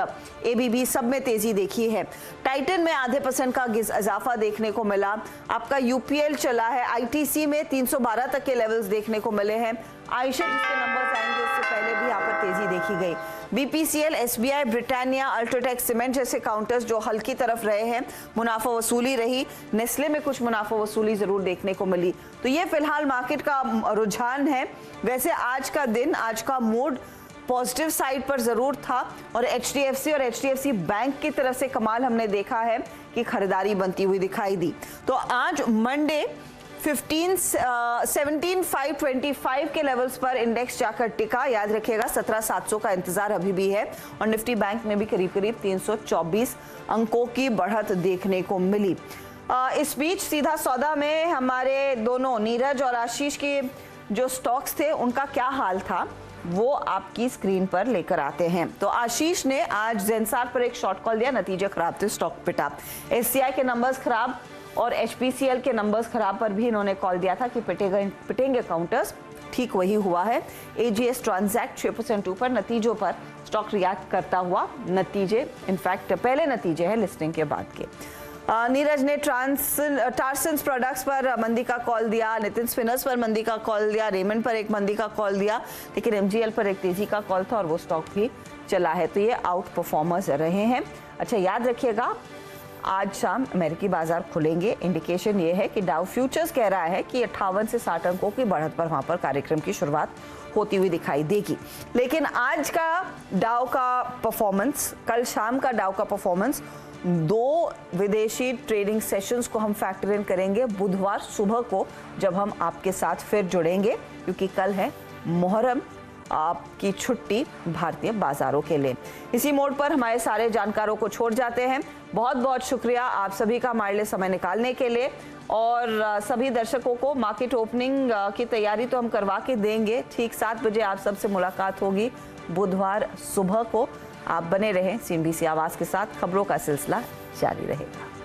ABB सब में तेजी देखी है। टाइटन में आधे % का इजाफा देखने को मिला। आपका UPL चला है, ITC में 312 तक के लेवल्स देखने को मिले हैं। आयशा जिसके नंबर्स आएंगे उससे पहले भी यहाँ पर तेजी देखी गई। BPCL, SBI, Britannia, UltraTech cement जैसे काउंटर्स जो हल्की तरफ रहे हैं, मुनाफा वसूली रही। नेस्ले में कुछ मुनाफा वसूली जरूर देखने को मिली। तो ये फिलहाल मार्केट का रुझान है। वैसे आज का दिन, आज का मूड पॉजिटिव साइड पर जरूर था और HDFC और HDFC बैंक की तरफ से कमाल हमने देखा है कि खरीदारी बनती हुई दिखाई दी। तो आज मंडे 17,525 के लेवल्स पर इंडेक्स जाकर टिका। याद रखिएगा 17,700 का इंतजार अभी भी है और निफ्टी बैंक में भी करीब करीब 324 अंकों की बढ़त देखने को मिली। इस बीच सीधा सौदा में हमारे दोनों नीरज और आशीष के जो स्टॉक्स थे उनका क्या हाल था वो आपकी स्क्रीन पर लेकर आते हैं। तो आशीष ने आज जेंसार पर एक शॉर्ट कॉल दिया, नतीजे खराब थे, स्टॉक पिटा। SCI के नंबर्स खराब और HPCL के नंबर्स खराब पर भी इन्होंने कॉल दिया था कि पिटेंगे काउंटर्स, ठीक वही हुआ है। AGS ट्रांजैक्ट 6% ऊपर, नतीजों पर स्टॉक रिएक्ट करता हुआ, नतीजे इनफैक्ट पहले नतीजे हैं लिस्टिंग के बाद के। नीरज ने टार्सन्स प्रोडक्ट्स पर मंदी का कॉल दिया, नितिन स्पिनर्स पर मंदी का कॉल दिया, रेमंड पर एक मंदी का कॉल दिया, लेकिन MGL पर एक तेजी का कॉल था और वो स्टॉक भी चला है। तो ये आउट परफॉर्मर्स रहे हैं। अच्छा, याद रखिएगा आज शाम अमेरिकी बाजार खुलेंगे। इंडिकेशन ये है कि डाउ फ्यूचर्स कह रहा है कि 58 से 60 अंकों की बढ़त पर वहां पर कार्यक्रम की शुरुआत होती हुई दिखाई देगी। लेकिन आज का डाउ का परफॉर्मेंस, कल शाम का डाउ का परफॉर्मेंस, 2 विदेशी ट्रेडिंग सेशंस को हम फैक्टर इन करेंगे बुधवार सुबह को, जब हम आपके साथ फिर जुड़ेंगे, क्योंकि कल है मुहर्रम, आपकी छुट्टी भारतीय बाजारों के लिए। इसी मोड पर हमारे सारे जानकारों को छोड़ जाते हैं। बहुत बहुत शुक्रिया आप सभी का हमारे लिए समय निकालने के लिए, और सभी दर्शकों को मार्केट ओपनिंग की तैयारी तो हम करवा के देंगे। ठीक 7 बजे आप सबसे मुलाकात होगी बुधवार सुबह को। आप बने रहें CNBC आवाज के साथ, खबरों का सिलसिला जारी रहेगा।